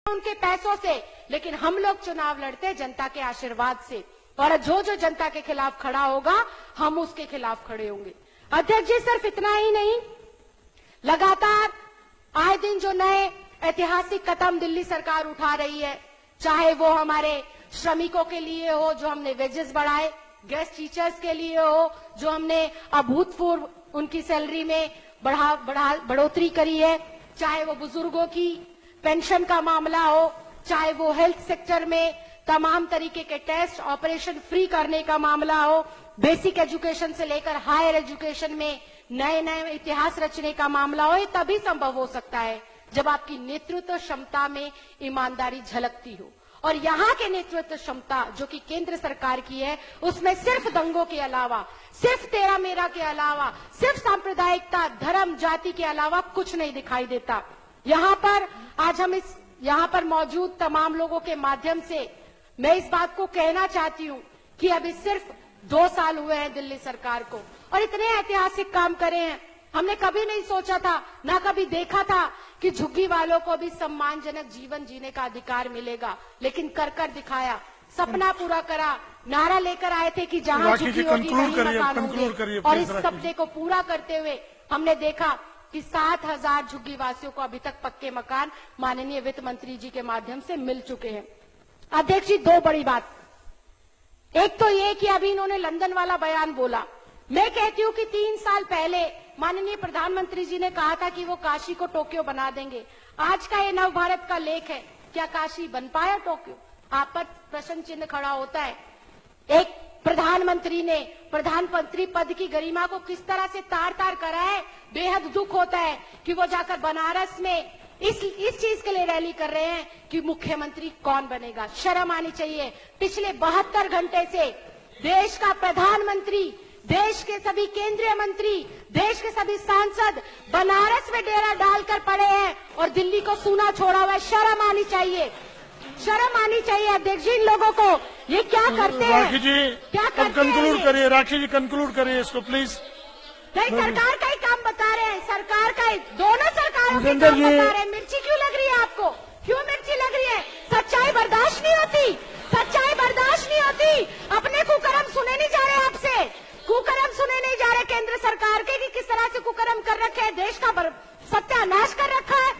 उनके पैसों से, लेकिन हम लोग चुनाव लड़ते जनता के आशीर्वाद से, और जो जो जनता के खिलाफ खड़ा होगा हम उसके खिलाफ खड़े होंगे। अध्यक्ष जी, सिर्फ इतना ही नहीं, लगातार आए दिन जो नए ऐतिहासिक कदम दिल्ली सरकार उठा रही है, चाहे वो हमारे श्रमिकों के लिए हो जो हमने वेजेस बढ़ाए, गेस्ट टीचर्स के लिए हो जो हमने अभूतपूर्व उनकी सैलरी में बढ़ोतरी करी है, चाहे वो बुजुर्गों की पेंशन का मामला हो, चाहे वो हेल्थ सेक्टर में तमाम तरीके के टेस्ट ऑपरेशन फ्री करने का मामला हो, बेसिक एजुकेशन से लेकर हायर एजुकेशन में नए नए इतिहास रचने का मामला हो, ये तभी संभव हो सकता है जब आपकी नेतृत्व क्षमता में ईमानदारी झलकती हो। और यहाँ के नेतृत्व क्षमता जो कि केंद्र सरकार की है, उसमें सिर्फ दंगों के अलावा, सिर्फ तेरा मेरा के अलावा, सिर्फ सांप्रदायिकता, धर्म, जाति के अलावा कुछ नहीं दिखाई देता। यहाँ पर आज हम यहाँ पर मौजूद तमाम लोगों के माध्यम से मैं इस बात को कहना चाहती हूँ कि अभी सिर्फ 2 साल हुए हैं दिल्ली सरकार को, और इतने ऐतिहासिक काम करे हैं। हमने कभी नहीं सोचा था, ना कभी देखा था कि झुग्गी वालों को भी सम्मानजनक जीवन जीने का अधिकार मिलेगा, लेकिन कर कर दिखाया, सपना पूरा करा। नारा लेकर आए थे कि जहां झुग्गी होगी वहीं मकान होंगे, और इस सपने को पूरा करते हुए हमने देखा कि 7,000 झुग्गी वासियों को अभी तक पक्के मकान माननीय वित्त मंत्री जी के माध्यम से मिल चुके हैं। अध्यक्ष जी, 2 बड़ी बात, एक तो ये कि अभी इन्होंने लंदन वाला बयान बोला। मैं कहती हूँ कि 3 साल पहले माननीय प्रधानमंत्री जी ने कहा था कि वो काशी को टोक्यो बना देंगे। आज का ये नव भारत का लेख है, क्या काशी बन पाया टोक्यो? आप पर प्रश्न चिन्ह खड़ा होता है। एक प्रधानमंत्री ने प्रधानमंत्री पद की गरिमा को किस तरह से तार तार करा है। बेहद दुख होता है कि वो जाकर बनारस में इस चीज के लिए रैली कर रहे हैं कि मुख्यमंत्री कौन बनेगा। शर्म आनी चाहिए। पिछले 72 घंटे से देश का प्रधानमंत्री, देश के सभी केंद्रीय मंत्री, देश के सभी सांसद बनारस में डेरा डालकर पड़े हैं और दिल्ली को सूना छोड़ा हुआ है। शर्म आनी चाहिए, शर्म आनी चाहिए अध्यक्ष जी इन लोगों को। ये क्या करते हैं? राखी जी, क्या करते कंक्लूड करिए। राखी जी, कंक्लूड करिए इसको प्लीज। नहीं, सरकार का ही काम बता रहे हैं, सरकार का ही, दोनों सरकारों के काम बता रहे हैं। मिर्ची क्यों लग रही है आपको? क्यों मिर्ची लग रही है? सच्चाई बर्दाश्त नहीं होती, सच्चाई बर्दाश्त नहीं होती। अपने कुकर्म सुने नहीं जा रहे आपसे, कुकर्म सुने नहीं जा रहे केंद्र सरकार के कि किस तरह से कुकर्म कर रखे हैं, देश का सत्यानाश कर रखा है।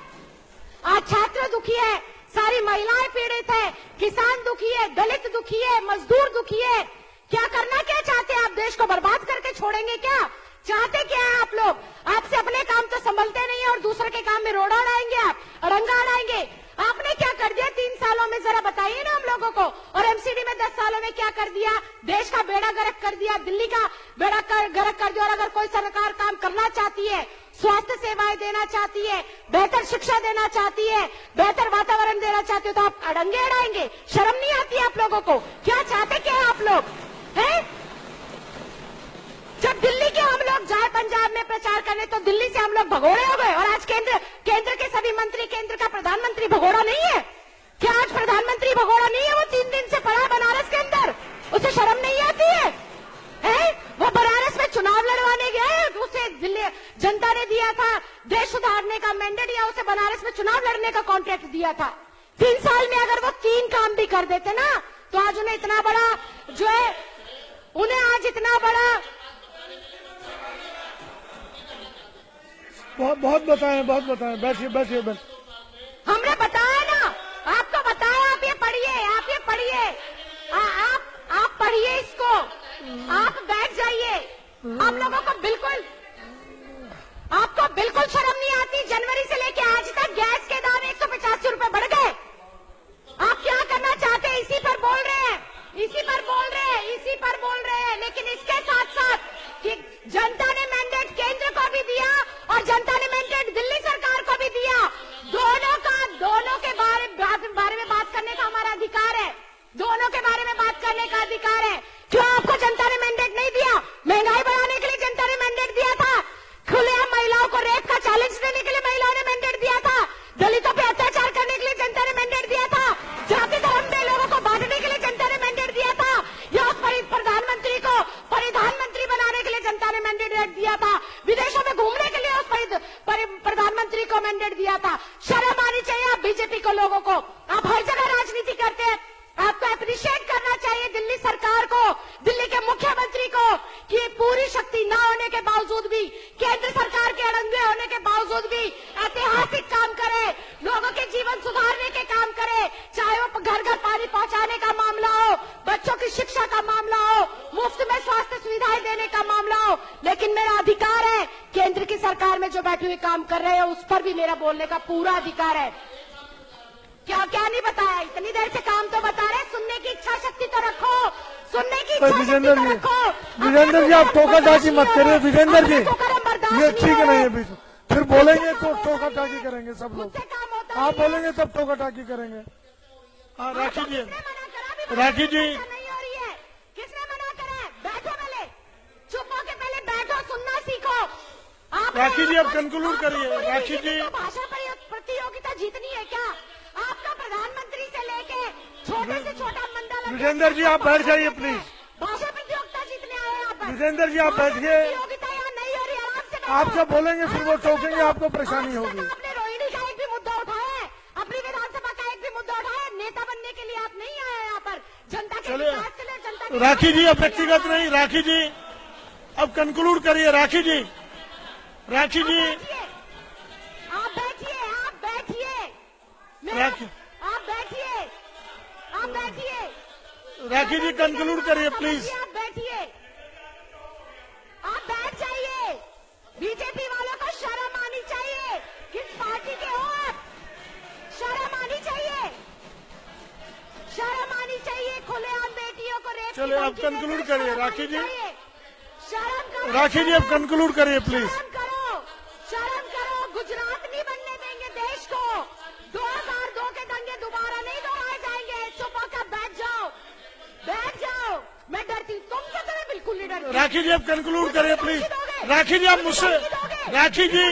आज छात्र दुखी है, सारी महिलाएं पीड़ित है, किसान दुखी है, दलित दुखी है, मजदूर दुखी है। क्या करना क्या चाहते हैं आप? देश को बर्बाद करके छोड़ेंगे क्या? चाहते क्या है आप लोग? आपसे अपने काम तो संभलते नहीं है और दूसरे के काम में रोड़ा उड़ाएंगे, आप अड़ंगा उड़ाएंगे। आपने क्या कर दिया 3 सालों में, जरा बताइए ना हम लोगों को। और एमसीडी में 10 सालों में क्या कर दिया? देश का बेड़ा गर्क कर दिया, दिल्ली का बेड़ा गर्क कर दिया। और अगर कोई सरकार काम करना चाहती है, स्वास्थ्य सेवाएं देना चाहती है, बेहतर शिक्षा देना चाहती है, बेहतर वातावरण देना चाहती है, तो आप अड़ंगे उड़ाएंगे। शर्म नहीं आती आप लोगों को? क्या चाहते क्या आप लोग हैं? जब दिल्ली के हम लोग जाए पंजाब में प्रचार करने तो दिल्ली से हम लोग भगोड़े हो गए, और आज केंद्र के सभी मंत्री, केंद्र का प्रधानमंत्री भगोड़ा नहीं है क्या? आज प्रधानमंत्री भगोड़ा नहीं है? वो 3 दिन से पड़ा है बनारस के अंदर, उसे शर्म नहीं आती है? वो बनारस में चुनाव लड़वाने गए, उसे दिल्ली जनता ने दिया था देश सुधारने का मैंडेट, या उसे बनारस में चुनाव लड़ने का कॉन्ट्रैक्ट दिया था। 3 साल में अगर वो 3 काम भी कर देते ना, तो आज उन्हें इतना बड़ा जो है, उन्हें आज इतना बड़ा बहुत बताएं, बैठिए बैठिए। हमने बताया ना, आपको बताया, आप ये पढ़िए, आप ये पढ़िए, आप पढ़िए इसको, आप बैठ जाइए। आप लोगों को बिल्कुल, आपको बिल्कुल शर्म नहीं आती? जनवरी से लेके आज तक गैस के दाम 185 रुपए बढ़ गए। आप क्या करना चाहते हैं? इसी पर बोल रहे हैं, इसी पर बोल रहे हैं, इसी पर बोल रहे हैं। लेकिन इसके साथ साथ कि जनता ने मैंडेट केंद्र को भी दिया और जनता ने मैंडेट दिल्ली सरकार को भी दिया। दोनों के बारे में बात करने का हमारा अधिकार है, दोनों के बारे में बात करने का अधिकार है। क्यों आपको जनता ने मैंडेट नहीं दिया? महंगाई बढ़ाने के लिए जनता ने मैंडेट दिया था, खुलेआम महिलाओं को रेप का चैलेंज देने के लिए महिलाओं ने मैंडेट दिया था, दलितों पे अत्याचार करने के लिए जनता ने मैंडेट दिया था, जाति धर्म में लोगों को बांटने के लिए जनता ने मैंडेट दिया था, या प्रधानमंत्री को प्रधानमंत्री बनाने के लिए जनता ने मैंडेट दिया था, विदेशों में घूमने के लिए उस प्रधानमंत्री को मैंडेट दिया था। शर्म आनी चाहिए आप बीजेपी को, लोगों को। आप हर जगह राजनीति करते हैं। आपको अप्रिशिएट करना चाहिए दिल्ली सरकार को, दिल्ली के मुख्यमंत्री को, कि पूरी शक्ति न होने के बावजूद भी, केंद्र सरकार के अड़ंगे होने के बावजूद भी ऐतिहासिक काम करे, लोगों के जीवन सुधारने के काम करे, चाहे वो घर घर पानी पहुंचाने का मामला हो, बच्चों की शिक्षा का मामला हो, मुफ्त में स्वास्थ्य सुविधाएं देने का मामला हो। लेकिन मेरा अधिकार है, केंद्र की सरकार में जो बैठे हुए काम कर रहे हैं उस पर भी मेरा बोलने का पूरा अधिकार है। क्या क्या नहीं बताया, इतनी देर से काम तो बता रहे, सुनने की इच्छा शक्ति तो रखो, सुनने की इच्छा शक्ति तो रखो। विजेंद्र जी आप टोका टाकी मत करिए विजेंद्र जी, ये ठीक नहीं है। फिर बोलेंगे तो टोका टाकी करेंगे सब लोग, आप बोलेंगे तब टोका टाकी करेंगे। हाँ राखी जी, राखी जी नहीं हो रही है, किसने मना करा है? बैठो पहले, चुप होके पहले बैठो, सुनना सीखो। राखी जी अब कंक्लूड करिए। राखी जी भाषा प्रतियोगिता जीतनी है क्या? आपका प्रधानमंत्री से लेके छोटे से छोटा मंडल, विजेंद्र जी आप बैठ जाइए प्लीज। भाषा प्रतियोगिता जीतने आए यहाँ पर। विजेंद्र जी आप बैठिए, प्रतियोगिता यहाँ नहीं हो रही, आराम से बैठो। आप जब बोलेंगे फिर वो टोकेंगे, आपको परेशानी होगी। आपने रोहिणी का एक भी मुद्दा उठाया है, अपनी विधानसभा का एक भी मुद्दा उठाया है? नेता बनने के लिए आप नहीं आए यहाँ पर, जनता के विकास के लिए, जनता के राखी जी अब व्यक्तिगत नहीं, राखी जी अब कंक्लूड करिए। राखी जी, राखी जी आप बैठिए, आप बैठिए, राखी आप बैठिए, आप बैठिए, राखी जी कंक्लूड करिए प्लीज। आप बैठिए, आप बैठ जाइए। बीजेपी वालों को शर्म आनी चाहिए, किस पार्टी के हो आप? शर्म आनी चाहिए, शर्म आनी चाहिए। खुलेआम बेटियों को रेप, चलिए आप कंक्लूड करिए। राखी जी, शर्म करो, राखी जी अब कंक्लूड करिए प्लीज। शर्म करो, शर्म करो। गुजरात नहीं बनने देंगे देश को, 2002 के दंगे दोबारा नहीं दोहराए जाएंगे। चुप होकर बैठ जाओ, बैठ जाओ। मैं डरती, तुम क्या करें? बिल्कुल नहीं डरती। राखी जी अब कंक्लूड करिए प्लीज। राखी जी आप मुझसे, राखी जी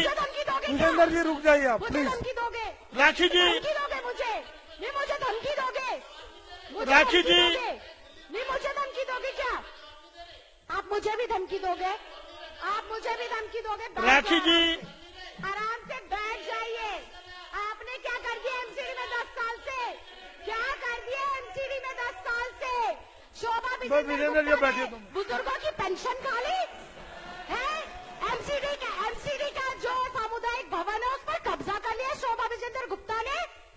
विजेंद्र जी रुक जाइए आप मुझे प्लीज। धमकी दोगे? राखी जी, धमकी दोगे मुझे? नहीं मुझे धमकी दोगे? मुझे राखी धमकी जी। दोगे? नहीं मुझे धमकी दोगे क्या? आप मुझे भी धमकी दोगे? आप मुझे भी धमकी दोगे? बैठ राखी जाओ। जी आराम से बैठ जाइए। आपने क्या कर दिया एमसीडी में 10 साल से? क्या कर दिया एमसीडी में 10 साल से? शोभा विजेंद्र जी बैठिए तुम। बुजुर्गों की पेंशन खा ली है? एमसीडी का जो सामुदायिक भवन है उस पर कब्जा कर लिया शोभा विजेंद्र गुप्ता ने।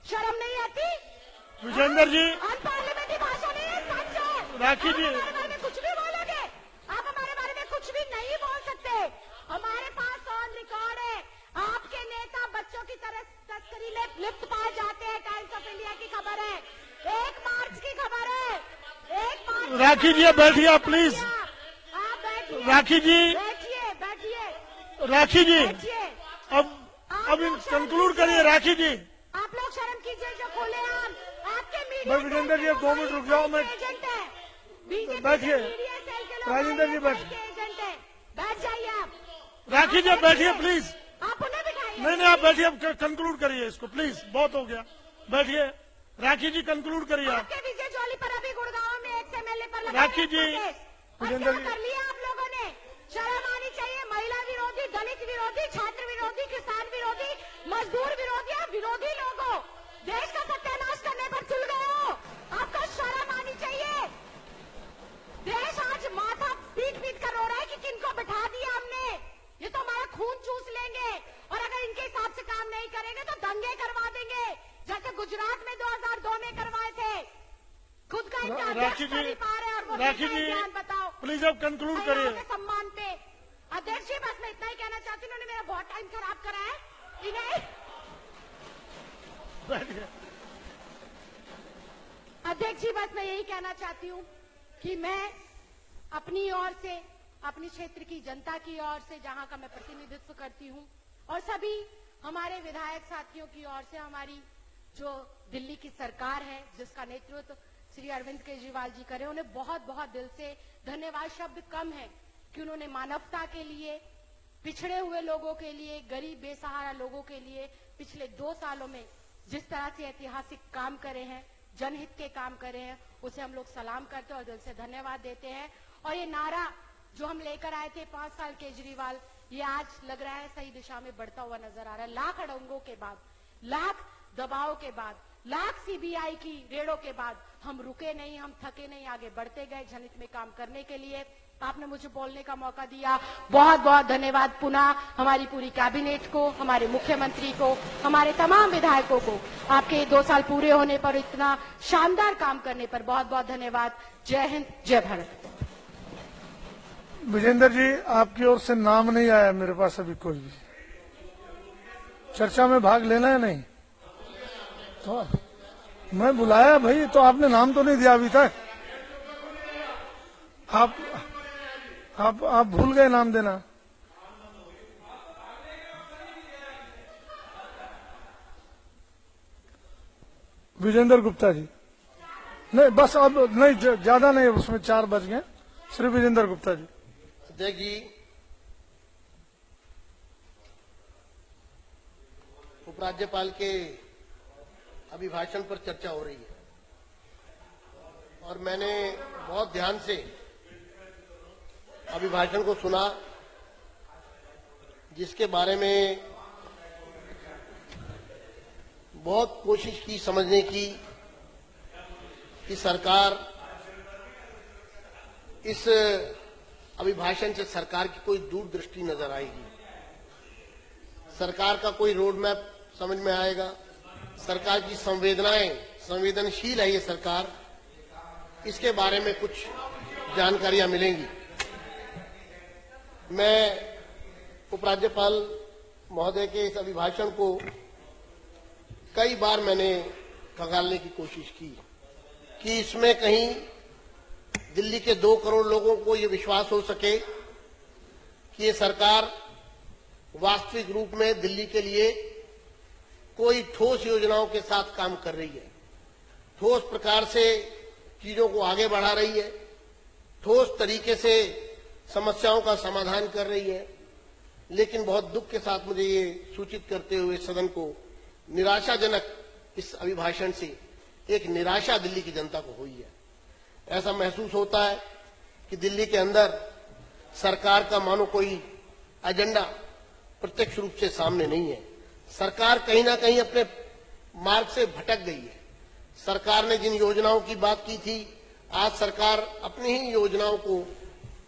शर्म नहीं आती? विजेंद्र जी, अनपार्लियामेंट्री भाषा नहीं है, सच है। राखी जी। आप हमारे बारे में कुछ भी बोलोगे, आप हमारे बारे में कुछ भी नहीं बोल सकते। हमारे पास ऑन रिकॉर्ड है, आपके नेता बच्चों की तरह तस्करी लिप्त पाए जाते हैं। टाइम्स ऑफ इंडिया की खबर है, 1 मार्च की खबर है, 1 मार्च। राखी जी अब बैठिए आप प्लीज। आप बैठिए, राखी जी, बैठिए, बैठिए, राखी जी बैठिए। अब कंक्लूड करिए। राखी जी आप लोग शर्म कीजिए, जो खुलेआम आपके मैं मीडिया विजेंद्र जी अब 2 मिनट रुक जाओ। मैं एजेंट है, बीजेपी बैठिए। के मीडिया सेल के लोग राजेंद्र जी बैठ, एजेंट है। बैठ जाइए आप, राखी जी अब बैठिए प्लीज। आप उन्हें बिठाइए। नहीं नहीं आप बैठिए, अब कंक्लूड करिए इसको प्लीज, बहुत हो गया। बैठिए राखी जी, कंक्लूड करिए आप। आपके विजय ज्वाली पर अभी गुड़गांव में एक एमएलए पर लगाया राखी जी, और विजेंद्र क्या जी। कर लिया आप लोगों ने? शर्म आनी चाहिए। महिला विरोधी, दलित विरोधी, छात्र विरोधी, किसान विरोधी, मजदूर विरोधी, आप विरोधी लोगों देश का सत्यानाश करने पर तुल गए हो। आपको शर्म आनी चाहिए। देश आज माथा पीट पीट कर रो रहा है कि किनको बिठा दिया हमने, ये तो हमारा खून चूस लेंगे और अगर इनके हिसाब से काम नहीं करेंगे तो दंगे करवा देंगे, जैसे गुजरात में 2002 में करवाए थे। खुद का इनका राखी अध्यक्ष जी, कर नहीं पा रहे और वो राखी नेता जी, ज्ञान बताओ। प्लीज अब कंक्लूड करिए। के सम्मान पे अध्यक्ष जी, बस मैं इतना ही कहना चाहती हूँ, उन्होंने मेरा बहुत टाइम खराब करा है। इन्हें बैठिए। अध्यक्ष जी, बस मैं यही कहना चाहती हूँ कि मैं अपनी ओर से, अपनी क्षेत्र की जनता की ओर से, जहां का मैं प्रतिनिधित्व करती हूँ, और सभी हमारे विधायक साथियों की ओर से, हमारी जो दिल्ली की सरकार है जिसका नेतृत्व श्री अरविंद केजरीवाल जी करे, उन्हें बहुत बहुत दिल से धन्यवाद। शब्द कम है कि उन्होंने मानवता के लिए, पिछड़े हुए लोगों के लिए, गरीब बेसहारा लोगों के लिए पिछले 2 सालों में जिस तरह से ऐतिहासिक काम करे हैं, जनहित के काम करे हैं, उसे हम लोग सलाम करते हैं और दिल से धन्यवाद देते हैं। और ये नारा जो हम लेकर आए थे 5 साल केजरीवाल, ये आज लग रहा है सही दिशा में बढ़ता हुआ नजर आ रहा है। लाख अड़ंगों के बाद, लाख दबाव के बाद, लाख सीबीआई की रेडों के बाद हम रुके नहीं, हम थके नहीं, आगे बढ़ते गए जनहित में काम करने के लिए। आपने मुझे बोलने का मौका दिया, बहुत बहुत धन्यवाद। पुनः हमारी पूरी कैबिनेट को, हमारे मुख्यमंत्री को, हमारे तमाम विधायकों को आपके 2 साल पूरे होने पर, इतना शानदार काम करने पर बहुत बहुत धन्यवाद। जय हिंद, जय भारत। विजेंद्र जी, आपकी ओर से नाम नहीं आया मेरे पास अभी कोई भी। चर्चा में भाग लेना है नहीं तो मैं बुलाया भाई, तो आपने नाम तो नहीं दिया अभी तक। आप भूल गए नाम देना। विजेंद्र गुप्ता जी, नहीं बस अब नहीं, ज्यादा नहीं, उसमें 4 बज गए। श्री विजेंद्र गुप्ता जी। अध्यक्ष जी, उपराज्यपाल के अभिभाषण पर चर्चा हो रही है और मैंने बहुत ध्यान से अभिभाषण को सुना, जिसके बारे में बहुत कोशिश की समझने की कि सरकार इस अभिभाषण से सरकार की कोई दूरदृष्टि नजर आएगी, सरकार का कोई रोड मैप समझ में आएगा, सरकार की संवेदनाएं, संवेदनशील है ये सरकार, इसके बारे में कुछ जानकारियां मिलेंगी। मैं उपराज्यपाल महोदय के इस अभिभाषण को कई बार मैंने खंगालने की कोशिश की कि इसमें कहीं दिल्ली के 2 करोड़ लोगों को ये विश्वास हो सके कि ये सरकार वास्तविक रूप में दिल्ली के लिए कोई ठोस योजनाओं के साथ काम कर रही है, ठोस प्रकार से चीजों को आगे बढ़ा रही है, ठोस तरीके से समस्याओं का समाधान कर रही है। लेकिन बहुत दुख के साथ मुझे ये सूचित करते हुए सदन को निराशाजनक इस अभिभाषण से एक निराशा दिल्ली की जनता को हुई है। ऐसा महसूस होता है कि दिल्ली के अंदर सरकार का मानो कोई एजेंडा प्रत्यक्ष रूप से सामने नहीं है। सरकार कहीं ना कहीं अपने मार्ग से भटक गई है। सरकार ने जिन योजनाओं की बात की थी, आज सरकार अपनी ही योजनाओं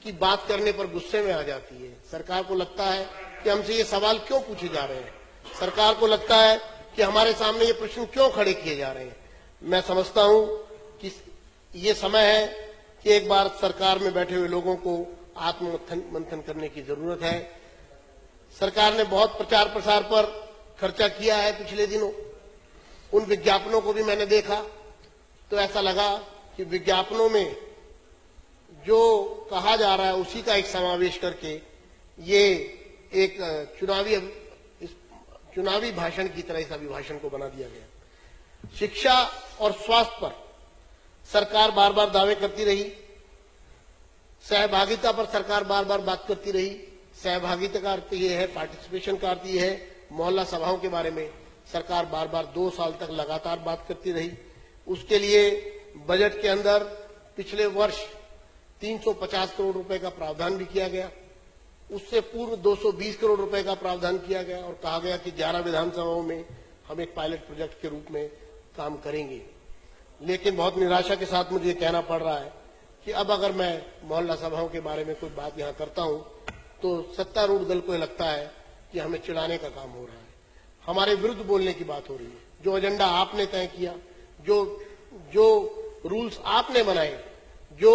की बात करने पर गुस्से में आ जाती है। सरकार को लगता है कि हमसे ये सवाल क्यों पूछे जा रहे हैं, सरकार को लगता है कि हमारे सामने ये प्रश्न क्यों खड़े किए जा रहे हैं। मैं समझता हूं कि ये समय है कि एक बार सरकार में बैठे हुए लोगों को आत्ममंथन करने की जरूरत है। सरकार ने बहुत प्रचार प्रसार पर खर्चा किया है पिछले दिनों। उन विज्ञापनों को भी मैंने देखा तो ऐसा लगा कि विज्ञापनों में जो कहा जा रहा है उसी का एक समावेश करके ये एक चुनावी भाषण की तरह इस अभिभाषण को बना दिया गया। शिक्षा और स्वास्थ्य पर सरकार बार बार दावे करती रही, सहभागिता पर सरकार बार बार बात करती रही। सहभागिता का अर्थ ये है, पार्टिसिपेशन का अर्थ ये है, मोहल्ला सभाओं के बारे में सरकार बार बार 2 साल तक लगातार बात करती रही। उसके लिए बजट के अंदर पिछले वर्ष 350 करोड़ रुपए का प्रावधान भी किया गया। उससे पूर्व 220 करोड़ रुपए का प्रावधान किया गया और कहा गया कि 11 विधानसभाओं में हम एक पायलट प्रोजेक्ट के रूप में काम करेंगे। लेकिन बहुत निराशा के साथ मुझे कहना पड़ रहा है कि अब अगर मैं मोहल्ला सभाओं के बारे में कोई बात यहां करता हूं तो सत्तारूढ़ दल को लगता है कि हमें चिढ़ाने का काम हो रहा है, हमारे विरुद्ध बोलने की बात हो रही है। जो एजेंडा आपने तय किया, जो रूल्स आपने बनाए, जो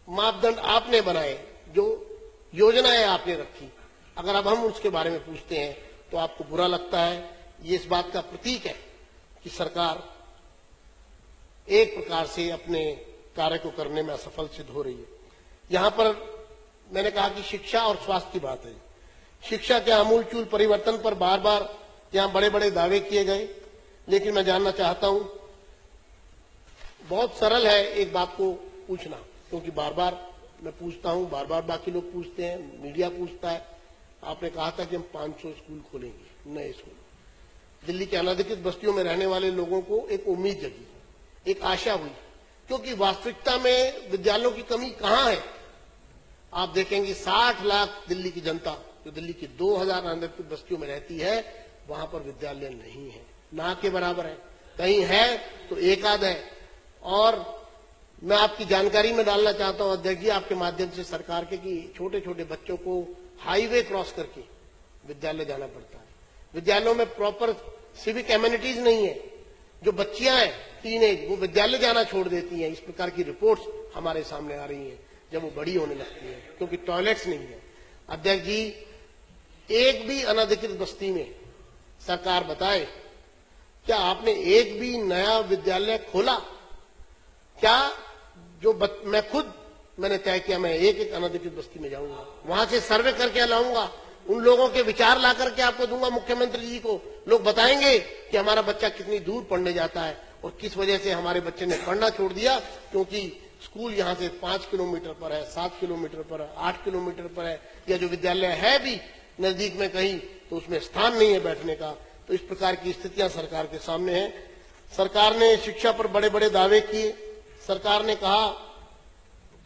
मापदंड आपने बनाए, जो योजनाएं आपने रखी, अगर अब हम उसके बारे में पूछते हैं तो आपको बुरा लगता है। ये इस बात का प्रतीक है कि सरकार एक प्रकार से अपने कार्य को करने में असफल सिद्ध हो रही है। यहां पर मैंने कहा कि शिक्षा और स्वास्थ्य की बात है। शिक्षा के आमूलचूल परिवर्तन पर बार बार यहां बड़े बड़े दावे किए गए, लेकिन मैं जानना चाहता हूं, बहुत सरल है एक बात को पूछना, क्योंकि बार बार मैं पूछता हूं, बार बार बाकी लोग पूछते हैं, मीडिया पूछता है। आपने कहा था कि हम 500 स्कूल खोलेंगे, नए स्कूल। दिल्ली के अनधिकृत बस्तियों में रहने वाले लोगों को एक उम्मीद जगी, एक आशा हुई, क्योंकि वास्तविकता में विद्यालयों की कमी कहां है। आप देखेंगे 60 लाख दिल्ली की जनता जो दिल्ली की 2000 अनधिकृत बस्तियों में रहती है, वहां पर विद्यालय नहीं है, ना के बराबर है। कहीं है तो एक आध है। और मैं आपकी जानकारी में डालना चाहता हूं अध्यक्ष जी आपके माध्यम से सरकार के, कि छोटे छोटे बच्चों को हाईवे क्रॉस करके विद्यालय जाना पड़ता है। विद्यालयों में प्रॉपर सिविक एम्यूनिटीज नहीं है। जो बच्चियां हैं टीनेज, वो विद्यालय जाना छोड़ देती हैं। इस प्रकार की रिपोर्ट्स हमारे सामने आ रही हैं जब वो बड़ी होने लगती है, क्योंकि टॉयलेट्स नहीं है। अध्यक्ष जी, एक भी अनधिकृत बस्ती में सरकार बताए क्या आपने एक भी नया विद्यालय खोला? क्या जो मैंने तय किया, मैं एक एक अनधिकृत बस्ती में जाऊंगा, वहां से सर्वे करके लाऊंगा, उन लोगों के विचार ला करके आपको दूंगा मुख्यमंत्री जी को। लोग बताएंगे कि हमारा बच्चा कितनी दूर पढ़ने जाता है और किस वजह से हमारे बच्चे ने पढ़ना छोड़ दिया, क्योंकि स्कूल यहां से 5 किलोमीटर पर है, 7 किलोमीटर पर है, 8 किलोमीटर पर है, या जो विद्यालय है भी नजदीक में कहीं तो उसमें स्थान नहीं है बैठने का। तो इस प्रकार की स्थितियां सरकार के सामने है। सरकार ने शिक्षा पर बड़े बड़े दावे किए। सरकार ने कहा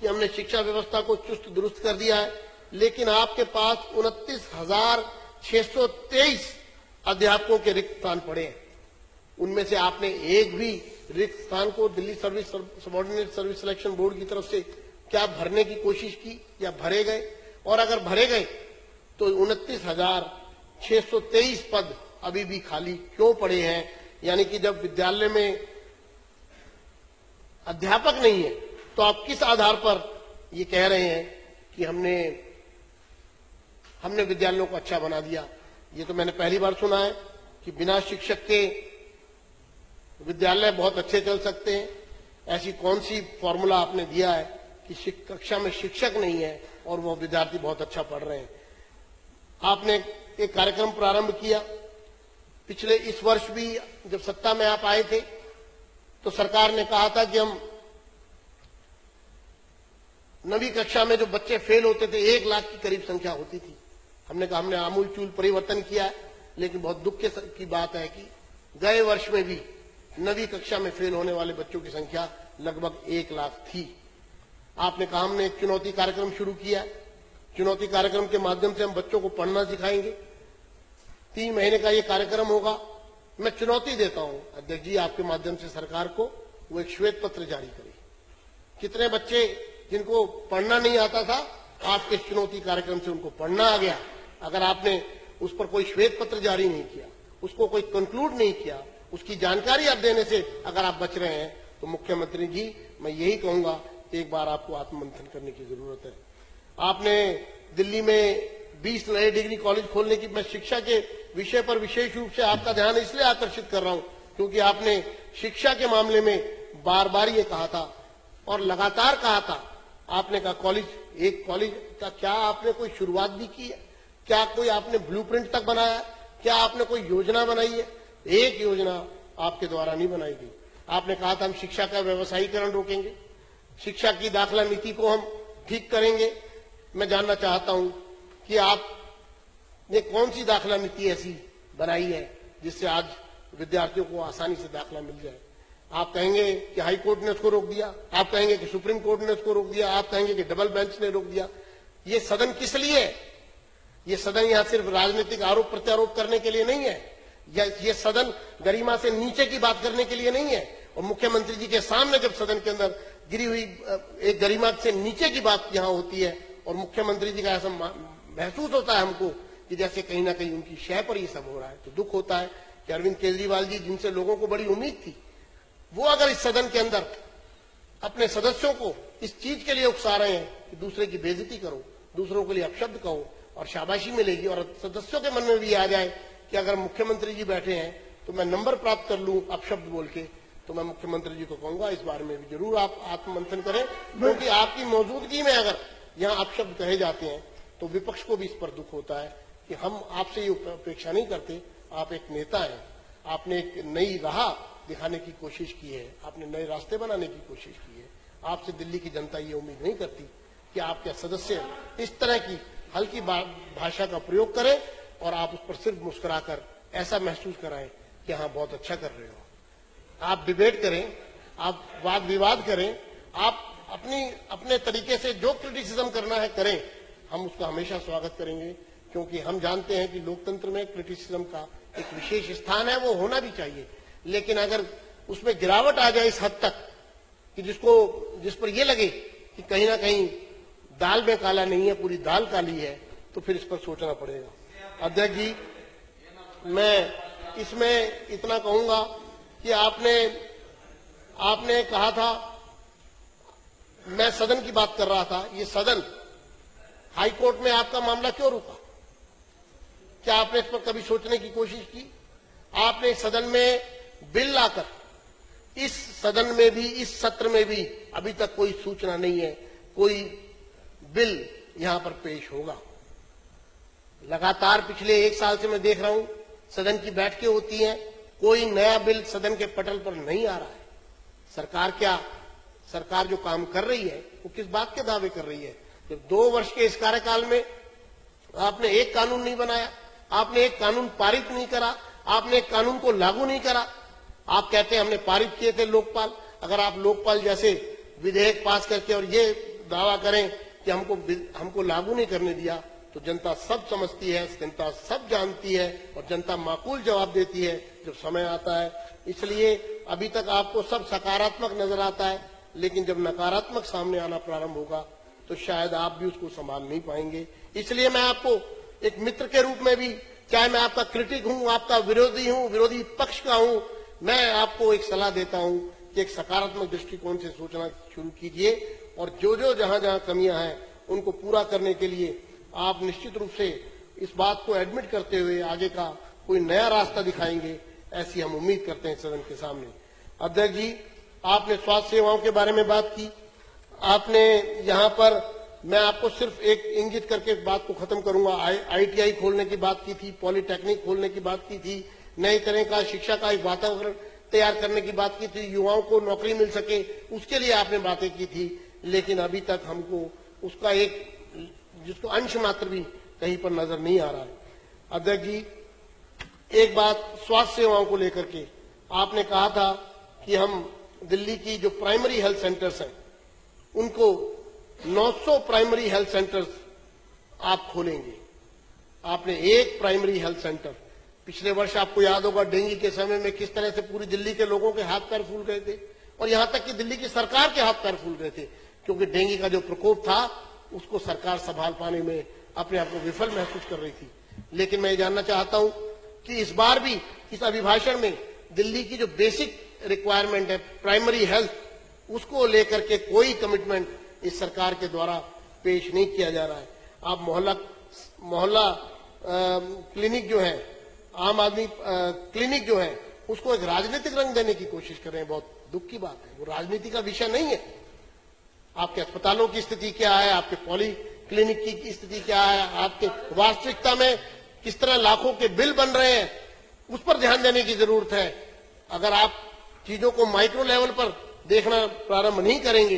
कि हमने शिक्षा व्यवस्था को चुस्त दुरुस्त कर दिया है, लेकिन आपके पास 29,623 अध्यापकों के रिक्त स्थान पड़े हैं। उनमें से आपने एक भी रिक्त स्थान को Delhi service subordinate service selection board की तरफ से क्या भरने की कोशिश की या भरे गए? और अगर भरे गए तो 29,623 पद अभी भी खाली क्यों पड़े हैं? यानी कि जब विद्यालय में अध्यापक नहीं है तो आप किस आधार पर ये कह रहे हैं कि हमने विद्यालयों को अच्छा बना दिया? ये तो मैंने पहली बार सुना है कि बिना शिक्षक के विद्यालय बहुत अच्छे चल सकते हैं। ऐसी कौन सी फॉर्मूला आपने दिया है कि कक्षा में शिक्षक नहीं है और वो विद्यार्थी बहुत अच्छा पढ़ रहे हैं? आपने एक कार्यक्रम प्रारंभ किया। पिछले इस वर्ष भी जब सत्ता में आप आए थे तो सरकार ने कहा था कि हम 9वीं कक्षा में जो बच्चे फेल होते थे 1 लाख की करीब संख्या होती थी। हमने कहा हमने आमूलचूल परिवर्तन किया है, लेकिन बहुत दुख की बात है कि गए वर्ष में भी 9वीं कक्षा में फेल होने वाले बच्चों की संख्या लगभग 1 लाख थी। आपने कहा हमने एक चुनौती कार्यक्रम शुरू किया। चुनौती कार्यक्रम के माध्यम से हम बच्चों को पढ़ना सिखाएंगे। 3 महीने का ये कार्यक्रम होगा। मैं चुनौती देता हूं अध्यक्ष जी आपके माध्यम से सरकार को, वो एक श्वेत पत्र जारी करे। कितने बच्चे जिनको पढ़ना नहीं आता था, आपके चुनौती कार्यक्रम से उनको पढ़ना आ गया। अगर आपने उस पर कोई श्वेत पत्र जारी नहीं किया, उसको कोई कंक्लूड नहीं किया, उसकी जानकारी आप देने से अगर आप बच रहे हैं, तो मुख्यमंत्री जी मैं यही कहूंगा, एक बार आपको आत्ममंथन करने की जरूरत है। आपने दिल्ली में 20 नए डिग्री कॉलेज खोलने की, मैं शिक्षा के विषय पर विशेष रूप से आपका ध्यान इसलिए आकर्षित कर रहा हूं क्योंकि आपने शिक्षा के मामले में बार बार ये कहा था और लगातार कहा था। आपने कहा एक कॉलेज का क्या आपने कोई शुरुआत भी की है? क्या कोई आपने ब्लूप्रिंट तक बनाया? क्या आपने कोई योजना बनाई है? एक योजना आपके द्वारा नहीं बनाई गई। आपने कहा था हम शिक्षा का व्यवसायीकरण रोकेंगे, शिक्षा की दाखला नीति को हम ठीक करेंगे। मैं जानना चाहता हूं कि आपने कौन सी दाखला नीति ऐसी बनाई है जिससे आज विद्यार्थियों को आसानी से दाखला मिल जाए? आप कहेंगे कि हाई कोर्ट ने उसको रोक दिया, आप कहेंगे कि सुप्रीम कोर्ट ने उसको रोक दिया, आप कहेंगे कि डबल बेंच ने रोक दिया। ये सदन किस लिए है? ये सदन यहां सिर्फ राजनीतिक आरोप प्रत्यारोप करने के लिए नहीं है, या ये सदन गरिमा से नीचे की बात करने के लिए नहीं है। और मुख्यमंत्री जी के सामने जब सदन के अंदर गिरी हुई एक गरिमा से नीचे की बात यहां होती है और मुख्यमंत्री जी का ऐसा महसूस होता है हमको कि जैसे कहीं ना कहीं उनकी शय पर ये सब हो रहा है, तो दुख होता है कि अरविंद केजरीवाल जी, जिनसे लोगों को बड़ी उम्मीद थी, वो अगर इस सदन के अंदर अपने सदस्यों को इस चीज के लिए उकसा रहे हैं कि दूसरे की बेइज्जती करो, दूसरों के लिए अपशब्द कहो और शाबाशी मिलेगी, और सदस्यों के मन में भी आ जाए कि अगर मुख्यमंत्री जी बैठे हैं तो मैं नंबर प्राप्त कर लूं अपशब्द बोल के, तो मैं मुख्यमंत्री जी को कहूंगा इस बारे में भी जरूर आप आत्ममंथन करें, क्योंकि आपकी मौजूदगी में अगर यहाँ अपशब्द कहे जाते हैं तो विपक्ष को भी इस पर दुख होता है कि हम आपसे ये अपेक्षा नहीं करते। आप एक नेता हैं, आपने एक नई राह दिखाने की कोशिश की है, आपने नए रास्ते बनाने की कोशिश की है। आपसे दिल्ली की जनता ये उम्मीद नहीं करती कि आपके सदस्य इस तरह की हल्की भाषा का प्रयोग करें और आप उस पर सिर्फ मुस्कुराकर ऐसा महसूस कराएं कि हाँ बहुत अच्छा कर रहे हो। आप डिबेट करें, आप वाद विवाद करें, आप अपने तरीके से जो क्रिटिसिज्म करना है करें, हम उसका हमेशा स्वागत करेंगे, क्योंकि हम जानते हैं कि लोकतंत्र में क्रिटिसिज्म का एक विशेष स्थान है, वो होना भी चाहिए। लेकिन अगर उसमें गिरावट आ जाए इस हद तक कि जिस पर यह लगे कि कहीं ना कहीं दाल में काला नहीं है, पूरी दाल काली है, तो फिर इस पर सोचना पड़ेगा। अध्यक्ष जी, मैं इसमें इतना कहूंगा कि आपने कहा था, मैं सदन की बात कर रहा था, ये सदन हाई कोर्ट में आपका मामला क्यों रुका? क्या आपने इस पर कभी सोचने की कोशिश की? आपने सदन में बिल लाकर इस सदन में भी, इस सत्र में भी अभी तक कोई सूचना नहीं है, कोई बिल यहां पर पेश होगा। लगातार पिछले 1 साल से मैं देख रहा हूं सदन की बैठकें होती हैं, कोई नया बिल सदन के पटल पर नहीं आ रहा है। सरकार जो काम कर रही है वो किस बात के दावे कर रही है? जब 2 वर्ष के इस कार्यकाल में आपने एक कानून नहीं बनाया, आपने एक कानून पारित नहीं करा, आपने एक कानून को लागू नहीं करा। आप कहते हैं हमने पारित किए थे लोकपाल। अगर आप लोकपाल जैसे विधेयक पास करके और ये दावा करें कि हमको लागू नहीं करने दिया, तो जनता सब समझती है, जनता सब जानती है और जनता माकूल जवाब देती है जब समय आता है। इसलिए अभी तक आपको सब सकारात्मक नजर आता है, लेकिन जब नकारात्मक सामने आना प्रारंभ होगा तो शायद आप भी उसको संभाल नहीं पाएंगे। इसलिए मैं आपको एक मित्र के रूप में भी, चाहे मैं आपका क्रिटिक हूं, आपका विरोधी हूं, विरोधी पक्ष का हूं, मैं आपको एक सलाह देता हूं कि एक सकारात्मक दृष्टिकोण से सोचना शुरू कीजिए और जो जहां कमियां हैं उनको पूरा करने के लिए आप निश्चित रूप से इस बात को एडमिट करते हुए आगे का कोई नया रास्ता दिखाएंगे, ऐसी हम उम्मीद करते हैं सदन के सामने। अध्यक्ष जी, आपने स्वास्थ्य सेवाओं के बारे में बात की। आपने यहां पर, मैं आपको सिर्फ एक इंगित करके बात को खत्म करूंगा, ITI खोलने की बात की थी, पॉलिटेक्निक खोलने की बात की थी, नई तरह का शिक्षा का एक वातावरण तैयार करने की बात की थी, युवाओं को नौकरी मिल सके, उसके लिए आपने बातें की थी। लेकिन अभी तक हमको उसका जिसको अंश मात्र भी कहीं पर नजर नहीं आ रहा है। अध्यक्ष जी, एक बात स्वास्थ्य सेवाओं को लेकर के आपने कहा था कि हम दिल्ली की जो प्राइमरी हेल्थ सेंटर्स हैं उनको 900 प्राइमरी हेल्थ सेंटर्स आप खोलेंगे। आपने एक प्राइमरी हेल्थ सेंटर, पिछले वर्ष आपको याद होगा डेंगू के समय में किस तरह से पूरी दिल्ली के लोगों के हाथ पैर फूल गए थे और यहां तक कि दिल्ली की सरकार के हाथ पैर फूल गए थे, क्योंकि डेंगू का जो प्रकोप था उसको सरकार संभाल पाने में अपने आप को विफल महसूस कर रही थी। लेकिन मैं ये जानना चाहता हूं कि इस बार भी इस अभिभाषण में दिल्ली की जो बेसिक रिक्वायरमेंट है प्राइमरी हेल्थ, उसको लेकर के कोई कमिटमेंट इस सरकार के द्वारा पेश नहीं किया जा रहा है। आप मोहल्ला क्लिनिक जो है, आम आदमी क्लिनिक जो है, उसको एक राजनीतिक रंग देने की कोशिश कर रहे हैं। बहुत दुख की बात है, वो राजनीति का विषय नहीं है। आपके अस्पतालों की स्थिति क्या है, आपके पॉली क्लिनिक की स्थिति क्या है, आपके वास्तविकता में किस तरह लाखों के बिल बन रहे हैं, उस पर ध्यान देने की जरूरत है। अगर आप चीजों को माइक्रो लेवल पर देखना प्रारंभ नहीं करेंगे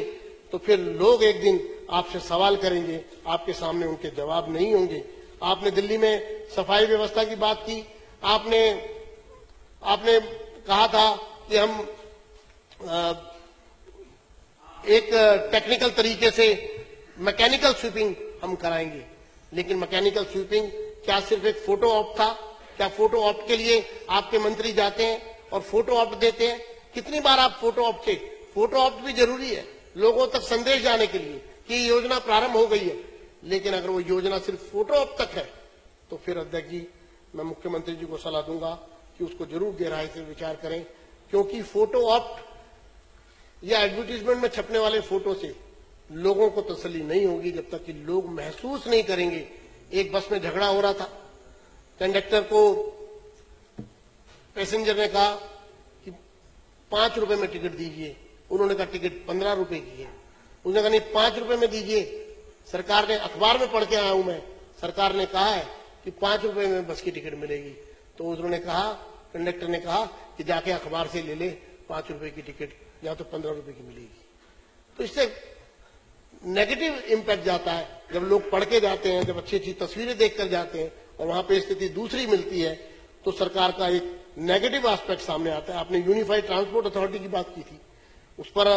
तो फिर लोग एक दिन आपसे सवाल करेंगे, आपके सामने उनके जवाब नहीं होंगे। आपने दिल्ली में सफाई व्यवस्था की बात की। आपने कहा था कि हम एक टेक्निकल तरीके से मैकेनिकल स्वीपिंग हम कराएंगे, लेकिन मैकेनिकल स्वीपिंग क्या सिर्फ एक फोटो ऑप था? क्या फोटो ऑप के लिए आपके मंत्री जाते हैं और फोटो ऑप देते हैं? कितनी बार आप फोटो ऑप थे? फोटो ऑप भी जरूरी है लोगों तक संदेश जाने के लिए कि योजना प्रारंभ हो गई है, लेकिन अगर वो योजना सिर्फ फोटो ऑप तक है तो फिर अध्यक्ष जी, मैं मुख्यमंत्री जी को सलाह दूंगा कि उसको जरूर गहराई से विचार करें, क्योंकि फोटो ऑप या एडवर्टीजमेंट में छपने वाले फोटो से लोगों को तसल्ली नहीं होगी जब तक कि लोग महसूस नहीं करेंगे। एक बस में झगड़ा हो रहा था, कंडक्टर को पैसेंजर ने कहा कि 5 रुपए में टिकट दीजिए, उन्होंने कहा टिकट 15 रुपए की है, उसने कहा नहीं 5 रुपए में दीजिए। सरकार ने, अखबार में पढ़ के आया हूं मैं, सरकार ने कहा है कि 5 रुपए में बस की टिकट मिलेगी। तो उन्होंने कहा, कंडक्टर ने कहा कि जाके अखबार से ले ले 5 रुपए की टिकट, या तो 15 रुपए की मिलेगी। तो इससे नेगेटिव इंपैक्ट जाता है। जब लोग पढ़ के जाते हैं, जब अच्छी अच्छी तस्वीरें देखकर जाते हैं और वहां पे स्थिति दूसरी मिलती है, तो सरकार का एक नेगेटिव एस्पेक्ट सामने आता है। आपने यूनिफाइड ट्रांसपोर्ट अथॉरिटी की बात की थी, उस पर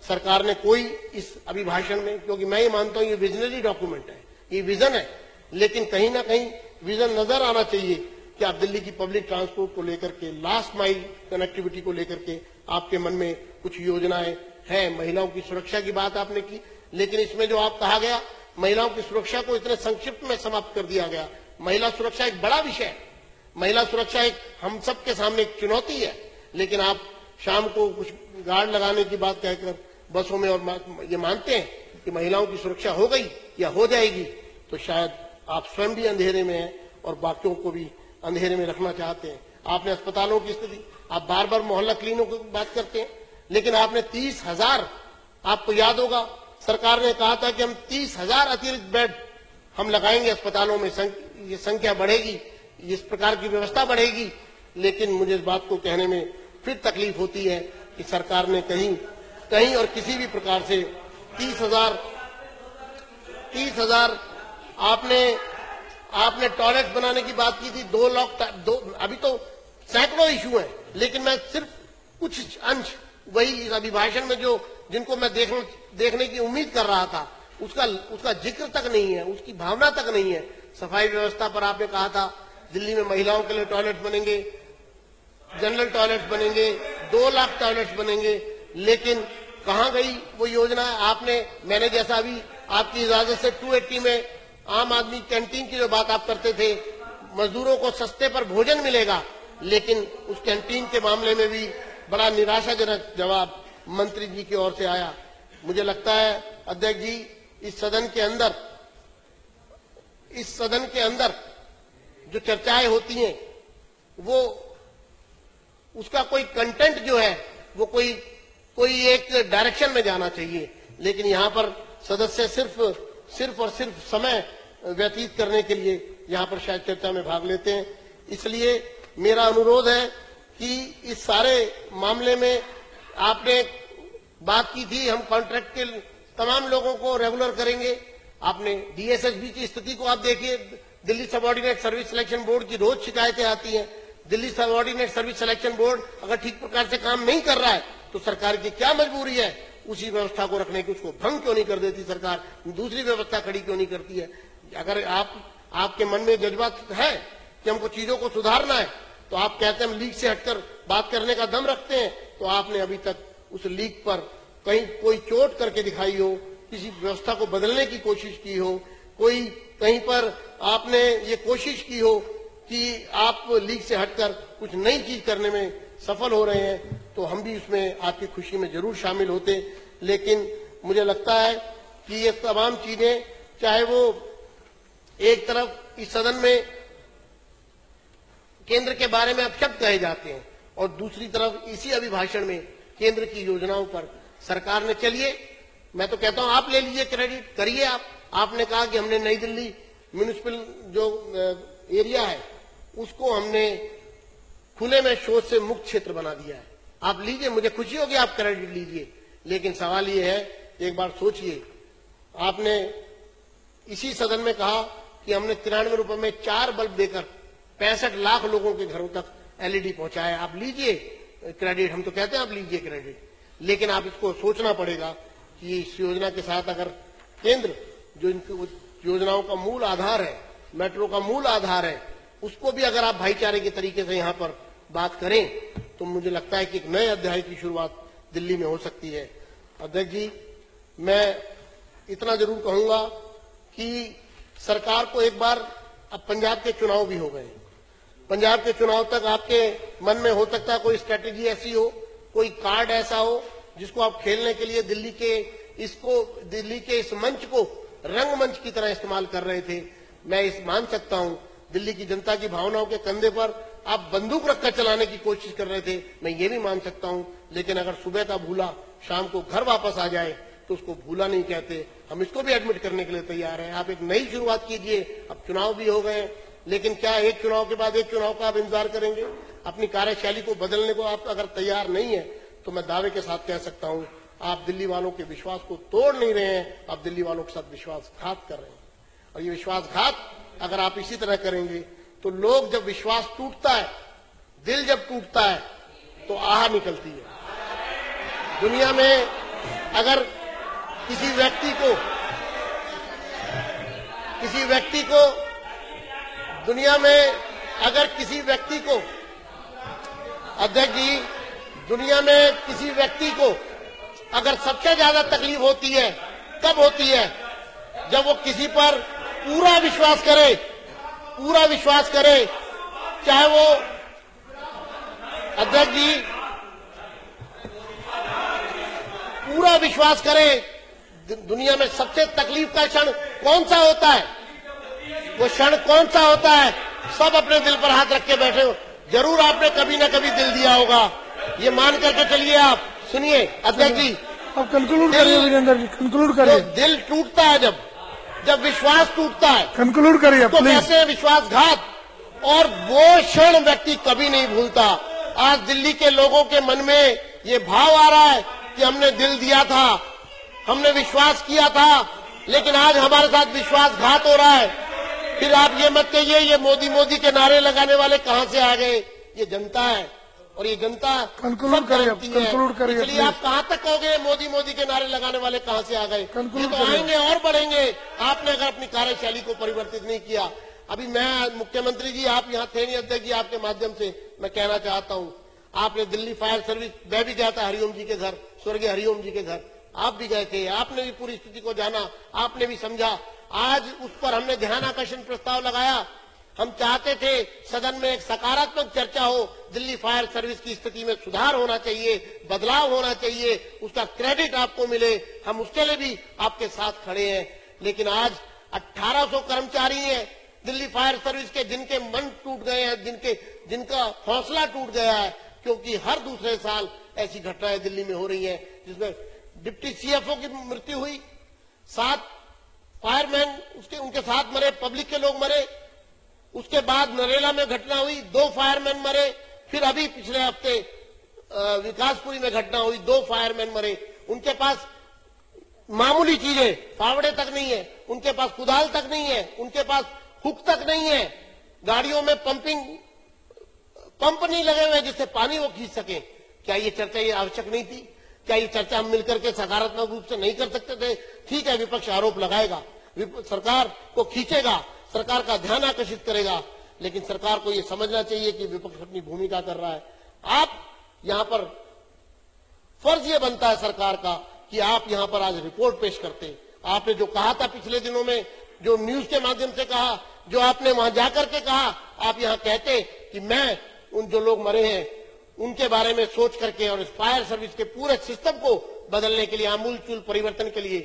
सरकार ने कोई इस अभिभाषण में, क्योंकि मैं ये मानता हूं ये विजनरी डॉक्यूमेंट है, ये विजन है, लेकिन कहीं ना कहीं विजन नजर आना चाहिए कि आप दिल्ली की पब्लिक ट्रांसपोर्ट को लेकर के, लास्ट माइल कनेक्टिविटी को लेकर के आपके मन में कुछ योजनाएं हैं। महिलाओं की सुरक्षा की बात आपने की, लेकिन इसमें जो आप कहा गया, महिलाओं की सुरक्षा को इतने संक्षिप्त में समाप्त कर दिया गया। महिला सुरक्षा एक बड़ा विषय है, महिला सुरक्षा एक हम सबके सामने एक चुनौती है, लेकिन आप शाम को कुछ गार्ड लगाने की बात कहकर बसों में और ये मानते हैं कि महिलाओं की सुरक्षा हो गई या हो जाएगी, तो शायद आप स्वयं भी अंधेरे में हैं और बाकियों को भी अंधेरे में रखना चाहते हैं। आपने अस्पतालों की स्थिति, आप बार बार मोहल्ला क्लिनिकों की बात करते हैं, लेकिन आपने 30,000, आपको याद होगा सरकार ने कहा था कि हम 30,000 अतिरिक्त बेड हम लगाएंगे अस्पतालों में, ये संख्या बढ़ेगी, इस प्रकार की व्यवस्था बढ़ेगी। लेकिन मुझे इस बात को कहने में फिर तकलीफ होती है कि सरकार ने कहीं और किसी भी प्रकार से 30,000 आपने टॉयलेट बनाने की बात की थी, 2 लाख, अभी तो सैकड़ों इशू है, लेकिन मैं सिर्फ कुछ अंश वही इस अभिभाषण में जिनको मैं देखने की उम्मीद कर रहा था, उसका जिक्र तक नहीं है, उसकी भावना तक नहीं है। सफाई व्यवस्था पर आपने कहा था दिल्ली में महिलाओं के लिए टॉयलेट बनेंगे, जनरल टॉयलेट्स बनेंगे, 2 लाख टॉयलेट्स बनेंगे, लेकिन कहां गई वो योजना? मैंने जैसा अभी आपकी इजाजत से 280 में आम आदमी कैंटीन की जो बात आप करते थे, मजदूरों को सस्ते पर भोजन मिलेगा, लेकिन उस कैंटीन के मामले में भी बड़ा निराशाजनक जवाब मंत्री जी की ओर से आया। मुझे लगता है अध्यक्ष जी, इस सदन के अंदर जो चर्चाएं होती हैं, वो उसका कोई कंटेंट जो है वो कोई एक डायरेक्शन में जाना चाहिए, लेकिन यहां पर सदस्य सिर्फ और सिर्फ समय व्यतीत करने के लिए यहां पर शायद चर्चा में भाग लेते हैं। इसलिए मेरा अनुरोध है कि इस सारे मामले में आपने बात की थी, हम कॉन्ट्रैक्ट के तमाम लोगों को रेगुलर करेंगे। आपने डीएसएसबी की स्थिति को आप देखिए, Delhi subordinate service selection board की रोज शिकायतें आती हैं। Delhi subordinate service selection board अगर ठीक प्रकार से काम नहीं कर रहा है तो सरकार की क्या मजबूरी है उसी व्यवस्था को रखने की? उसको भंग क्यों नहीं कर देती सरकार? दूसरी व्यवस्था खड़ी क्यों नहीं करती है? अगर आपके मन में जज्बात है कि हमको चीजों को सुधारना है, तो आप कहते हैं हम लीग से हटकर बात करने का दम रखते हैं, तो आपने अभी तक उस लीग पर कहीं कोई चोट करके दिखाई हो, किसी व्यवस्था को बदलने की कोशिश की हो, कोई कहीं पर आपने ये कोशिश की हो कि आप लीग से हटकर कुछ नई चीज करने में सफल हो रहे हैं, तो हम भी उसमें आपकी खुशी में जरूर शामिल होते। लेकिन मुझे लगता है कि ये तमाम चीजें, चाहे वो एक तरफ इस सदन में केंद्र के बारे में अपशब्द कहे जाते हैं और दूसरी तरफ इसी अभिभाषण में केंद्र की योजनाओं पर सरकार ने, चलिए मैं तो कहता हूं आप ले लीजिए क्रेडिट, करिए आपने कहा कि हमने नई दिल्ली म्यूनिसिपल जो एरिया है उसको हमने खुले में शौच से मुक्त क्षेत्र बना दिया है। आप लीजिए, मुझे खुशी होगी, आप क्रेडिट लीजिए, लेकिन सवाल ये है, एक बार सोचिए, आपने इसी सदन में कहा कि हमने 93 रुपए में 4 बल्ब देकर 65 लाख लोगों के घरों तक एलईडी पहुंचाया। आप लीजिए क्रेडिट, हम तो कहते हैं आप लीजिए क्रेडिट, लेकिन आप इसको सोचना पड़ेगा कि इस योजना के साथ अगर केंद्र जो इनकी योजनाओं का मूल आधार है, मेट्रो का मूल आधार है, उसको भी अगर आप भाईचारे के तरीके से यहां पर बात करें, तो मुझे लगता है कि एक नए अध्याय की शुरुआत दिल्ली में हो सकती है। अध्यक्ष जी, मैं इतना जरूर कहूंगा कि सरकार को एक बार, अब पंजाब के चुनाव भी हो गए, पंजाब के चुनाव तक आपके मन में हो सकता है कोई स्ट्रेटेजी ऐसी हो, कोई कार्ड ऐसा हो जिसको आप खेलने के लिए दिल्ली के इस मंच को रंगमंच की तरह इस्तेमाल कर रहे थे। मैं इस मान सकता हूं, दिल्ली की जनता की भावनाओं के कंधे पर आप बंदूक रखकर चलाने की कोशिश कर रहे थे, मैं ये भी मान सकता हूं, लेकिन अगर सुबह का भूला शाम को घर वापस आ जाए तो उसको भूला नहीं कहते। हम इसको भी एडमिट करने के लिए तैयार हैं। आप एक नई शुरुआत कीजिए। अब चुनाव भी हो गए, लेकिन क्या एक चुनाव के बाद एक चुनाव का आप इंतजार करेंगे? अपनी कार्यशैली को बदलने को आप अगर तैयार नहीं है, तो मैं दावे के साथ कह सकता हूं, आप दिल्ली वालों के विश्वास को तोड़ नहीं रहे हैं, आप दिल्ली वालों के साथ विश्वासघात कर रहे हैं। और ये विश्वासघात अगर आप इसी तरह करेंगे, तो लोग Jab विश्वास टूटता है, दिल जब टूटता है, तो आह निकलती है। दुनिया में अगर किसी व्यक्ति को दुनिया में अगर किसी व्यक्ति को, अध्यक्ष जी, दुनिया में किसी व्यक्ति को अगर सबसे ज्यादा तकलीफ होती है कब होती है? जब वो किसी पर पूरा विश्वास करे, चाहे वो, अध्यक्ष जी, पूरा विश्वास करे। दुनिया में सबसे तकलीफ का क्षण कौन सा होता है? वो क्षण कौन सा होता है? सब अपने दिल पर हाथ रख के बैठे हो, जरूर आपने कभी ना कभी दिल दिया होगा, ये मान करके चलिए। आप सुनिए अध्यक्ष जी, अब कंक्लूड करिए वीरेंद्र जी, कंक्लूड करिए। दिल टूटता है, जब विश्वास टूटता है, कंक्लूड करिए तो प्लीज। कहते हैं विश्वासघात, और वो क्षण व्यक्ति कभी नहीं भूलता। आज दिल्ली के लोगों के मन में ये भाव आ रहा है कि हमने दिल दिया था, हमने विश्वास किया था, लेकिन आज हमारे साथ विश्वासघात हो रहा है। फिर आप ये मत कहिए ये मोदी के नारे लगाने वाले कहां से आ गए? ये जनता है, और ये जनता कंक्लूड करिए इसलिए आप कहां तक कहोगे मोदी के नारे लगाने वाले कहां से आ गए? ये तो आएंगे और बढ़ेंगे, आपने अगर अपनी कार्यशैली को परिवर्तित नहीं किया। अभी मैं, मुख्यमंत्री जी आप यहाँ थे नहीं, अध्यक्ष जी आपके माध्यम से मैं कहना चाहता हूँ, आपने दिल्ली फायर सर्विस, मैं भी गया था हरिओम जी के घर, स्वर्गीय हरिओम जी के घर, आप भी गए थे, आपने भी पूरी स्थिति को जाना, आपने भी समझा। आज उस पर हमने ध्यान आकर्षण प्रस्ताव लगाया। हम चाहते थे सदन में एक सकारात्मक चर्चा हो, दिल्ली फायर सर्विस की स्थिति में सुधार होना चाहिए, बदलाव होना चाहिए, उसका क्रेडिट आपको मिले, हम उसके लिए भी आपके साथ खड़े हैं। लेकिन आज 1800 कर्मचारी हैं दिल्ली फायर सर्विस के, जिनके मन टूट गए हैं, जिनका हौसला टूट गया है, क्योंकि हर दूसरे साल ऐसी घटनाएं दिल्ली में हो रही हैं, जिसमें डिप्टी सीएफओ की मृत्यु हुई, 7 फायरमैन उनके साथ मरे, पब्लिक के लोग मरे। उसके बाद नरेला में घटना हुई, 2 फायरमैन मरे। फिर अभी पिछले हफ्ते विकासपुरी में घटना हुई, 2 फायरमैन मरे। उनके पास मामूली चीजें, फावड़े तक नहीं है, उनके पास कुदाल तक नहीं है, उनके पास हुक तक नहीं है, गाड़ियों में पंप नहीं लगे हुए जिससे पानी वो खींच सके। क्या ये चर्चा ये आवश्यक नहीं थी? क्या ये चर्चा हम मिलकर के सकारात्मक रूप से नहीं कर सकते थे? ठीक है, विपक्ष आरोप लगाएगा, सरकार को खींचेगा, सरकार का ध्यान आकर्षित करेगा, लेकिन सरकार को ये समझना चाहिए कि विपक्ष अपनी भूमिका कर रहा है। आप यहां पर, फर्ज ये बनता है सरकार का कि आप यहां पर आज रिपोर्ट पेश करते। आपने जो कहा था पिछले दिनों में, जो न्यूज के माध्यम से कहा, जो आपने वहां जाकर के कहा, आप यहां कहते कि मैं उन जो लोग मरे हैं उनके बारे में सोच करके और इस फायर सर्विस के पूरे सिस्टम को बदलने के लिए, आमूलचूल परिवर्तन के लिए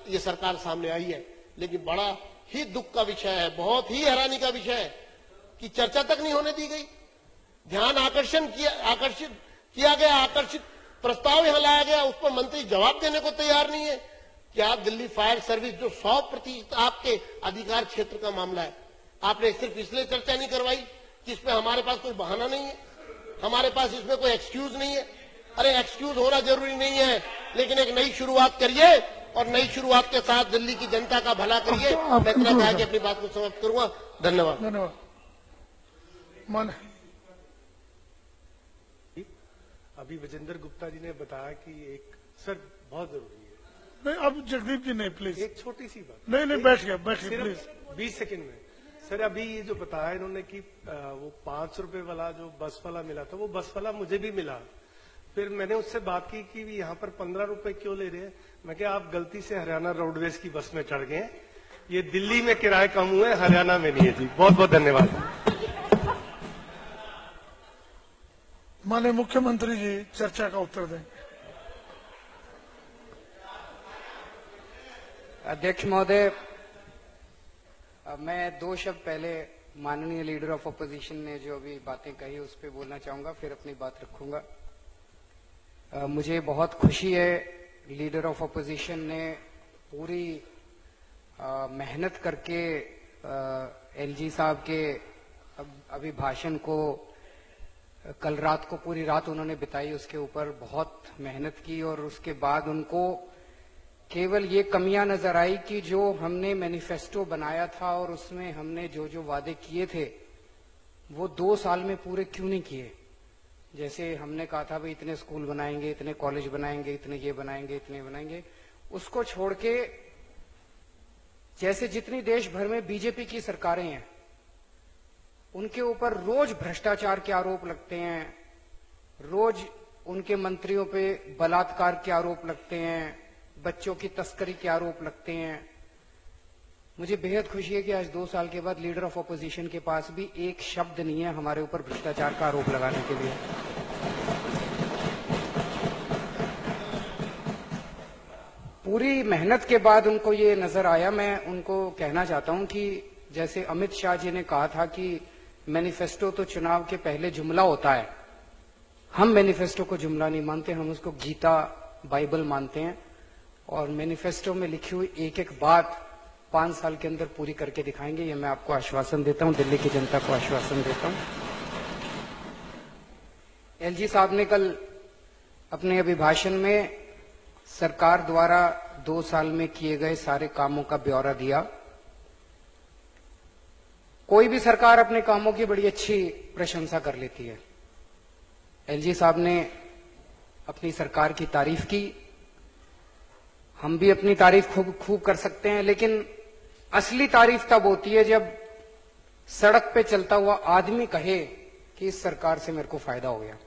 ये सरकार सामने आई है। लेकिन बड़ा ही दुख का विषय है, बहुत ही हैरानी का विषय है कि चर्चा तक नहीं होने दी गई। ध्यान आकर्षित किया गया, आकर्षित प्रस्ताव यहां लाया गया, उस पर मंत्री जवाब देने को तैयार नहीं है। क्या दिल्ली फायर सर्विस जो 100% आपके अधिकार क्षेत्र का मामला है, आपने सिर्फ इसलिए चर्चा नहीं करवाई कि इसमें हमारे पास कोई बहाना नहीं है, हमारे पास इसमें कोई एक्सक्यूज नहीं है? अरे एक्सक्यूज होना जरूरी नहीं है, लेकिन एक नई शुरुआत करिए और नई शुरुआत के साथ दिल्ली की जनता का भला करिए। मैं इतना कहा कि अपनी बात को समाप्त करूंगा। धन्यवाद। अभी विजेंद्र गुप्ता जी ने बताया कि एक सर बहुत जरूरी है। नहीं, अब जगदीप जी नहीं, प्लीज एक छोटी सी बात। नहीं, बैठिए प्लीज। 20 सेकंड में सर, अभी ये जो बताया इन्होंने कि वो 5 रुपए वाला जो बस वाला मिला था, वो बस वाला मुझे भी मिला। फिर मैंने उससे बात की कि यहाँ पर 15 रुपए क्यों ले रहे हैं? मैं क्या, आप गलती से हरियाणा रोडवेज की बस में चढ़ गए, ये दिल्ली में किराए कम हुए, हरियाणा में नहीं है जी। बहुत बहुत धन्यवाद। माननीय मुख्यमंत्री जी चर्चा का उत्तर देंगे। अध्यक्ष महोदय, मैं 2 शब्द पहले माननीय लीडर ऑफ अपोजिशन ने जो अभी बातें कही उस पर बोलना चाहूंगा, फिर अपनी बात रखूंगा। मुझे बहुत खुशी है लीडर ऑफ अपोजिशन ने पूरी मेहनत करके एलजी साहब के अभिभाषण को कल रात को पूरी रात उन्होंने बिताई, उसके ऊपर बहुत मेहनत की और उसके बाद उनको केवल ये कमियां नजर आई कि जो हमने मैनिफेस्टो बनाया था और उसमें हमने जो जो वादे किए थे वो 2 साल में पूरे क्यों नहीं किए। जैसे हमने कहा था भाई इतने स्कूल बनाएंगे, इतने कॉलेज बनाएंगे, इतने ये बनाएंगे, इतने बनाएंगे, उसको छोड़ के जैसे जितनी देश भर में बीजेपी की सरकारें हैं उनके ऊपर रोज भ्रष्टाचार के आरोप लगते हैं, रोज उनके मंत्रियों पे बलात्कार के आरोप लगते हैं, बच्चों की तस्करी के आरोप लगते हैं। मुझे बेहद खुशी है कि आज 2 साल के बाद लीडर ऑफ अपोजिशन के पास भी एक शब्द नहीं है हमारे ऊपर भ्रष्टाचार का आरोप लगाने के लिए। पूरी मेहनत के बाद उनको ये नजर आया। मैं उनको कहना चाहता हूं कि जैसे अमित शाह जी ने कहा था कि मैनिफेस्टो तो चुनाव के पहले जुमला होता है, हम मैनिफेस्टो को जुमला नहीं मानते, हम उसको गीता बाइबल मानते हैं और मैनिफेस्टो में लिखी हुई एक एक बात 5 साल के अंदर पूरी करके दिखाएंगे। ये मैं आपको आश्वासन देता हूं, दिल्ली की जनता को आश्वासन देता हूं। एलजी साहब ने कल अपने अभिभाषण में सरकार द्वारा 2 साल में किए गए सारे कामों का ब्यौरा दिया। कोई भी सरकार अपने कामों की बड़ी अच्छी प्रशंसा कर लेती है। एलजी साहब ने अपनी सरकार की तारीफ की, हम भी अपनी तारीफ खूब कर सकते हैं, लेकिन असली तारीफ तब होती है जब सड़क पे चलता हुआ आदमी कहे कि इस सरकार से मेरे को फायदा हो गया।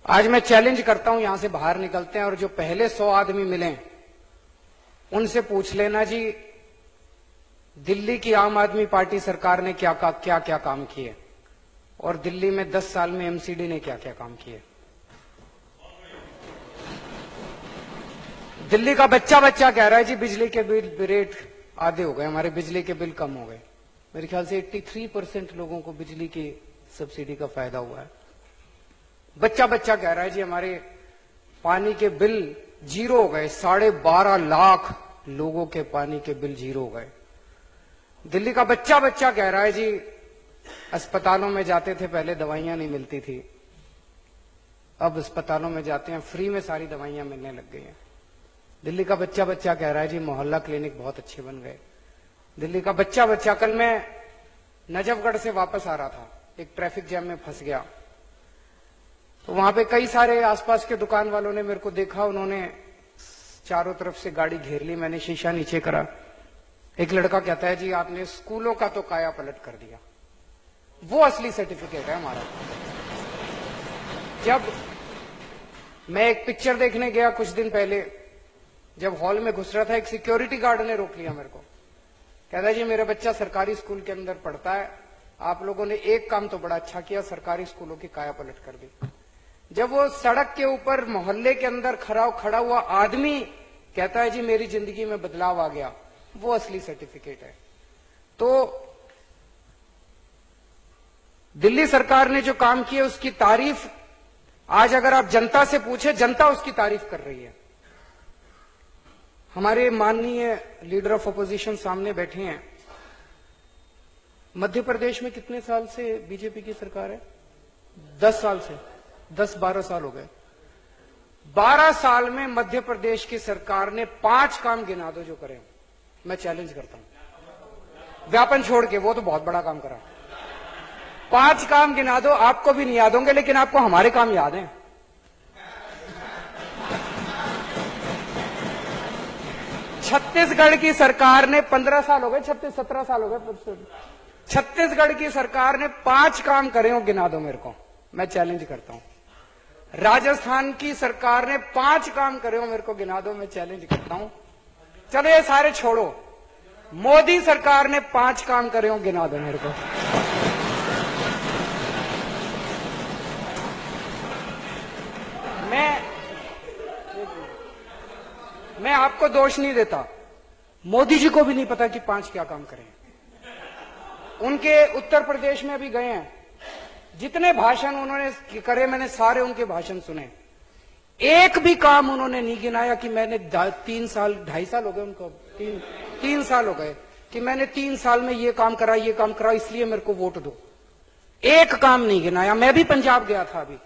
आज मैं चैलेंज करता हूं, यहां से बाहर निकलते हैं और जो पहले 100 आदमी मिले उनसे पूछ लेना जी दिल्ली की आम आदमी पार्टी सरकार ने क्या क्या काम किए और दिल्ली में 10 साल में एमसीडी ने क्या क्या काम किए। दिल्ली का बच्चा कह रहा है जी बिजली के बिल रेट आधे हो गए, हमारे बिजली के बिल कम हो गए। मेरे ख्याल से 83% लोगों को बिजली की सब्सिडी का फायदा हुआ है। बच्चा कह रहा है जी हमारे पानी के बिल 0 हो गए, 12.5 लाख लोगों के पानी के बिल 0 हो गए। दिल्ली का बच्चा कह रहा है जी अस्पतालों में जाते थे पहले दवाइयां नहीं मिलती थी, अब अस्पतालों में जाते हैं फ्री में सारी दवाइयां मिलने लग गई हैं। दिल्ली का बच्चा कह रहा है जी मोहल्ला क्लिनिक बहुत अच्छे बन गए। दिल्ली का बच्चा कल मैं नजफगढ़ से वापस आ रहा था, एक ट्रैफिक जैम में फंस गया, तो वहां पे कई सारे आसपास के दुकान वालों ने मेरे को देखा, उन्होंने चारों तरफ से गाड़ी घेर ली, मैंने शीशा नीचे करा। एक लड़का कहता है जी आपने स्कूलों का तो काया पलट कर दिया। वो असली सर्टिफिकेट है हमारा। जब मैं एक पिक्चर देखने गया कुछ दिन पहले, जब हॉल में घुस रहा था, एक सिक्योरिटी गार्ड ने रोक लिया मेरे को, कहता है जी मेरा बच्चा सरकारी स्कूल के अंदर पढ़ता है, आप लोगों ने एक काम तो बड़ा अच्छा किया, सरकारी स्कूलों की काया पलट कर दी। जब वो सड़क के ऊपर मोहल्ले के अंदर खड़ा हुआ आदमी कहता है जी मेरी जिंदगी में बदलाव आ गया, वो असली सर्टिफिकेट है। तो दिल्ली सरकार ने जो काम किया उसकी तारीफ आज अगर आप जनता से पूछे, जनता उसकी तारीफ कर रही है। हमारे माननीय लीडर ऑफ अपोजिशन सामने बैठे हैं। मध्य प्रदेश में कितने साल से बीजेपी की सरकार है? 10 साल से, 10-12 साल हो गए। 12 साल में मध्य प्रदेश की सरकार ने 5 काम गिना दो जो करे, मैं चैलेंज करता हूं। व्यापन छोड़ के, वो तो बहुत बड़ा काम करा। 5 काम गिना दो, आपको भी नहीं याद होंगे लेकिन आपको हमारे काम याद हैं। छत्तीसगढ़ की सरकार ने 15 साल हो गए, 17 साल हो गए, छत्तीसगढ़ की सरकार ने 5 काम करे हो, गिना दो मेरे को, मैं चैलेंज करता हूं। राजस्थान की सरकार ने 5 काम करे हो, मेरे को गिना दो, मैं चैलेंज करता हूं। चलो ये सारे छोड़ो, मोदी सरकार ने 5 काम करे हो, गिना दो मेरे को। मैं आपको दोष नहीं देता, मोदी जी को भी नहीं पता कि 5 क्या काम करें। उनके उत्तर प्रदेश में अभी गए हैं, जितने भाषण उन्होंने करे मैंने सारे उनके भाषण सुने, एक भी काम उन्होंने नहीं गिनाया कि मैंने 3 साल 2.5 साल हो गए उनको, 3 साल हो गए कि मैंने 3 साल में ये काम करा इसलिए मेरे को वोट दो। एक काम नहीं गिनाया। मैं भी पंजाब गया था अभी,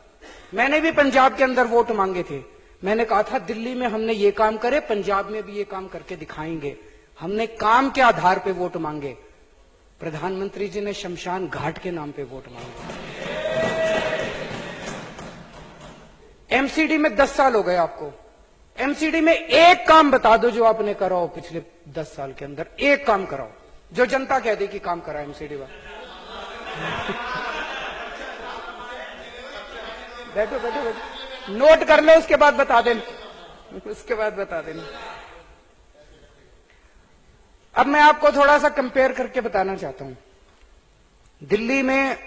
मैंने भी पंजाब के अंदर वोट मांगे थे। मैंने कहा था दिल्ली में हमने ये काम करे, पंजाब में भी ये काम करके दिखाएंगे। हमने काम के आधार पे वोट मांगे। प्रधानमंत्री जी ने शमशान घाट के नाम पे वोट मांगे। एमसीडी में 10 साल हो गए आपको, एमसीडी में एक काम बता दो जो आपने करा हो पिछले 10 साल के अंदर, एक काम कराओ जो जनता कह दे कि काम करा एमसीडी में। बैठो बैठो बैठो, नोट कर लो, उसके बाद बता देना, उसके बाद बता देना। अब मैं आपको थोड़ा सा कंपेयर करके बताना चाहता हूं। दिल्ली में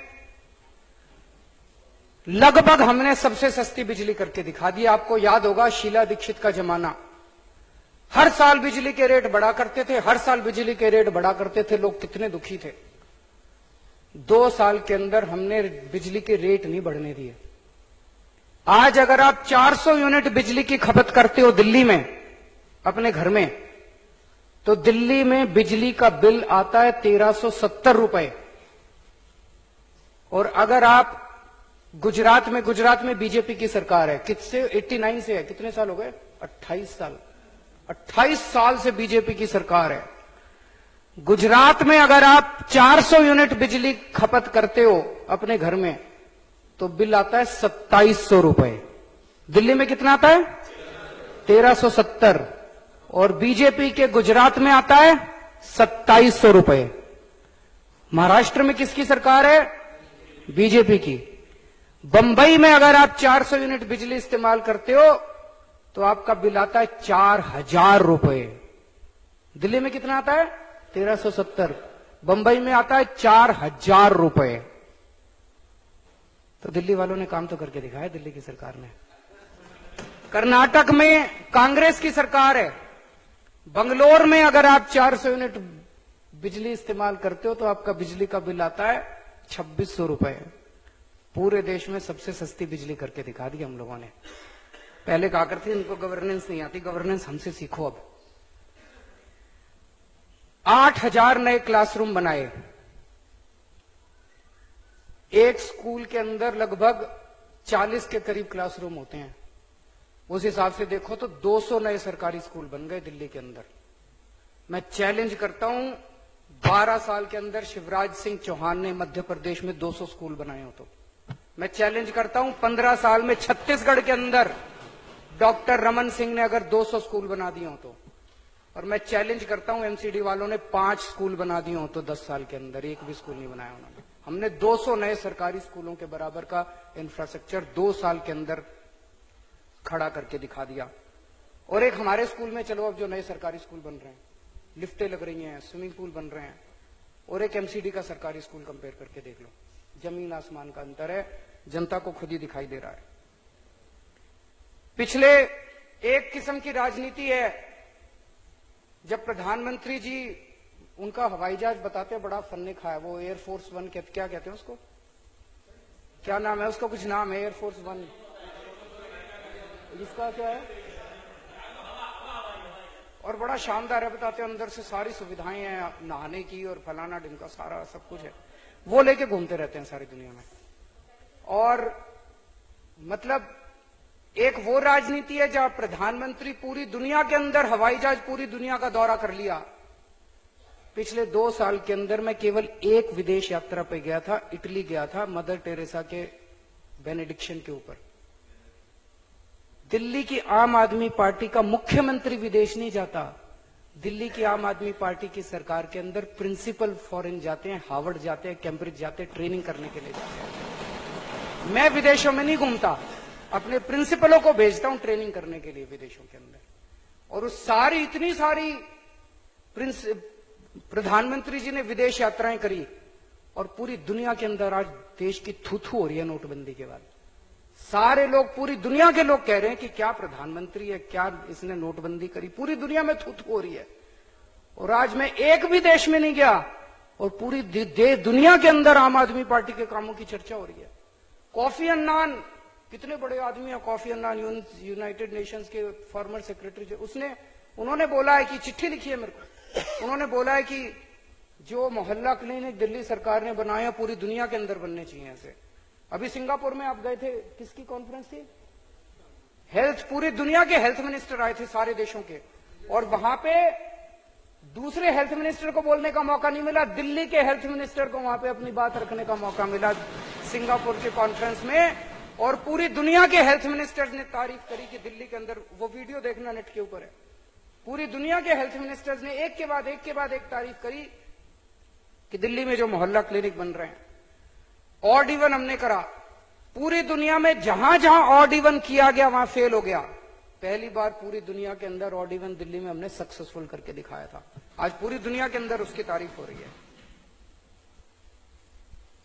लगभग हमने सबसे सस्ती बिजली करके दिखा दी। आपको याद होगा शीला दीक्षित का जमाना, हर साल बिजली के रेट बढ़ा करते थे, हर साल बिजली के रेट बढ़ा करते थे, लोग कितने दुखी थे। 2 साल के अंदर हमने बिजली के रेट नहीं बढ़ने दिए। आज अगर आप 400 यूनिट बिजली की खपत करते हो दिल्ली में अपने घर में, तो दिल्ली में बिजली का बिल आता है 1370 रुपए। और अगर आप गुजरात में बीजेपी की सरकार है, किससे 89 से है, कितने साल हो गए, 28 साल से बीजेपी की सरकार है। गुजरात में अगर आप 400 यूनिट बिजली खपत करते हो अपने घर में, तो बिल आता है 2700 रुपए। दिल्ली में कितना आता है, 1370, और बीजेपी के गुजरात में आता है 2700 रुपए। महाराष्ट्र में किसकी सरकार है, बीजेपी की। बंबई में अगर आप 400 यूनिट बिजली इस्तेमाल करते हो तो आपका बिल आता है 4000 रुपए। दिल्ली में कितना आता है, 1370, बंबई में आता है 4000 रुपए। तो दिल्ली वालों ने काम तो करके दिखाया, दिल्ली की सरकार ने। कर्नाटक में कांग्रेस की सरकार है, बंगलोर में अगर आप 400 यूनिट बिजली इस्तेमाल करते हो तो आपका बिजली का बिल आता है 2600 रुपए। पूरे देश में सबसे सस्ती बिजली करके दिखा दी हम लोगों ने। पहले कहा करते इनको गवर्नेंस नहीं आती, गवर्नेंस हमसे सीखो। अब 8000 नए क्लासरूम बनाए। एक स्कूल के अंदर लगभग 40 के करीब क्लासरूम होते हैं। उस हिसाब से देखो तो 200 नए सरकारी स्कूल बन गए दिल्ली के अंदर। मैं चैलेंज करता हूं, 12 साल के अंदर शिवराज सिंह चौहान ने मध्य प्रदेश में 200 स्कूल बनाए हो तो मैं चैलेंज करता हूं 15 साल में छत्तीसगढ़ के अंदर डॉक्टर रमन सिंह ने अगर 200 स्कूल बना दिए हो तो, और मैं चैलेंज करता हूं एमसीडी वालों ने 5 स्कूल बना दिए हो तो 10 साल के अंदर एक भी स्कूल नहीं बनाया उन्होंने। हमने 200 नए सरकारी स्कूलों के बराबर का इंफ्रास्ट्रक्चर 2 साल के अंदर खड़ा करके दिखा दिया। और एक हमारे स्कूल में, चलो अब जो नए सरकारी स्कूल बन रहे हैं, लिफ्टें लग रही हैं, स्विमिंग पूल बन रहे हैं, और एक एमसीडी का सरकारी स्कूल कंपेयर करके देख लो, जमीन आसमान का अंतर है। जनता को खुद ही दिखाई दे रहा है। पिछले एक किस्म की राजनीति है, जब प्रधानमंत्री जी उनका हवाई जहाज बताते हैं बड़ा फन्ने खाया, वो एयरफोर्स 1 क्या कहते हैं उसको, क्या नाम है उसका, कुछ नाम है एयरफोर्स 1, जिसका क्या है, और बड़ा शानदार है, बताते हैं अंदर से सारी सुविधाएं हैं, नहाने की और फलाना ढिमका सारा सब कुछ है। वो लेके घूमते रहते हैं सारी दुनिया में। और मतलब एक वो राजनीति है जहां प्रधानमंत्री पूरी दुनिया के अंदर हवाई जहाज पूरी दुनिया का दौरा कर लिया। पिछले 2 साल के अंदर मैं केवल एक विदेश यात्रा पे गया था, इटली गया था, मदर टेरेसा के बेनेडिक्शन के ऊपर। दिल्ली की आम आदमी पार्टी का मुख्यमंत्री विदेश नहीं जाता। दिल्ली की आम आदमी पार्टी की सरकार के अंदर प्रिंसिपल फॉरेन जाते हैं, हार्वर्ड जाते हैं, कैम्ब्रिज जाते हैं, ट्रेनिंग करने के लिए जाते हैं। मैं विदेशों में नहीं घूमता, अपने प्रिंसिपलों को भेजता हूं ट्रेनिंग करने के लिए विदेशों के अंदर। और उस सारी इतनी सारी प्रधानमंत्री जी ने विदेश यात्राएं करी, और पूरी दुनिया के अंदर आज देश की थू-थू हो रही है नोटबंदी के बाद। सारे लोग, पूरी दुनिया के लोग कह रहे हैं कि क्या प्रधानमंत्री है, क्या इसने नोटबंदी करी, पूरी दुनिया में थू-थू हो रही है। और आज मैं एक भी देश में नहीं गया और पूरी दुनिया के अंदर आम आदमी पार्टी के कामों की चर्चा हो रही है। कॉफी अन्नान, कितने बड़े आदमी है कॉफी अन्नान, यूनाइटेड नेशंस के फॉर्मर सेक्रेटरी, उन्होंने बोला है कि चिट्ठी लिखी है मेरे को, उन्होंने बोला है कि जो मोहल्ला क्लिनिक दिल्ली सरकार ने बनाया पूरी दुनिया के अंदर बनने चाहिए ऐसे। अभी सिंगापुर में आप गए थे, किसकी कॉन्फ्रेंस थी, हेल्थ, पूरी दुनिया के हेल्थ मिनिस्टर आए थे सारे देशों के, और वहां पे दूसरे हेल्थ मिनिस्टर को बोलने का मौका नहीं मिला, दिल्ली के हेल्थ मिनिस्टर को वहां पे अपनी बात रखने का मौका मिला सिंगापुर के कॉन्फ्रेंस में। और पूरी दुनिया के हेल्थ मिनिस्टर्स ने तारीफ करी कि दिल्ली के अंदर, वो वीडियो देखना नेट के ऊपर है, पूरी दुनिया के हेल्थ मिनिस्टर्स ने एक के बाद एक तारीफ करी कि दिल्ली में जो मोहल्ला क्लिनिक बन रहे हैं, ऑड इवन हमने करा, पूरी दुनिया में जहां जहां ऑड इवन किया गया वहां फेल हो गया। पहली बार पूरी दुनिया के अंदर ऑड इवन दिल्ली में हमने सक्सेसफुल करके दिखाया था। आज पूरी दुनिया के अंदर उसकी तारीफ हो रही है।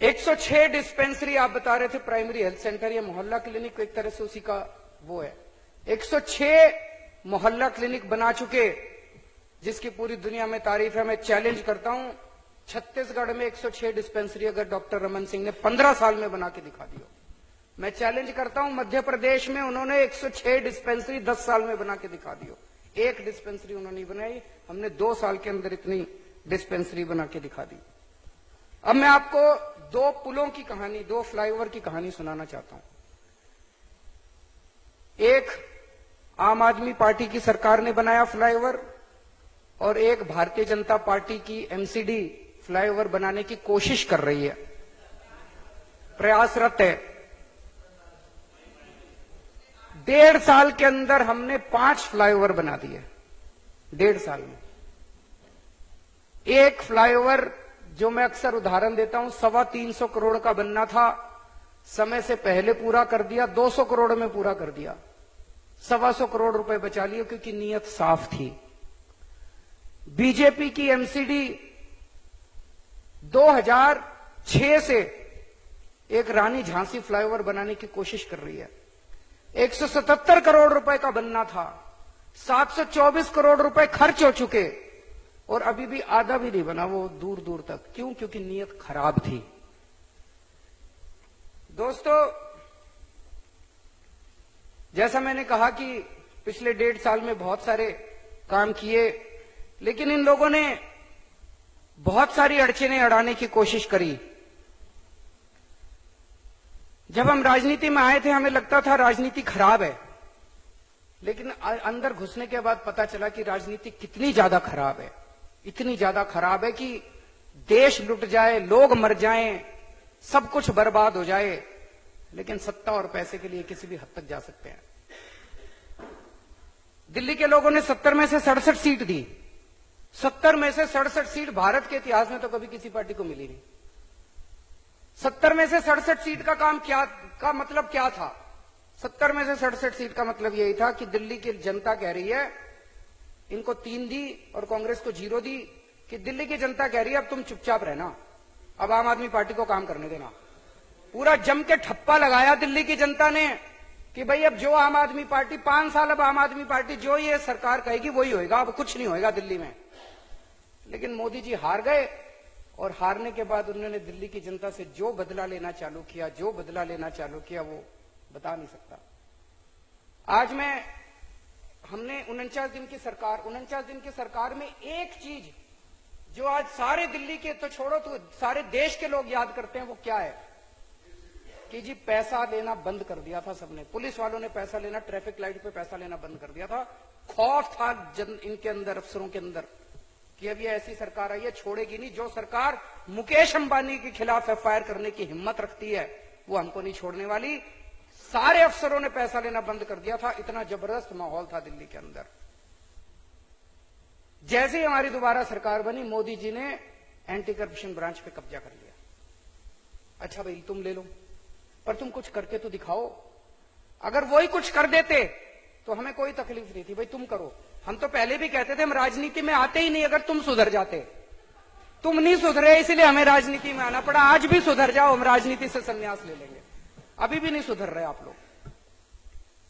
106 डिस्पेंसरी आप बता रहे थे, प्राइमरी हेल्थ सेंटर या मोहल्ला क्लिनिक, एक तरह से उसी का वो है। 106 मोहल्ला क्लिनिक बना चुके, जिसकी पूरी दुनिया में तारीफ है। मैं चैलेंज करता हूं, छत्तीसगढ़ में 106 डिस्पेंसरी अगर डॉक्टर रमन सिंह ने 15 साल में बना के दिखा दी हो। मैं चैलेंज करता हूं, मध्य प्रदेश में उन्होंने 106 डिस्पेंसरी 10 साल में बना के दिखा दी हो। एक डिस्पेंसरी उन्होंने नहीं बनाई, हमने 2 साल के अंदर इतनी डिस्पेंसरी बना के दिखा दी। अब मैं आपको 2 पुलों की कहानी, 2 फ्लाईओवर की कहानी सुनाना चाहता हूं। एक आम आदमी पार्टी की सरकार ने बनाया फ्लाईओवर, और एक भारतीय जनता पार्टी की एमसीडी फ्लाईओवर बनाने की कोशिश कर रही है, प्रयासरत है। 1.5 साल के अंदर हमने 5 फ्लाईओवर बना दिए, 1.5 साल में। एक फ्लाईओवर जो मैं अक्सर उदाहरण देता हूं, 325 करोड़ का बनना था, समय से पहले पूरा कर दिया, 200 करोड़ में पूरा कर दिया, 125 करोड़ रुपए बचा लिए क्योंकि नीयत साफ थी। बीजेपी की एमसीडी 2006 से एक रानी झांसी फ्लाईओवर बनाने की कोशिश कर रही है। 177 करोड़ रुपए का बनना था, 724 करोड़ रुपए खर्च हो चुके, और अभी भी आधा भी नहीं बना वो दूर दूर तक। क्यों? क्योंकि नीयत खराब थी। दोस्तों, जैसा मैंने कहा कि पिछले 1.5 साल में बहुत सारे काम किए, लेकिन इन लोगों ने बहुत सारी अड़चनें अड़ाने की कोशिश करी। जब हम राजनीति में आए थे, हमें लगता था राजनीति खराब है, लेकिन अंदर घुसने के बाद पता चला कि राजनीति कितनी ज्यादा खराब है। इतनी ज्यादा खराब है कि देश लुट जाए, लोग मर जाएं, सब कुछ बर्बाद हो जाए, लेकिन सत्ता और पैसे के लिए किसी भी हद तक जा सकते हैं। दिल्ली के लोगों ने 70 में से 67 सीट दी। 70 में से 67 सीट भारत के इतिहास में तो कभी किसी पार्टी को मिली नहीं। 70 में से 67 सीट का काम क्या, का मतलब क्या था? 70 में से 67 सीट का मतलब यही था कि दिल्ली की जनता कह रही है, इनको 3 दी और कांग्रेस को 0 दी, कि दिल्ली की जनता कह रही है अब तुम चुपचाप रहना, अब आम आदमी पार्टी को काम करने देना। पूरा जम के ठप्पा लगाया दिल्ली की जनता ने कि भाई अब जो आम आदमी पार्टी 5 साल, अब आम आदमी पार्टी जो ये सरकार कहेगी वही होएगा, अब कुछ नहीं होएगा दिल्ली में। लेकिन मोदी जी हार गए, और हारने के बाद उन्होंने दिल्ली की जनता से जो बदला लेना चालू किया, जो बदला लेना चालू किया, वो बता नहीं सकता। आज हमने 49 दिन की सरकार, 49 दिन की सरकार में एक चीज जो आज सारे दिल्ली के तो छोड़ो, तो सारे देश के लोग याद करते हैं, वो क्या है कि जी पैसा लेना बंद कर दिया था सबने। पुलिस वालों ने पैसा लेना, ट्रैफिक लाइट पे पैसा लेना बंद कर दिया था। खौफ था इनके अंदर, अफसरों के अंदर, कि अब ये ऐसी सरकार आई है, छोड़ेगी नहीं। जो सरकार मुकेश अंबानी के खिलाफ एफआईआर करने की हिम्मत रखती है, वो हमको नहीं छोड़ने वाली। सारे अफसरों ने पैसा लेना बंद कर दिया था। इतना जबरदस्त माहौल था दिल्ली के अंदर। जैसे ही हमारी दोबारा सरकार बनी, मोदी जी ने एंटी करप्शन ब्रांच पे कब्जा कर लिया। अच्छा भाई तुम ले लो, पर तुम कुछ करके तो दिखाओ। अगर वही कुछ कर देते तो हमें कोई तकलीफ नहीं थी, भाई तुम करो। हम तो पहले भी कहते थे हम राजनीति में आते ही नहीं अगर तुम सुधर जाते। तुम नहीं सुधरे इसलिए हमें राजनीति में आना पड़ा। आज भी सुधर जाओ, हम राजनीति से संन्यास ले लेंगे। अभी भी नहीं सुधर रहे आप लोग,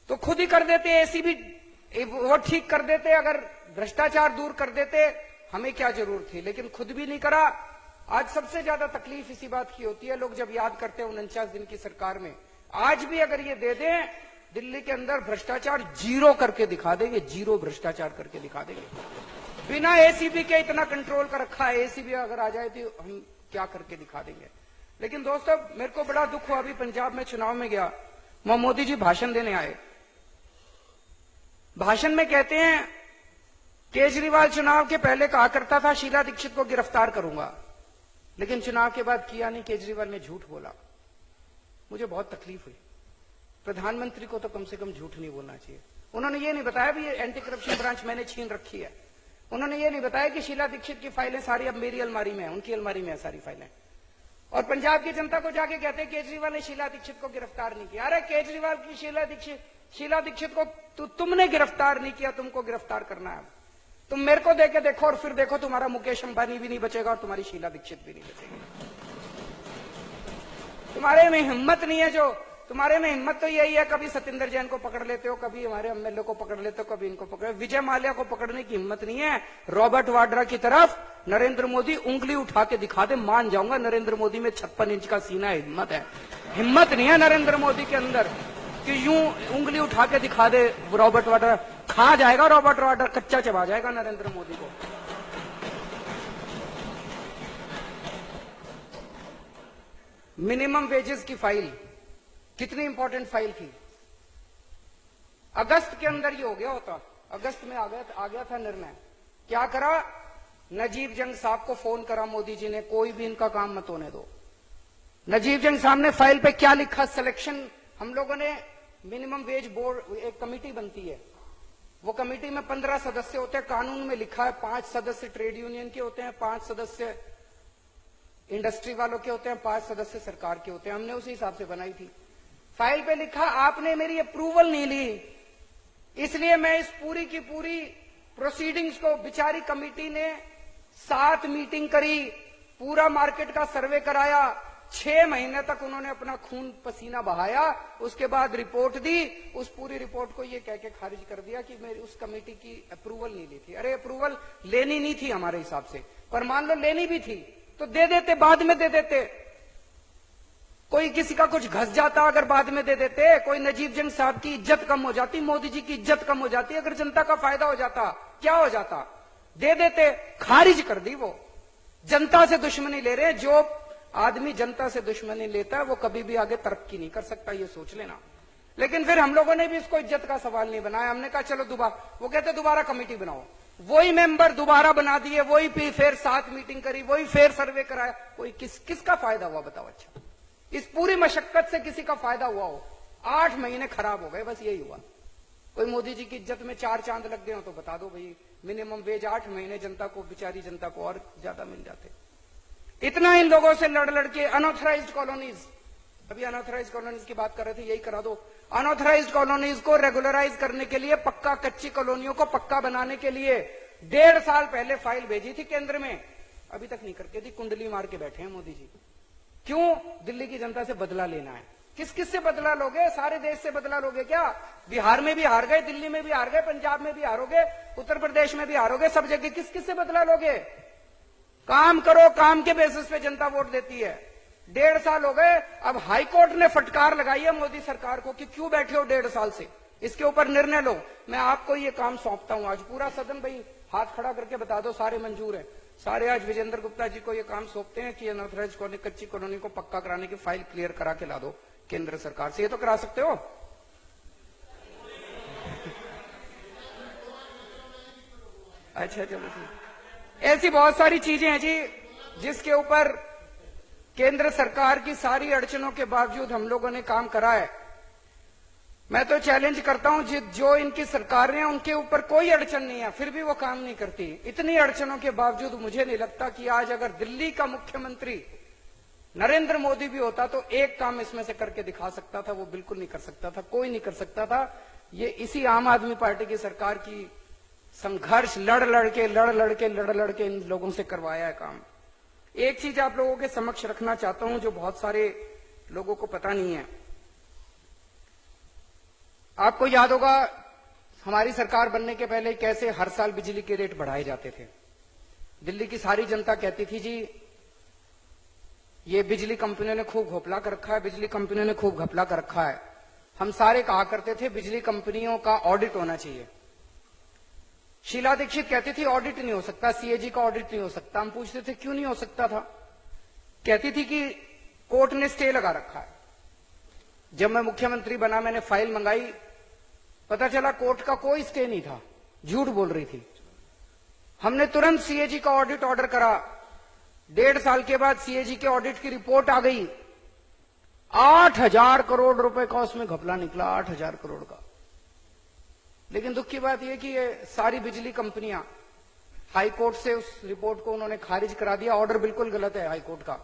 तो खुद ही कर देते। ऐसी भी वो ठीक कर देते, अगर भ्रष्टाचार दूर कर देते, हमें क्या जरूरत थी। लेकिन खुद भी नहीं करा। आज सबसे ज्यादा तकलीफ इसी बात की होती है, लोग जब याद करते हैं 49 दिन की सरकार में। आज भी अगर ये दे दें, दिल्ली के अंदर भ्रष्टाचार 0 करके दिखा देंगे, 0 भ्रष्टाचार करके दिखा देंगे। बिना एसीबी के इतना कंट्रोल कर रखा है, एसीबी अगर आ जाए तो हम क्या करके दिखा देंगे। लेकिन दोस्तों, मेरे को बड़ा दुख हुआ, अभी पंजाब में चुनाव में गया, वहां मोदी जी भाषण देने आए। भाषण में कहते हैं केजरीवाल चुनाव के पहले कहा करता था शीला दीक्षित को गिरफ्तार करूंगा, लेकिन चुनाव के बाद किया नहीं। केजरीवाल ने झूठ बोला। मुझे बहुत तकलीफ हुई। प्रधानमंत्री को तो कम से कम झूठ नहीं बोलना चाहिए। उन्होंने ये नहीं बताया भी ये एंटी करप्शन ब्रांच मैंने छीन रखी है। उन्होंने ये नहीं बताया कि शीला दीक्षित की फाइलें सारी अब मेरी अलमारी में है, उनकी अलमारी में है सारी फाइलें। और पंजाब की जनता को जाके कहते हैं केजरीवाल ने शीला दीक्षित को गिरफ्तार नहीं किया। अरे केजरीवाल की शीला दीक्षित को तुमने गिरफ्तार नहीं किया, तुमको गिरफ्तार करना है। तुम मेरे को देके देखो और फिर देखो तुम्हारा मुकेश अंबानी भी नहीं बचेगा और तुम्हारी शीला दीक्षित भी नहीं बचेगी। तुम्हारे में हिम्मत नहीं है, जो तुम्हारे में हिम्मत तो यही है, कभी सत्येंद्र जैन को पकड़ लेते हो, कभी हमारे एमएलए को पकड़ लेते हो, कभी इनको पकड़, विजय माल्या को पकड़ने की हिम्मत नहीं है। रॉबर्ट वाड्रा की तरफ नरेंद्र मोदी उंगली उठा के दिखा दे, मान जाऊंगा नरेंद्र मोदी में 56 इंच का सीना है। हिम्मत नहीं है नरेंद्र मोदी के अंदर कि यूं उंगली उठा के दिखा दे। रॉबर्ट वाड्रा खा जाएगा, रॉबर्ट वाड्रा कच्चा चबा जाएगा नरेंद्र मोदी को। मिनिमम वेजेस की फाइल कितनी इंपॉर्टेंट फाइल थी। अगस्त के अंदर ये हो गया होता, अगस्त में आ गया था निर्णय। क्या करा, नजीब जंग साहब को फोन करा मोदी जी ने, कोई भी इनका काम मत होने दो। नजीब जंग साहब ने फाइल पे क्या लिखा, सिलेक्शन, हम लोगों ने मिनिमम वेज बोर्ड, एक कमेटी बनती है, वो कमेटी में 15 सदस्य होते हैं। कानून में लिखा है 5 सदस्य ट्रेड यूनियन के होते हैं, 5 सदस्य इंडस्ट्री वालों के होते हैं, 5 सदस्य सरकार के होते हैं। हमने उसी हिसाब से बनाई थी। फाइल पे लिखा आपने मेरी अप्रूवल नहीं ली, इसलिए मैं इस पूरी की पूरी प्रोसीडिंग्स को, बेचारी कमेटी ने 7 मीटिंग करी, पूरा मार्केट का सर्वे कराया, 6 महीने तक उन्होंने अपना खून पसीना बहाया, उसके बाद रिपोर्ट दी। उस पूरी रिपोर्ट को ये कह के खारिज कर दिया कि मेरी उस कमेटी की अप्रूवल नहीं ली थी। अरे अप्रूवल लेनी नहीं थी हमारे हिसाब से, पर मान लो लेनी भी थी तो दे देते, बाद में दे देते। कोई किसी का कुछ घस जाता अगर बाद में दे देते, कोई नजीब जंग साहब की इज्जत कम हो जाती, मोदी जी की इज्जत कम हो जाती, अगर जनता का फायदा हो जाता, क्या हो जाता, दे देते। खारिज कर दी वो। जनता से दुश्मनी ले रहे हैं। जो आदमी जनता से दुश्मनी लेता है वो कभी भी आगे तरक्की नहीं कर सकता, ये सोच लेना। लेकिन फिर हम लोगों ने भी इसको इज्जत का सवाल नहीं बनाया। हमने कहा चलो दोबारा, वो कहते दोबारा कमेटी बनाओ, वही मेंबर दोबारा बना दिए, वही फिर 7 मीटिंग करी, वही फिर सर्वे कराया। कोई किसका फायदा हुआ बताओ। अच्छा, इस पूरी मशक्कत से किसी का फायदा हुआ हो? 8 महीने खराब हो गए, बस यही हुआ। कोई मोदी जी की इज्जत में 4 चांद लग गए हो तो बता दो भाई, मिनिमम वेज 8 महीने जनता को, बेचारी जनता को और ज्यादा मिल जाते। इतना इन लोगों से लड़ लड़ के अनऑथराइज्ड कॉलोनीज, अभी अनऑथराइज्ड कॉलोनीज की बात कर रहे थे, यही करा दो। अनऑथराइज्ड कॉलोनीज को रेगुलराइज करने के लिए, पक्का, कच्ची कॉलोनियों को पक्का बनाने के लिए 1.5 साल पहले फाइल भेजी थी केंद्र में, अभी तक नहीं करके दी। कुंडली मार के बैठे हैं मोदी जी। क्यों? दिल्ली की जनता से बदला लेना है। किस किस से बदला लोगे? सारे देश से बदला लोगे क्या? बिहार में भी हार गए, दिल्ली में भी हार गए, पंजाब में भी हारोगे, उत्तर प्रदेश में भी हारोगे, सब जगह किस किस से बदला लोगे? काम करो, काम के बेसिस पे जनता वोट देती है। 1.5 साल हो गए, अब हाईकोर्ट ने फटकार लगाई है मोदी सरकार को कि क्यों बैठे हो 1.5 साल से, इसके ऊपर निर्णय लो। मैं आपको ये काम सौंपता हूं आज। पूरा सदन भाई हाथ खड़ा करके बता दो सारे मंजूर है। सारे आज विजेंद्र गुप्ता जी को ये काम सौंपते हैं कि अनऑथराइज्ड कॉलोनी, कच्ची कॉलोनी को पक्का कराने की फाइल क्लियर करा के ला दो केंद्र सरकार से। ये तो करा सकते हो। अच्छा चलो ठीक। ऐसी बहुत सारी चीजें हैं जी जिसके ऊपर केंद्र सरकार की सारी अड़चनों के बावजूद हम लोगों ने काम करा है। मैं तो चैलेंज करता हूं, जो इनकी सरकार है उनके ऊपर कोई अड़चन नहीं है, फिर भी वो काम नहीं करती। इतनी अड़चनों के बावजूद मुझे नहीं लगता कि आज अगर दिल्ली का मुख्यमंत्री नरेंद्र मोदी भी होता तो एक काम इसमें से करके दिखा सकता था। वो बिल्कुल नहीं कर सकता था, कोई नहीं कर सकता था। ये इसी आम आदमी पार्टी की सरकार की संघर्ष लड़ लड़ के इन लोगों से करवाया है काम। एक चीज आप लोगों के समक्ष रखना चाहता हूं जो बहुत सारे लोगों को पता नहीं है। आपको याद होगा हमारी सरकार बनने के पहले कैसे हर साल बिजली के रेट बढ़ाए जाते थे। दिल्ली की सारी जनता कहती थी जी ये बिजली कंपनियों ने खूब घोपला कर रखा है, बिजली कंपनियों ने खूब घपला कर रखा है। हम सारे कहा करते थे बिजली कंपनियों का ऑडिट होना चाहिए। शीला दीक्षित कहती थी ऑडिट नहीं हो सकता, सीएजी का ऑडिट नहीं हो सकता। हम पूछते थे क्यों नहीं हो सकता था? कहती थी कि कोर्ट ने स्टे लगा रखा है। जब मैं मुख्यमंत्री बना मैंने फाइल मंगाई, पता चला कोर्ट का कोई स्टे नहीं था, झूठ बोल रही थी। हमने तुरंत सीएजी का ऑडिट ऑर्डर करा। 1.5 साल के बाद सीएजी के ऑडिट की रिपोर्ट आ गई। 8,000 करोड़ रुपए का उसमें घपला निकला, 8,000 करोड़ का। लेकिन दुख की बात यह कि ये सारी बिजली कंपनियां हाईकोर्ट से उस रिपोर्ट को उन्होंने खारिज करा दिया। ऑर्डर बिल्कुल गलत है हाईकोर्ट का।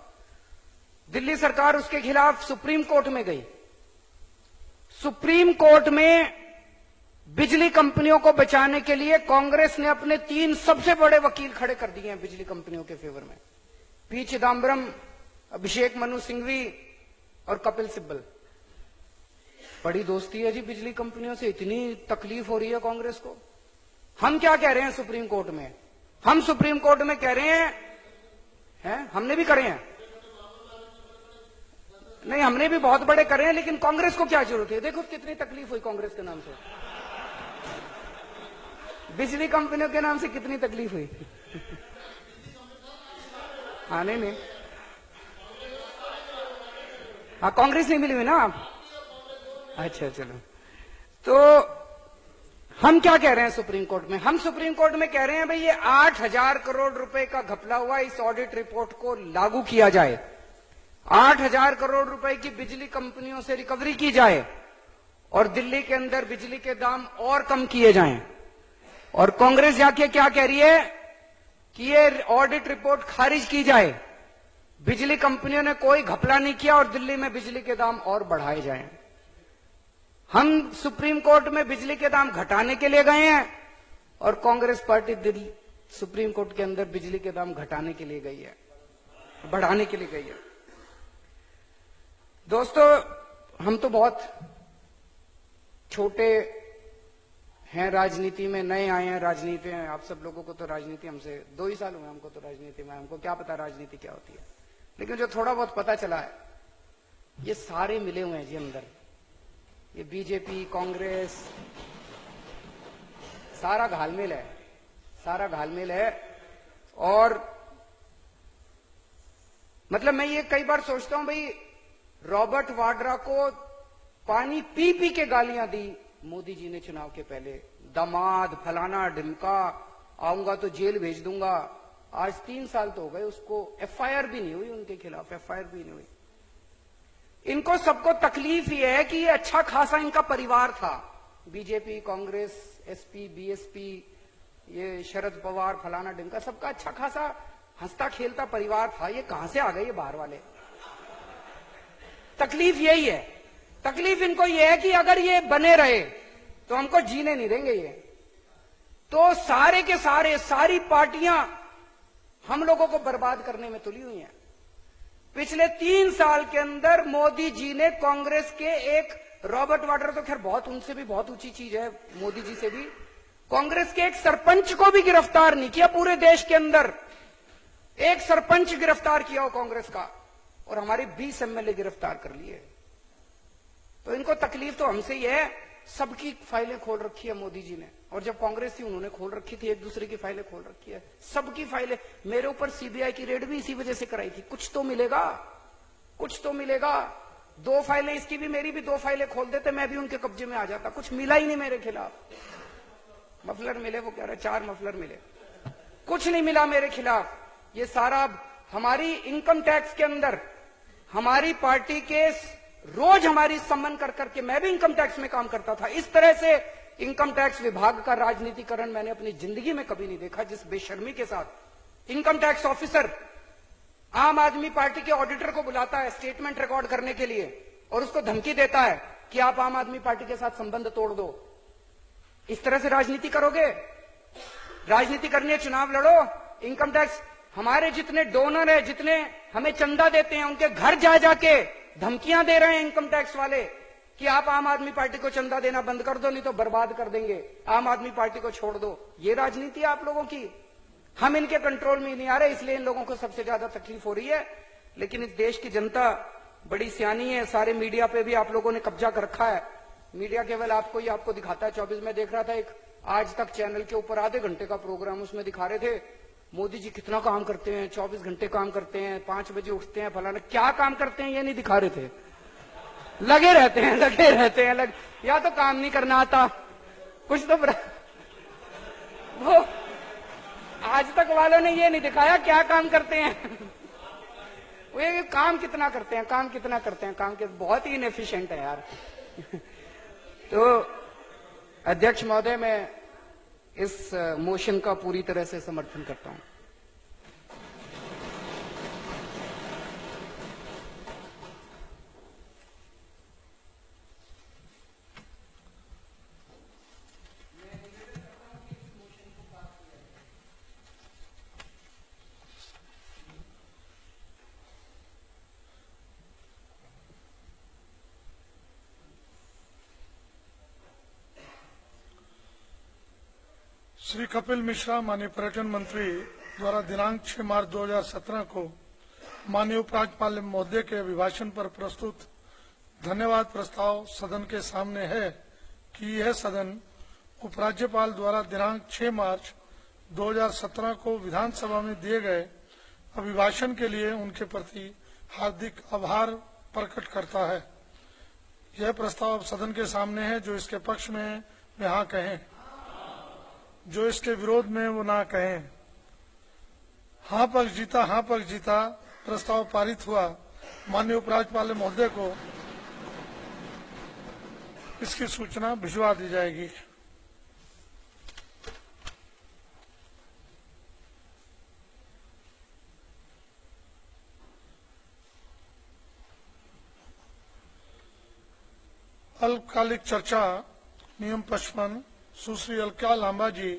दिल्ली सरकार उसके खिलाफ सुप्रीम कोर्ट में गई। सुप्रीम कोर्ट में बिजली कंपनियों को बचाने के लिए कांग्रेस ने अपने 3 सबसे बड़े वकील खड़े कर दिए हैं बिजली कंपनियों के फेवर में, पी चिदम्बरम, अभिषेक मनु सिंघवी और कपिल सिब्बल। बड़ी दोस्ती है जी बिजली कंपनियों से, इतनी तकलीफ हो रही है कांग्रेस को। हम क्या कह रहे हैं सुप्रीम कोर्ट में? हम सुप्रीम कोर्ट में कह रहे हैं, हमने भी करे हैं, नहीं हमने भी बहुत बड़े करे हैं, लेकिन कांग्रेस को क्या जरूरत है? देखो कितनी तकलीफ हुई कांग्रेस के नाम से, बिजली कंपनियों के नाम से कितनी तकलीफ हुई। हाँ नहीं, हाँ कांग्रेस नहीं मिली हुई ना आप? अच्छा चलो, तो हम क्या कह रहे हैं सुप्रीम कोर्ट में? हम सुप्रीम कोर्ट में कह रहे हैं भाई ये 8,000 करोड़ रुपए का घपला हुआ, इस ऑडिट रिपोर्ट को लागू किया जाए, 8,000 करोड़ रुपए की बिजली कंपनियों से रिकवरी की जाए और दिल्ली के अंदर बिजली के दाम और कम किए जाएं। और कांग्रेस जाके क्या कह रही है कि ये ऑडिट रिपोर्ट खारिज की जाए, बिजली कंपनियों ने कोई घपला नहीं किया और दिल्ली में बिजली के दाम और बढ़ाए जाएं। हम सुप्रीम कोर्ट में बिजली के दाम घटाने के लिए गए हैं और Congress party Delhi supreme court के अंदर बिजली के दाम घटाने के लिए गई है, बढ़ाने के लिए गई है। दोस्तों, हम तो बहुत छोटे हैं, राजनीति में नए आए हैं, राजनीति में आप सब लोगों को तो राजनीति, हमसे 2 ही साल हुए हमको तो राजनीति में, हमको क्या पता राजनीति क्या होती है। लेकिन जो थोड़ा बहुत पता चला है, ये सारे मिले हुए हैं जी अंदर, ये बीजेपी, कांग्रेस, सारा घालमेल है, सारा घालमेल है। और मतलब मैं ये कई बार सोचता हूं भाई, रॉबर्ट वाड्रा को पानी पी पी के गालियां दी मोदी जी ने चुनाव के पहले, दामाद, फलाना ढिमका, आऊंगा तो जेल भेज दूंगा। आज 3 साल तो हो गए, उसको एफआईआर भी नहीं हुई, उनके खिलाफ एफआईआर भी नहीं हुई। इनको सबको तकलीफ ये है कि ये अच्छा खासा इनका परिवार था, बीजेपी, कांग्रेस, एसपी, बीएसपी, ये शरद पवार, फलाना ढिमका, सबका अच्छा खासा हंसता खेलता परिवार था। ये कहां से आ गए ये बाहर वाले? तकलीफ यही है, तकलीफ इनको ये है कि अगर ये बने रहे तो हमको जीने नहीं देंगे ये। तो सारे के सारे, सारी पार्टियां हम लोगों को बर्बाद करने में तुली हुई हैं। पिछले 3 साल के अंदर मोदी जी ने कांग्रेस के एक, रॉबर्ट वाड्रा तो खैर बहुत, उनसे भी बहुत ऊंची चीज है, मोदी जी से भी, कांग्रेस के एक सरपंच को भी गिरफ्तार नहीं किया। पूरे देश के अंदर एक सरपंच गिरफ्तार किया हो कांग्रेस का, और हमारे 20 एमएलए गिरफ्तार कर लिए। तो इनको तकलीफ तो हमसे ही है। सबकी फाइलें खोल रखी है मोदी जी ने, और जब कांग्रेस थी उन्होंने खोल रखी थी, एक दूसरे की फाइलें खोल रखी है, सबकी फाइलें। मेरे ऊपर सीबीआई की रेड भी इसी वजह से कराई थी, कुछ तो मिलेगा, कुछ तो मिलेगा। 2 फाइलें इसकी भी, मेरी भी 2 फाइलें खोल देते, मैं भी उनके कब्जे में आ जाता। कुछ मिला ही नहीं मेरे खिलाफ। मफलर मिले, वो कह रहे 4 मफलर मिले, कुछ नहीं मिला मेरे खिलाफ। ये सारा हमारी इनकम टैक्स के अंदर, हमारी पार्टी के रोज हमारी सम्मान कर करके, मैं भी इनकम टैक्स में काम करता था, इस तरह से इनकम टैक्स विभाग का राजनीतिकरण मैंने अपनी जिंदगी में कभी नहीं देखा। जिस बेशर्मी के साथ इनकम टैक्स ऑफिसर आम आदमी पार्टी के ऑडिटर को बुलाता है स्टेटमेंट रिकॉर्ड करने के लिए, और उसको धमकी देता है कि आप आम आदमी पार्टी के साथ संबंध तोड़ दो। इस तरह से राजनीति करोगे? राजनीति करनी है, चुनाव लड़ो। इनकम टैक्स, हमारे जितने डोनर है, जितने हमें चंदा देते हैं, उनके घर जा जाके धमकियां दे रहे हैं इनकम टैक्स वाले कि आप आम आदमी पार्टी को चंदा देना बंद कर दो, नहीं तो बर्बाद कर देंगे, आम आदमी पार्टी को छोड़ दो। ये राजनीति है आप लोगों की। हम इनके कंट्रोल में नहीं आ रहे, इसलिए इन लोगों को सबसे ज्यादा तकलीफ हो रही है। लेकिन इस देश की जनता बड़ी सियानी है। सारे मीडिया पे भी आप लोगों ने कब्जा कर रखा है। मीडिया केवल आपको ही आपको दिखाता है। 24 में देख रहा था, एक आज तक चैनल के ऊपर आधे घंटे का प्रोग्राम, उसमें दिखा रहे थे मोदी जी कितना काम करते हैं, 24 घंटे काम करते हैं, 5 बजे उठते हैं, फलाना। क्या काम करते हैं ये नहीं दिखा रहे थे, लगे रहते हैं, लगे रहते हैं, या तो काम नहीं करना आता, कुछ तो वो आज तक वालों ने ये नहीं दिखाया क्या काम करते हैं। वो ये काम कितना करते हैं, काम कितना करते हैं, काम के बहुत ही इनएफिशिएंट है यार। तो अध्यक्ष महोदय, मैं इस मोशन का पूरी तरह से समर्थन करता हूं। श्री कपिल मिश्रा माननीय पर्यटन मंत्री द्वारा दिनांक 6 मार्च 2017 को माननीय उपराज्यपाल महोदय के अभिभाषण पर प्रस्तुत धन्यवाद प्रस्ताव सदन के सामने है कि यह सदन उपराज्यपाल द्वारा दिनांक 6 मार्च 2017 को विधानसभा में दिए गए अभिभाषण के लिए उनके प्रति हार्दिक आभार प्रकट करता है। यह प्रस्ताव सदन के सामने है। जो इसके पक्ष में है वे हाँ कहें, जो इसके विरोध में वो ना कहें। हाँ पक्ष जीता, हाँ पक्ष जीता। प्रस्ताव पारित हुआ। माननीय उपराज्यपाल महोदय को इसकी सूचना भिजवा दी जाएगी। अल्पकालिक चर्चा नियम 55 सुश्री अलका लांबा जी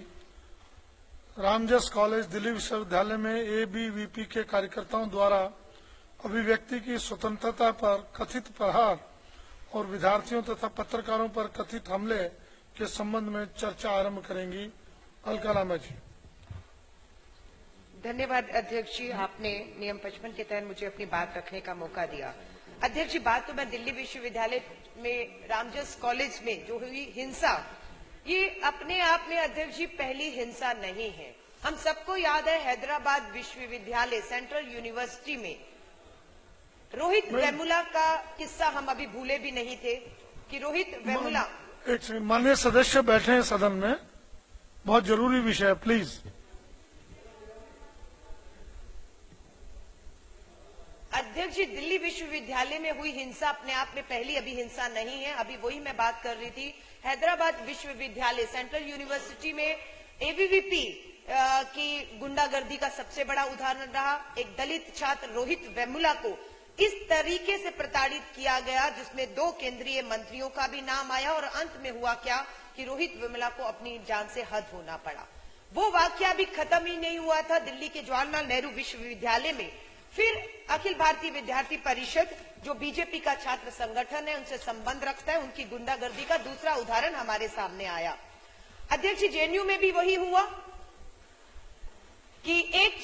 रामजस कॉलेज दिल्ली विश्वविद्यालय में एबीवीपी के कार्यकर्ताओं द्वारा अभिव्यक्ति की स्वतंत्रता पर कथित प्रहार और विद्यार्थियों तथा पत्रकारों पर कथित हमले के संबंध में चर्चा आरंभ करेंगी। अलका लांबा जी। धन्यवाद अध्यक्ष जी, आपने नियम 55 के तहत मुझे अपनी बात रखने का मौका दिया। अध्यक्ष जी, बात तो मैं दिल्ली विश्वविद्यालय में रामजस कॉलेज में जो हुई हिंसा, ये अपने आप में अध्यक्ष जी पहली हिंसा नहीं है। हम सबको याद है हैदराबाद विश्वविद्यालय सेंट्रल यूनिवर्सिटी में रोहित वेमुला का किस्सा हम अभी भूले भी नहीं थे कि रोहित वेमुला। एक सेकंड, माननीय सदस्य बैठे हैं सदन में, बहुत जरूरी विषय है, प्लीज। अध्यक्ष जी, दिल्ली विश्वविद्यालय में हुई हिंसा अपने आप में पहली अभी हिंसा नहीं है। अभी वही मैं बात कर रही थी। हैदराबाद विश्वविद्यालय सेंट्रल यूनिवर्सिटी में एबीवीपी की गुंडागर्दी का सबसे बड़ा उदाहरण रहा। एक दलित छात्र रोहित वेमुला को इस तरीके से प्रताड़ित किया गया जिसमें 2 केंद्रीय मंत्रियों का भी नाम आया और अंत में हुआ क्या कि रोहित वेमुला को अपनी जान से हद होना पड़ा। वो वाकया भी खत्म ही नहीं हुआ था। दिल्ली के जवाहरलाल नेहरू विश्वविद्यालय में फिर अखिल भारतीय विद्यार्थी परिषद जो बीजेपी का छात्र संगठन है, उनसे संबंध रखता है, उनकी गुंडागर्दी का दूसरा उदाहरण हमारे सामने आया। अध्यक्ष जी, जेएनयू में भी वही हुआ कि एक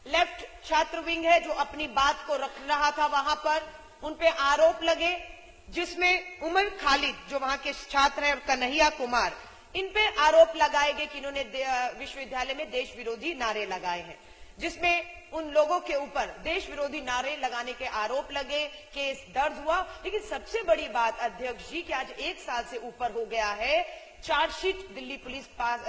लेफ्ट छात्र विंग है जो अपनी बात को रख रहा था, वहां पर उन पे आरोप लगे जिसमें उमर खालिद जो वहां के छात्र हैं और कन्हैया कुमार, इन पे आरोप लगाए गए कि इन्होंने विश्वविद्यालय में देश विरोधी नारे लगाए हैं, जिसमें उन लोगों के ऊपर देश विरोधी नारे लगाने के आरोप लगे। केस दर्ज हुआ। लेकिन सबसे बड़ी बात अध्यक्ष जी कि आज 1 साल से ऊपर हो गया है, चार्जशीट दिल्ली पुलिस पास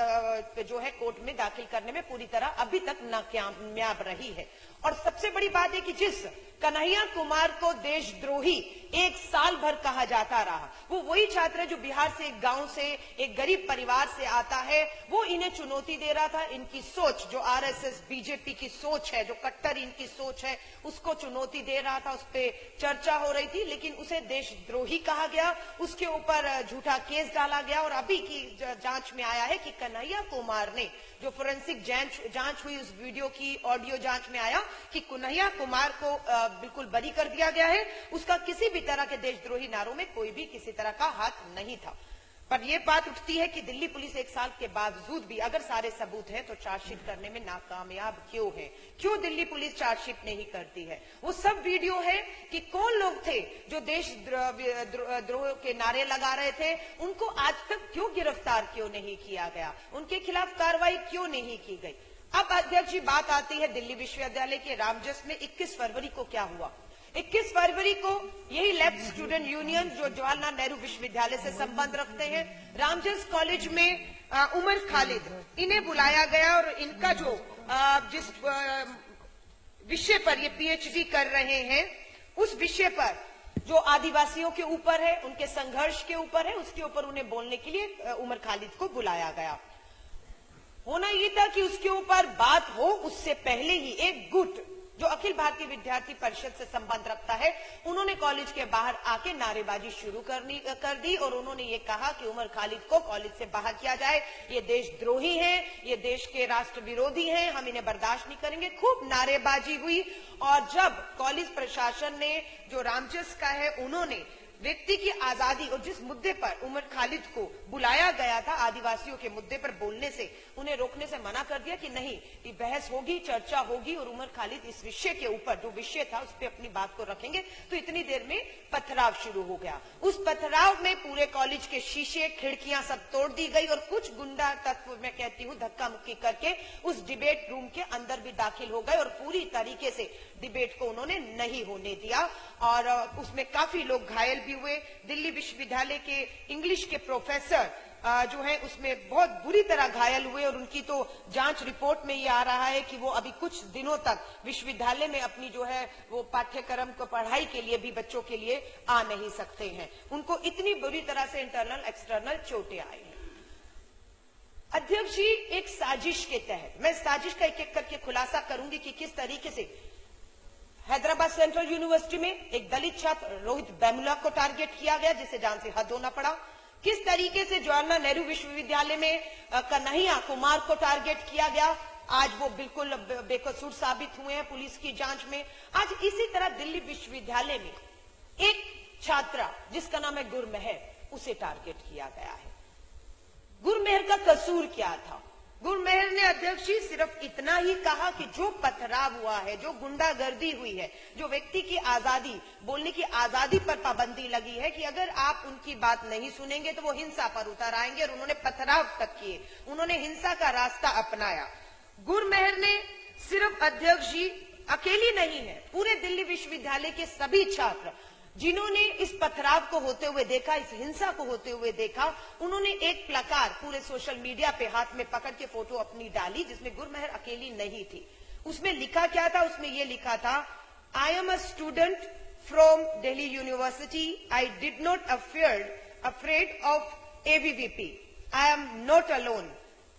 जो है कोर्ट में दाखिल करने में पूरी तरह अभी तक नाकामयाब रही है। और सबसे बड़ी बात है कि जिस कन्हैया कुमार को देशद्रोही 1 साल भर कहा जाता रहा, वो वही छात्र है जो बिहार से एक गांव से एक गरीब परिवार से आता है। वो इन्हें चुनौती दे रहा था। इनकी सोच जो आरएसएस बीजेपी की सोच है, जो कट्टर इनकी सोच है, उसको चुनौती दे रहा था। उस पर चर्चा हो रही थी, लेकिन उसे देशद्रोही कहा गया, उसके ऊपर झूठा केस डाला गया। और अभी की जांच में आया है कि कन्हैया कुमार ने, जो फोरेंसिक जांच हुई उस वीडियो की ऑडियो जांच में आया कि कन्हैया कुमार को बिल्कुल बरी कर दिया गया है। उसका किसी भी तरह के देशद्रोही नारों में कोई भी किसी तरह का हाथ नहीं था। पर यह बात उठती है कि दिल्ली पुलिस 1 साल के बावजूद भी अगर सारे सबूत हैं तो चार्जशीट करने में नाकामयाब क्यों है? क्यों दिल्ली पुलिस चार्जशीट नहीं करती है? वो सब वीडियो है कि कौन लोग थे जो देशद्रोह के नारे लगा रहे थे, उनको आज तक क्यों गिरफ्तार क्यों नहीं किया गया, उनके खिलाफ कार्रवाई क्यों नहीं की गई। अब अध्यक्ष जी बात आती है दिल्ली विश्वविद्यालय के रामजस में 21 फरवरी को क्या हुआ। 21 फरवरी को यही लेफ्ट स्टूडेंट यूनियन जो जवाहरलाल नेहरू विश्वविद्यालय से संबंध रखते हैं, रामजस कॉलेज में उमर खालिद, इन्हें बुलाया गया और इनका जो जिस विषय पर ये पीएचडी कर रहे हैं, उस विषय पर जो आदिवासियों के ऊपर है, उनके संघर्ष के ऊपर है, उसके ऊपर उन्हें बोलने के लिए उमर खालिद को बुलाया गया। होना ये था कि उसके ऊपर बात हो उससे पहले ही एक गुट जो अखिल भारतीय विद्यार्थी परिषद से संबंध रखता है, उन्होंने कॉलेज के बाहर आके नारेबाजी शुरू कर दी और उन्होंने ये कहा कि उमर खालिद को कॉलेज से बाहर किया जाए, ये देशद्रोही हैं, ये देश के राष्ट्र विरोधी हैं, हम इन्हें बर्दाश्त नहीं करेंगे। खूब नारेबाजी हुई और जब कॉलेज प्रशासन ने जो रामजस का है, उन्होंने व्यक्ति की आजादी और जिस मुद्दे पर उमर खालिद को बुलाया गया था, आदिवासियों के मुद्दे पर बोलने से, उन्हें रोकने से मना कर दिया कि नहीं, ये बहस होगी, चर्चा होगी और उमर खालिद इस विषय के ऊपर, जो विषय था उस पर अपनी बात को रखेंगे। तो इतनी देर में पथराव शुरू हो गया। उस पथराव में पूरे कॉलेज के शीशे, खिड़कियां सब तोड़ दी गई और कुछ गुंडा तत्व, मैं कहती हूं, धक्का मुक्की करके उस डिबेट रूम के अंदर भी दाखिल हो गए और पूरी तरीके से डिबेट को उन्होंने नहीं होने दिया और उसमें काफी लोग घायल भी हुए। दिल्ली विश्वविद्यालय के इंग्लिश के प्रोफेसर जो है उसमें बहुत बुरी तरह घायल हुए और उनकी तो जांच रिपोर्ट में ये आ रहा है कि वो अभी कुछ दिनों तक विश्वविद्यालय में अपनी जो है वो पाठ्यक्रम को पढ़ाई के लिए भी बच्चों के लिए आ नहीं सकते हैं। उनको इतनी बुरी तरह से इंटरनल एक्सटर्नल चोटें आई हैं। अध्यक्ष जी, एक साजिश के तहत, मैं साजिश का एक एक करके खुलासा करूंगी कि किस तरीके से हैदराबाद सेंट्रल यूनिवर्सिटी में एक दलित छात्र रोहित बेमुला को टारगेट किया गया, जिसे जान से हद होना पड़ा। किस तरीके से जवाहरलाल नेहरू विश्वविद्यालय में कन्हैया कुमार को टारगेट किया गया, आज वो बिल्कुल बेकसूर साबित हुए हैं पुलिस की जांच में। आज इसी तरह दिल्ली विश्वविद्यालय में एक छात्रा जिसका नाम है गुरमेहर, उसे टारगेट किया गया है। गुरमेहर का कसूर क्या था? गुरमेहर ने अध्यक्ष जी सिर्फ इतना ही कहा कि जो पथराव हुआ है, जो गुंडागर्दी हुई है, जो व्यक्ति की आजादी, बोलने की आजादी पर पाबंदी लगी है कि अगर आप उनकी बात नहीं सुनेंगे तो वो हिंसा पर उतर आएंगे, और उन्होंने पथराव तक किए, उन्होंने हिंसा का रास्ता अपनाया। गुरमेहर ने सिर्फ अध्यक्ष जी अकेली नहीं है, पूरे दिल्ली विश्वविद्यालय के सभी छात्र जिन्होंने इस पथराव को होते हुए देखा, इस हिंसा को होते हुए देखा, उन्होंने एक प्लकार पूरे सोशल मीडिया पे हाथ में पकड़ के फोटो अपनी डाली, जिसमें गुरमेहर अकेली नहीं थी। उसमें लिखा क्या था? उसमें यह लिखा था, I am a student from Delhi university, I did not afraid of ABVP, I am not alone,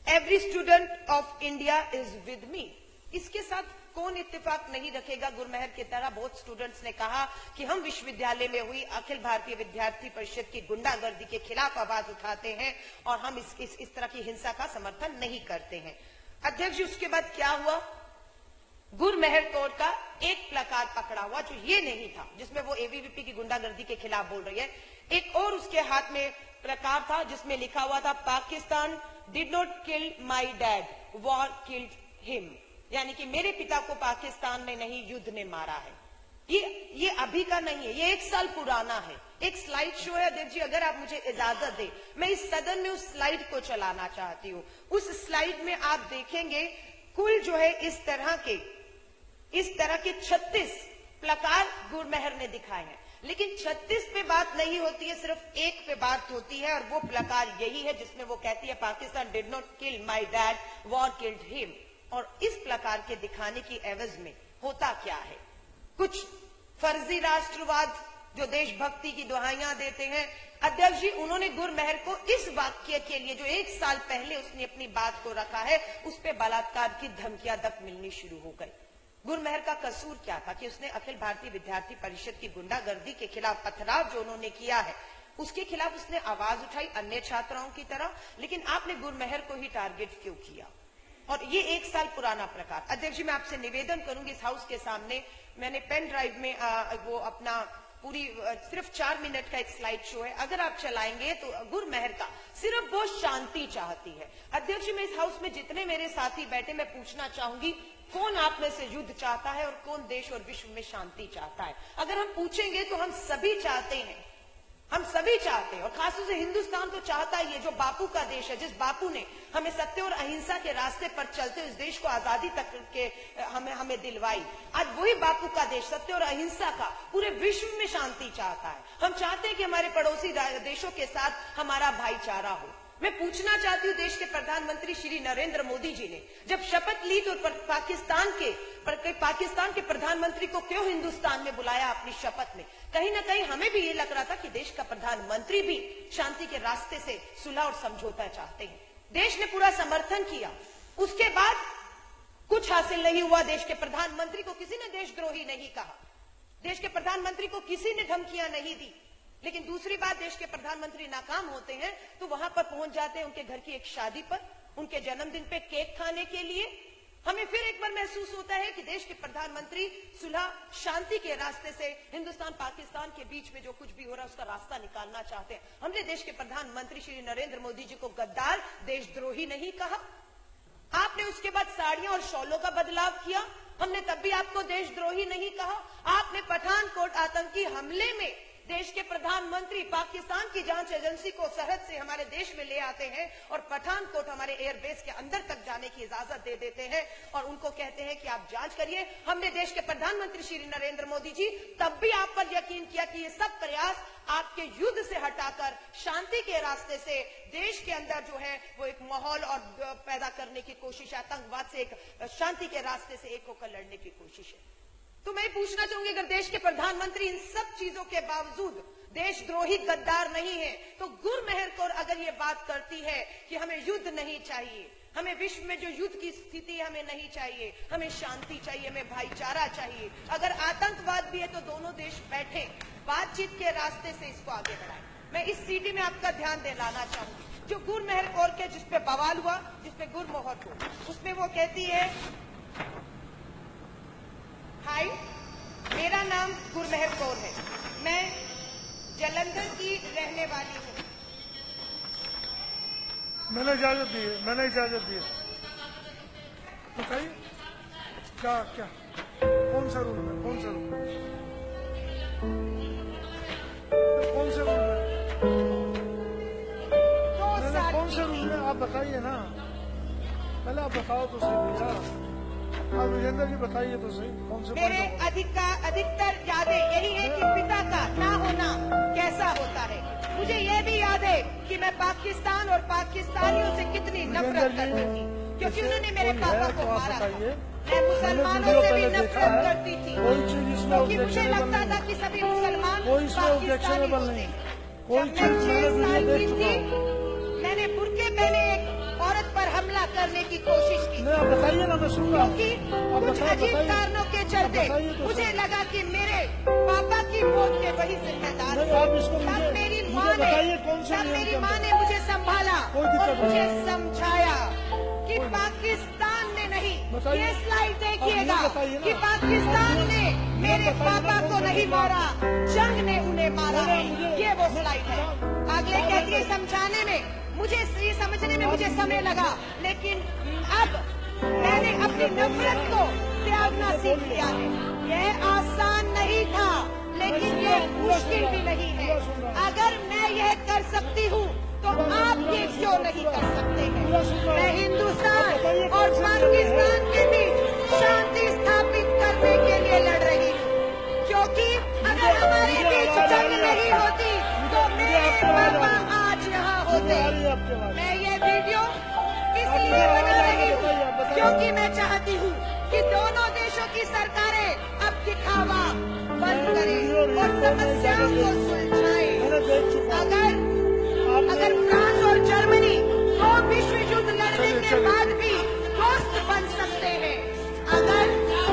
every student of India is with me. इसके साथ कौन इत्तेफाक नहीं रखेगा? गुरमेहर की तरह बहुत स्टूडेंट्स ने कहा कि हम विश्वविद्यालय में हुई अखिल भारतीय विद्यार्थी परिषद की गुंडागर्दी के खिलाफ आवाज उठाते हैं और हम इस तरह की हिंसा का समर्थन नहीं करते हैं। अध्यक्ष जी, उसके बाद क्या हुआ? गुरमेहर कोर्ट का एक प्लकार्ड पकड़ा हुआ जो ये नहीं था, जिसमें वो एबीवीपी की गुंडागर्दी के खिलाफ बोल रही है। एक और उसके हाथ में प्लकार्ड था जिसमें लिखा हुआ था, Pakistan did not kill my dad, war killed him, यानी कि मेरे पिता को पाकिस्तान में नहीं, युद्ध ने मारा है। ये अभी का नहीं है, ये 1 साल पुराना है। एक स्लाइड शो है अध्यक्ष जी, अगर आप मुझे इजाजत दें, मैं इस सदन में उस स्लाइड को चलाना चाहती हूँ। उस स्लाइड में आप देखेंगे कुल जो है इस तरह के 36 प्लकार्ड गुरमेहर ने दिखाए हैं, लेकिन 36 पे बात नहीं होती है, सिर्फ एक पे बात होती है, और वो प्लकार्ड यही है जिसमें वो कहती है, Pakistan did not kill my dad, war killed him. और इस प्रकार के दिखाने की एवज में होता क्या है? कुछ फर्जी राष्ट्रवाद जो देशभक्ति की दुहाइयां देते हैं। अध्यक्ष जी, उन्होंने गुरमेहर को इस वाक्य के लिए जो 1 साल पहले उसने अपनी बात को रखा है, उस पे बलात्कार की धमकियां तक मिलनी शुरू हो गई। गुरमेहर का कसूर क्या था कि उसने अखिल भारतीय विद्यार्थी परिषद की गुंडागर्दी के खिलाफ, पथराव जो उन्होंने किया है उसके खिलाफ उसने आवाज उठाई अन्य छात्राओं की तरह, लेकिन आपने गुरमेहर को ही टारगेट क्यों किया? और ये 1 साल पुराना प्रकार। अध्यक्ष जी, मैं आपसे निवेदन करूंगी, इस हाउस के सामने मैंने पेन ड्राइव में वो अपना पूरी सिर्फ 4 मिनट का एक स्लाइड शो है, अगर आप चलाएंगे तो गुरमेहर का सिर्फ वो शांति चाहती है। अध्यक्ष जी, मैं इस हाउस में जितने मेरे साथी बैठे, मैं पूछना चाहूंगी, कौन आप में से युद्ध चाहता है और कौन देश और विश्व में शांति चाहता है? अगर हम पूछेंगे तो हम सभी चाहते हैं, हम सभी चाहते हैं, और खासतौर से हिंदुस्तान तो चाहता ही है, जो बापू का देश है, जिस बापू ने हमें सत्य और अहिंसा के रास्ते पर चलते इस देश को आजादी तक के हमें दिलवाई। आज वही बापू का देश सत्य और अहिंसा का पूरे विश्व में शांति चाहता है। हम चाहते हैं कि हमारे पड़ोसी देशों के साथ हमारा भाईचारा हो। मैं पूछना चाहती हूँ, देश के प्रधानमंत्री श्री नरेंद्र मोदी जी ने जब शपथ ली तो पाकिस्तान के प्रधानमंत्री को क्यों हिंदुस्तान में बुलाया अपनी शपथ में? कहीं ना कहीं हमें भी ये लग रहा था कि देश का प्रधानमंत्री भी शांति के रास्ते से सुलह और समझौता चाहते हैं। देश ने पूरा समर्थन किया, उसके बाद कुछ हासिल नहीं हुआ। देश के प्रधानमंत्री को किसी ने देशद्रोही नहीं कहा, देश के प्रधानमंत्री को किसी ने धमकियां नहीं दी। लेकिन दूसरी बात, देश के प्रधानमंत्री नाकाम होते हैं तो वहां पर पहुंच जाते हैं उनके घर की एक शादी पर, उनके जन्मदिन पे केक खाने के लिए, हमें फिर एक बार महसूस होता है कि देश के प्रधानमंत्री सुलह शांति के रास्ते से हिंदुस्तान पाकिस्तान के बीच में जो कुछ भी हो रहा है उसका रास्ता निकालना चाहते हैं। हमने देश के प्रधानमंत्री श्री नरेंद्र मोदी जी को गद्दार, देशद्रोही नहीं कहा। आपने उसके बाद साड़ियां और शॉलों का बदलाव किया, हमने तब भी आपको देशद्रोही नहीं कहा। आपने पठानकोट आतंकी हमले में देश के प्रधानमंत्री पाकिस्तान की जांच एजेंसी को सरहद से हमारे देश में ले आते हैं और पठानकोट हमारे एयरबेस के अंदर तक जाने की इजाजत दे देते हैं और उनको कहते हैं कि आप जांच करिए। हमने देश के प्रधानमंत्री श्री नरेंद्र मोदी जी तब भी आप पर यकीन किया कि ये सब प्रयास आपके युद्ध से हटाकर शांति के रास्ते से देश के अंदर जो है वो एक माहौल और पैदा करने की कोशिश है, आतंकवाद से एक शांति के रास्ते से एक होकर लड़ने की कोशिश है। तो मैं पूछना चाहूंगी, अगर देश के प्रधानमंत्री इन सब चीजों के बावजूद देशद्रोही गद्दार नहीं है, तो गुरमेहर कौर अगर ये बात करती है कि हमें युद्ध नहीं चाहिए, हमें विश्व में जो युद्ध की स्थिति है हमें नहीं चाहिए, हमें शांति चाहिए, हमें भाईचारा चाहिए, अगर आतंकवाद भी है तो दोनों देश बैठे बातचीत के रास्ते से इसको आगे बढ़ाएं। मैं इस सीटी में आपका ध्यान दिलाना चाहूंगी, जो गुरमेहर कौर के जिसपे बवाल हुआ, जिसपे गुरमोहर को, उसमें वो कहती है, हाय, मेरा नाम गुरमेहर कौर है, मैं जालंधर की रहने वाली हूँ। मैंने इजाजत दी है, मैंने इजाजत दी है। बताइए क्या क्या कौन सा रूल है, कौन सा रूल है, कौन से रूल है, कौन से रूल है, आप बताइए ना, पहले आप बताओ तो सही भैया। आप विजेंद्र जी बताइए तो सही कौन से। मेरे अधिकतर यादें यही है कि पिता का ना होना कैसा होता है। मुझे ये भी याद है कि मैं पाकिस्तान और पाकिस्तानियों से कितनी नफरत करती थी, क्योंकि उन्होंने मेरे पापा को मारा था। मैं मुसलमानों से भी नफरत करती थी, क्योंकि मुझे लगता था कि सभी मुसलमान पाकिस्तानी होते। जब मैं 6 साल की थी, मैंने बुर्के पहने एक औरत पर हमला करने की कोशिश की, बताइए ना, मैं सुन रहा हूँ। क्योंकि कुछ अजीब कारणों के चलते मुझे लगा कि मेरे पापा की मौत के वही जिम्मेदार हैं। तब मेरी माँ ने मुझे संभाला और मुझे समझाया कि पाकिस्तान ने नहीं, ये स्लाइड देखिएगा, कि पाकिस्तान ने मेरे पापा को नहीं मारा, जंग ने उन्हें मारा है। ये वो स्लाइड है। आगे कहती है, समझाने में मुझे, ये समझने में मुझे समय लगा, लेकिन अब मैंने अपनी नफरत को त्यागना सीख लिया है। यह आसान नहीं था, लेकिन ये मुश्किल भी नहीं है। अगर मैं यह कर सकती हूँ तो आप ये क्यों नहीं कर सकते हैं। मैं हिंदुस्तान और पाकिस्तान के बीच शांति स्थापित करने के लिए लड़ रही हूँ, क्योंकि अगर हमारे बीच जंग नहीं होती तो मेरे पापा आज यहाँ होते। मैं ये वीडियो इसलिए बना रही हूँ क्योंकि मैं चाहती हूँ कि दोनों देशों की सरकारें अब दिखावा बंद करें और समस्याओं को सुलझाएं। अगर फ्रांस और जर्मनी दो विश्व युद्ध लड़ने के बाद भी दोस्त बन सकते हैं, अगर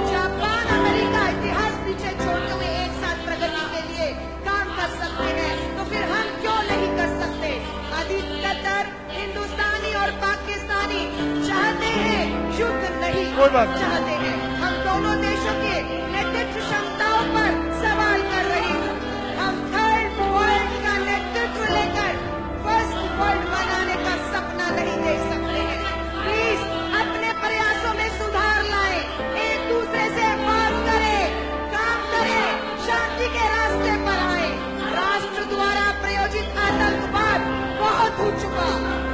जापान अमेरिका इतिहास पीछे छोड़ते हुए एक साथ प्रगति के लिए काम कर सकते हैं, तो फिर हम क्यों नहीं कर सकते। अधिकतर हिंदुस्तानी और पाकिस्तानी चाहते हैं युद्ध नहीं चाहते हैं। हम दोनों देशों के नेतृत्व क्षमताओं पर सवाल कर रही हूँ। हम थर्ड वर्ल्ड का नेतृत्व लेकर फर्स्ट वर्ल्ड बनाने का सपना नहीं देख सकते हैं। प्लीज अपने प्रयासों में सुधार लाएं, एक दूसरे से बात करें, काम करें, शांति के रास्ते पर आए। राष्ट्र द्वारा प्रायोजित आतंकवाद बहुत हो चुका,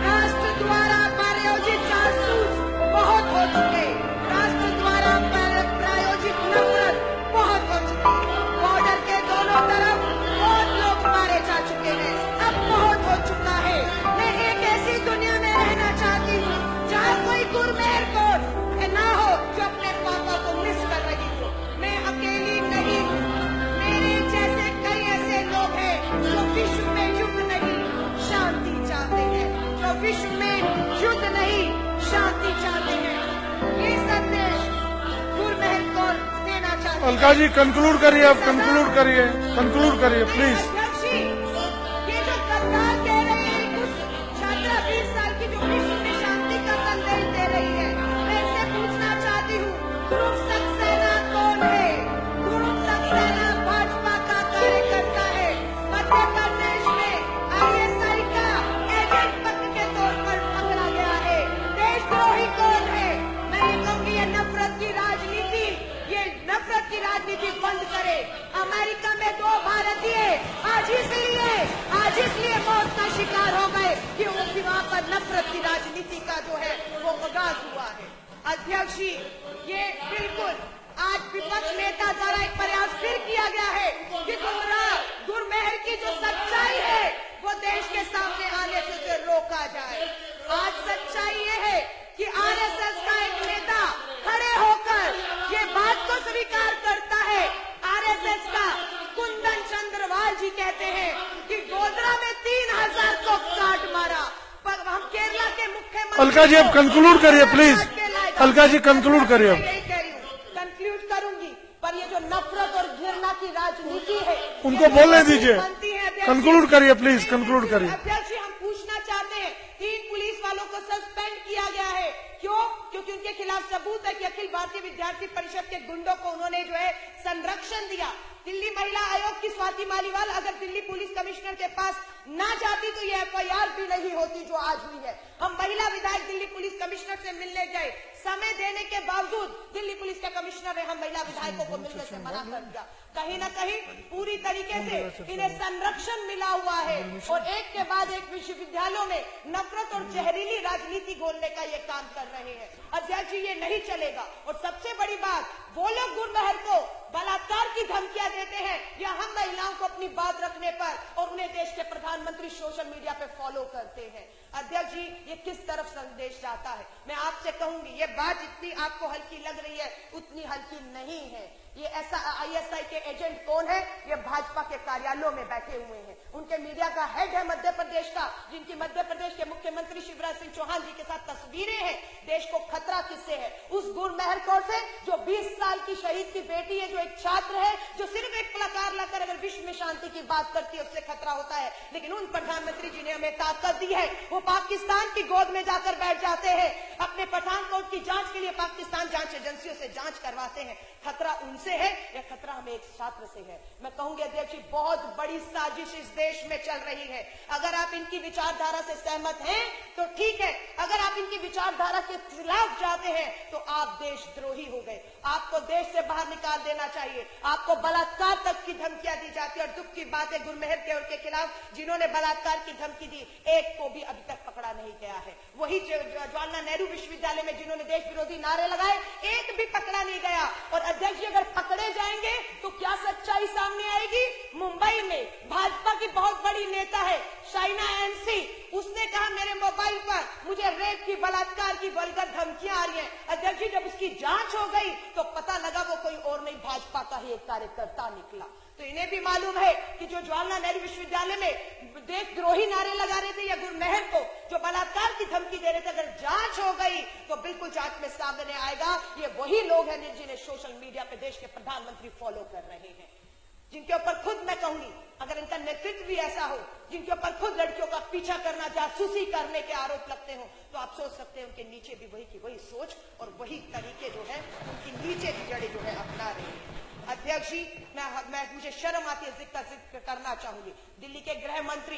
राष्ट्र द्वारा प्रायोजित जासूस बहुत हो चुके, राष्ट्र द्वारा प्रायोजित नफरत बहुत हो चुकी। बॉर्डर के दोनों तरफ बहुत लोग मारे जा चुके हैं, अब बहुत हो चुका है। मैं एक ऐसी दुनिया में रहना चाहती हूँ जहाँ कोई गुरमेहर कौर ना हो जो अपने पापा को मिस कर रही हो। मैं अकेली नहीं हूँ, मेरे जैसे कई ऐसे लोग हैं जो विश्व में युद्ध नहीं शांति चाहते हैं, जो विश्व में युद्ध नहीं शांति चाहते हैं। ये संदेश गुरमेहर कौर देना चाहते हैं। अलका जी कंक्लूड करिए, आप कंक्लूड करिए, कंक्लूड करिए प्लीज। ये जो गद्दार कह रहे हैं, उस छात्रा 20 साल की जो विश्व में शांति का संदेश दे रही है, मैं इनसे पूछना चाहती अमेरिका में 2 भारतीय आज इसलिए मौत का शिकार हो गए कि वहां पर नफरत की राजनीति का जो है वो आगाज हुआ है। अध्यक्ष जी, ये बिल्कुल आज विपक्ष नेता द्वारा एक प्रयास फिर किया गया है कि गुरमेहर की जो सच्चाई है वो देश के सामने आने से उसे रोका जाए। आज सच्चाई ये है कि आरएसएस का एक नेता खड़े होकर ये बात को स्वीकार करता है। आरएसएस का कुंदन चंद्रवाल जी कहते हैं कि गोधरा में 3000 को काट मारा। पर हम केरला के मुख्यमंत्री अलका जी, अब कंक्लूड करिए प्लीज। अलका जी कंक्लूड करिए। यही कह रही हूँ, कंक्लूड करूंगी। पर ये जो नफरत और घृणा की राजनीति है उनको बोलने दीजिए। कंक्लूड करिए प्लीज, कंक्लूड करिए। अध्यक्ष जी, हम पूछना चाहते हैं, 3 पुलिस वालों को सस्पेंड किया गया है। क्यों? क्योंकि उनके खिलाफ सबूत है कि अखिल भारतीय विद्यार्थी परिषद के गुंडों को उन्होंने जो है संरक्षण दिया। दिल्ली महिला आयोग की स्वाति मालीवाल अगर दिल्ली पुलिस कमिश्नर के पास ना जाती तो ये एफआईआर भी नहीं होती जो आज हुई है। हम महिला विधायक दिल्ली पुलिस कमिश्नर से मिलने गए, समय देने के बावजूद दिल्ली पुलिस के कमिश्नर ने हम महिला विधायकों को मिलने से मना कर दिया। कहीं न कहीं पूरी तरीके से इन्हें संरक्षण मिला हुआ है और एक के बाद एक विश्वविद्यालयों में नफरत और जहरीली राजनीति घोलने का ये काम कर रहे हैं। अध्यक्ष जी, ये नहीं चलेगा। और सबसे बड़ी बात, वो लोग गुरमेहर को बलात्कार की धमकियां देते हैं या हम महिलाओं को अपनी बात रखने पर और उन्हें देश के प्रधानमंत्री सोशल मीडिया पे फॉलो करते हैं। अध्यक्ष जी, ये किस तरफ संदेश जाता है? मैं आपसे कहूंगी, ये बात जितनी आपको हल्की लग रही है उतनी हल्की नहीं है। ये ऐसा आईएसआई के एजेंट कौन है? ये भाजपा के कार्यालयों में बैठे हुए हैं। उनके मीडिया का हेड है मध्य प्रदेश का, जिनकी मध्य प्रदेश के मुख्यमंत्री शिवराज सिंह चौहान जी के साथ तस्वीरें हैं। देश को खतरा किससे है? उस गुरमेहर कौर से, जो 20 साल की शहीद की बेटी है, जो एक छात्र है, जो सिर्फ एक प्लकार लाकर अगर विश्व में शांति की बात करती है उससे खतरा होता है। लेकिन उन प्रधानमंत्री जी ने हमें ताकत दी है, वो पाकिस्तान की गोद में जाकर बैठ जाते हैं, अपने पठानकोट की जांच के लिए पाकिस्तान जांच एजेंसियों से जांच करवाते हैं। खतरा उनसे है या खतरा हमें एक छात्र से है? मैं कहूंगी अध्यक्ष जी, बहुत बड़ी साजिश इस देश में चल रही है। अगर आप इनकी विचारधारा से सहमत हैं तो ठीक है, अगर आप इनकी विचारधारा के खिलाफ जाते हैं तो आप देशद्रोही हो गए। आपको देश से बाहर निकाल देना चाहिए। आपको बलात्कार तक की धमकियां दी जाती है और दुख की बात है, गुरमेहर के खिलाफ जिन्होंने बलात्कार की धमकी दी, एक को भी अभी तक पकड़ा नहीं गया है। वही जवाहरलाल नेहरू विश्वविद्यालय में जिन्होंने देश विरोधी नारे लगाए, एक भी पकड़ा नहीं गया। और अध्यक्ष जी, अगर पकड़े जाएंगे तो क्या सच्चाई सामने आएगी? मुंबई में भाजपा की बहुत बड़ी नेता है शाइना एनसी, उसने कहा मेरे मोबाइल पर मुझे रेप की, बलात्कार की वल्गर धमकियां आ रही हैं। अध्यक्ष जी, जब उसकी जांच हो गई तो पता लगा वो कोई और नहीं, भाजपा का ही एक कार्यकर्ता निकला। तो इन्हें भी मालूम है कि जो जवाहरलाल नेहरू विश्वविद्यालय में देशद्रोही नारे लगा रहे थे या गुरमेहर को जो बलात्कार की धमकी दे रहे थे, अगर जांच हो गई तो बिल्कुल जांच में सामने आएगा ये वही लोग हैं जिन्हें सोशल मीडिया पे देश के प्रधानमंत्री फॉलो कर रहे हैं, जिनके ऊपर खुद मैं कहूंगी अगर इनका नेतृत्व भी ऐसा हो, जिनके ऊपर खुद लड़कियों का पीछा करना, जासूसी करने के आरोप लगते हो, तो आप सोच सकते हैं उनके नीचे भी वही की वही सोच और वही तरीके जो है उनकी नीचे की जड़ें जो है अपना रहे हैं। अध्यक्ष जी, मुझे शर्म आती है जिक्र करना चाहूंगी। दिल्ली के गृह मंत्री,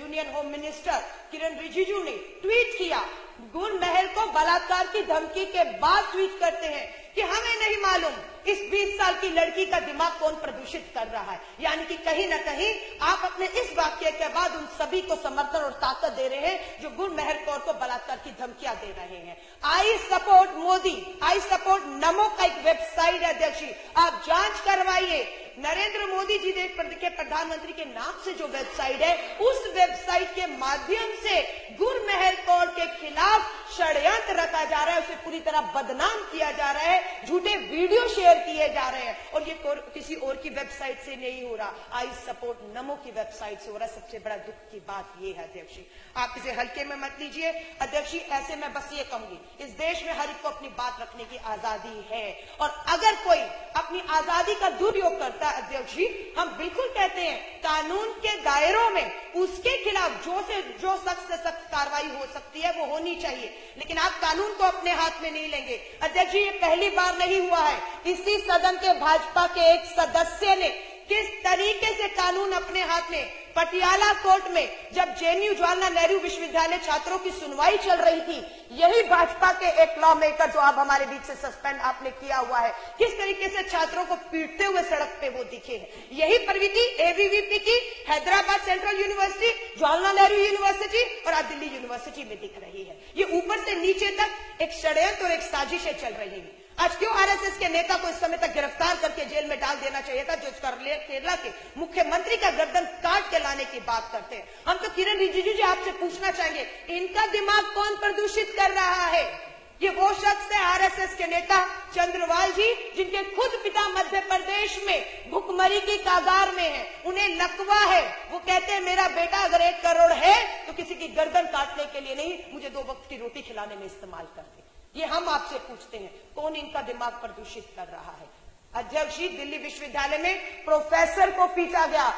यूनियन होम मिनिस्टर किरण रिजिजू ने ट्वीट किया, गुरमेहर को बलात्कार की धमकी के बाद ट्वीट करते हैं कि हमें नहीं मालूम इस 20 साल की लड़की का दिमाग कौन प्रदूषित कर रहा है। यानी कि कहीं न कहीं आप अपने इस वाक्य के बाद उन सभी को समर्थन और ताकत दे रहे हैं जो गुरमेहर कौर को बलात्कार की धमकियां दे रहे हैं। I support Modi, I support नमो का एक वेबसाइट है अध्यक्ष जी, आप जांच करवाइए। नरेंद्र मोदी जी के प्रधानमंत्री के नाम से जो वेबसाइट है, उस वेबसाइट के माध्यम से गुरमेहर कौर के खिलाफ षड्यंत्र रखा जा रहा है, उसे पूरी तरह बदनाम किया जा रहा है, झूठे वीडियो शेयर किए जा रहे हैं और ये किसी और की वेबसाइट से नहीं हो रहा, आई सपोर्ट नमो की वेबसाइट से हो रहा है। सबसे बड़ा दुख की बात ये है अध्यक्ष जी, आप इसे हल्के में मत लीजिए। अध्यक्ष जी, ऐसे मैं बस ये कहूंगी, इस देश में हर एक को अपनी बात रखने की आजादी है और अगर कोई अपनी आजादी का दुरुपयोग करता है अध्यक्ष जी, हम बिल्कुल कहते हैं कानून के दायरों में उसके खिलाफ जो सख्त से सख्त कार्रवाई हो सकती है वो होनी चाहिए, लेकिन आप कानून को अपने हाथ में नहीं लेंगे। अध्यक्ष जी, ये पहली बार नहीं हुआ है, इसी सदन के भाजपा के एक सदस्य ने किस तरीके से कानून अपने हाथ में पटियाला कोर्ट में जब जेएनयू जवाहरलाल नेहरू विश्वविद्यालय छात्रों की सुनवाई चल रही थी, यही भाजपा के एक लॉ मेकर जो अब हमारे बीच से सस्पेंड आपने किया हुआ है, किस तरीके से छात्रों को पीटते हुए सड़क पे वो दिखे हैं। यही प्रवृत्ति एबीवीपी की Hyderabad central university, Jawaharlal Nehru university और आज दिल्ली यूनिवर्सिटी में दिख रही है। ये ऊपर से नीचे तक एक षड्यंत्र और एक साजिशें चल रही है। आज क्यों आरएसएस के नेता को इस समय तक गिरफ्तार करके जेल में डाल देना चाहिए था, जो केरला के मुख्यमंत्री का गर्दन काट के लाने की बात करते हैं। हम तो किरण रिजिजू जी आपसे पूछना चाहेंगे, इनका दिमाग कौन प्रदूषित कर रहा है? ये वो शख्स है आरएसएस के नेता चंद्रवाल जी, जिनके खुद पिता मध्य प्रदेश में भुखमरी की कागार में है, उन्हें लकवा है। वो कहते हैं मेरा बेटा अगर 1 करोड़ है तो किसी की गर्दन काटने के लिए नहीं, मुझे 2 वक्त की रोटी खिलाने में इस्तेमाल करते। ये हम आपसे पूछते हैं, कौन इनका दिमाग प्रदूषित कर रहा है? अध्यक्ष जी, दिल्ली विश्वविद्यालय में प्रोफेसर को पीटा गया,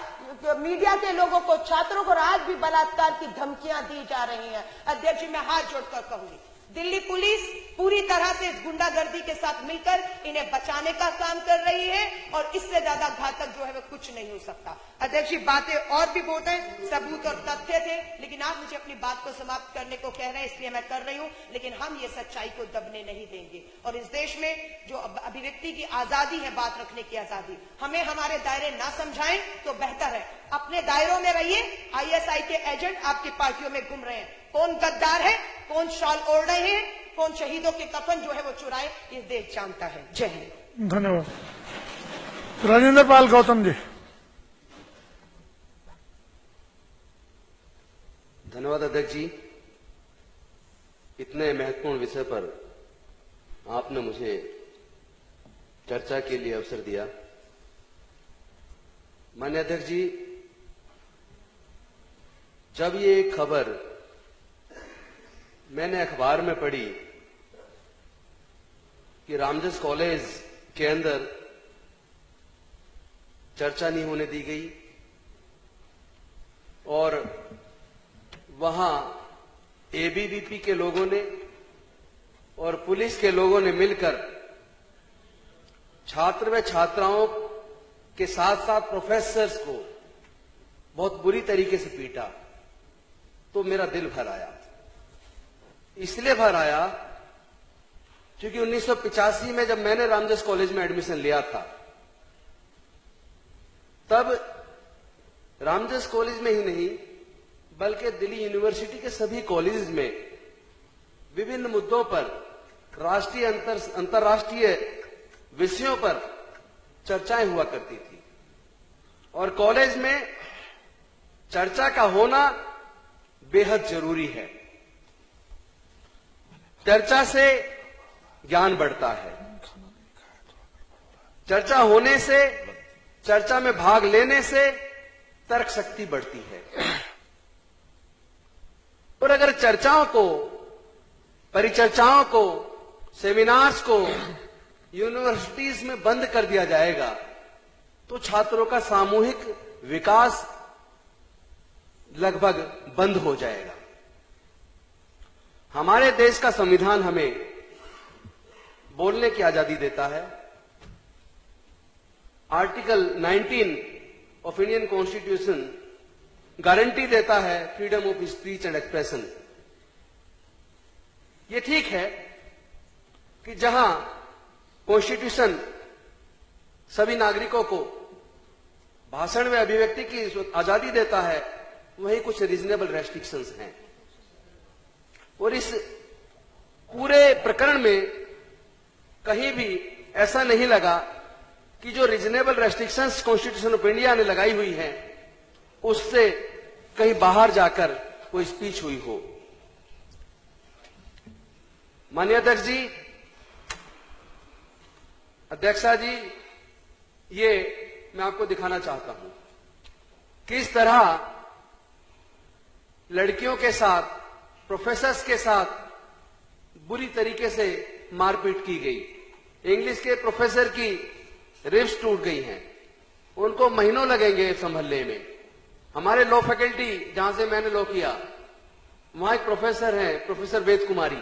मीडिया के लोगों को, छात्रों को आज भी बलात्कार की धमकियां दी जा रही हैं। अध्यक्ष जी, मैं हाथ जोड़कर कहूंगी, दिल्ली पुलिस पूरी तरह से इस गुंडागर्दी के साथ मिलकर इन्हें बचाने का काम कर रही है और इससे ज्यादा घातक जो है वो कुछ नहीं हो सकता। अध्यक्ष जी, बातें और भी बहुत है, सबूत और तथ्य थे, लेकिन आप मुझे अपनी बात को समाप्त करने को कह रहे हैं, इसलिए मैं कर रही हूं। लेकिन हम ये सच्चाई को दबने नहीं देंगे और इस देश में जो अभिव्यक्ति की आजादी है, बात रखने की आजादी, हमें हमारे दायरे ना समझाएं तो बेहतर है। अपने दायरों में रहिए। आईएसआई के एजेंट आपकी पार्टियों में घूम रहे हैं, कौन गद्दार है, कौन शॉल ओढ़ रहे हैं, कौन शहीदों के कफन जो है वो चुराए, ये देश जानता है। जय हिंद। धन्यवाद। राजेंद्र पाल गौतम जी। धन्यवाद अध्यक्ष जी, इतने महत्वपूर्ण विषय पर आपने मुझे चर्चा के लिए अवसर दिया। माननीय अध्यक्ष जी, जब ये खबर मैंने अखबार में पढ़ी कि रामजस कॉलेज के अंदर चर्चा नहीं होने दी गई और वहां एबीवीपी के लोगों ने और पुलिस के लोगों ने मिलकर छात्र व छात्राओं के साथ साथ प्रोफेसर्स को बहुत बुरी तरीके से पीटा, तो मेरा दिल भर आया। इसलिए भर आया क्योंकि 1985 में जब मैंने रामजस कॉलेज में एडमिशन लिया था, तब रामजस कॉलेज में ही नहीं बल्कि दिल्ली यूनिवर्सिटी के सभी कॉलेज में विभिन्न मुद्दों पर, राष्ट्रीय अंतर्राष्ट्रीय विषयों पर चर्चाएं हुआ करती थी और कॉलेज में चर्चा का होना बेहद जरूरी है। चर्चा से ज्ञान बढ़ता है, चर्चा होने से, चर्चा में भाग लेने से तर्क शक्ति बढ़ती है और अगर चर्चाओं को, परिचर्चाओं को, सेमिनार्स को यूनिवर्सिटीज में बंद कर दिया जाएगा तो छात्रों का सामूहिक विकास लगभग बंद हो जाएगा। हमारे देश का संविधान हमें बोलने की आजादी देता है। Article 19 of Indian constitution guarantee देता है freedom of speech and expression. ये ठीक है कि जहां कॉन्स्टिट्यूशन सभी नागरिकों को भाषण में अभिव्यक्ति की आजादी देता है, वहीं कुछ रीजनेबल रेस्ट्रिक्शंस हैं और इस पूरे प्रकरण में कहीं भी ऐसा नहीं लगा कि जो reasonable restrictions constitution of India ने लगाई हुई हैं उससे कहीं बाहर जाकर कोई स्पीच हुई हो। माननीय अध्यक्ष जी, अध्यक्षा जी, ये मैं आपको दिखाना चाहता हूं किस तरह लड़कियों के साथ, प्रोफेसर्स के साथ बुरी तरीके से मारपीट की गई। इंग्लिश के प्रोफेसर की रिब्स टूट गई हैं, उनको महीनों लगेंगे संभलने में। हमारे लॉ फैकल्टी जहां से मैंने लॉ किया, वहां एक प्रोफेसर हैं, प्रोफेसर वेद कुमारी,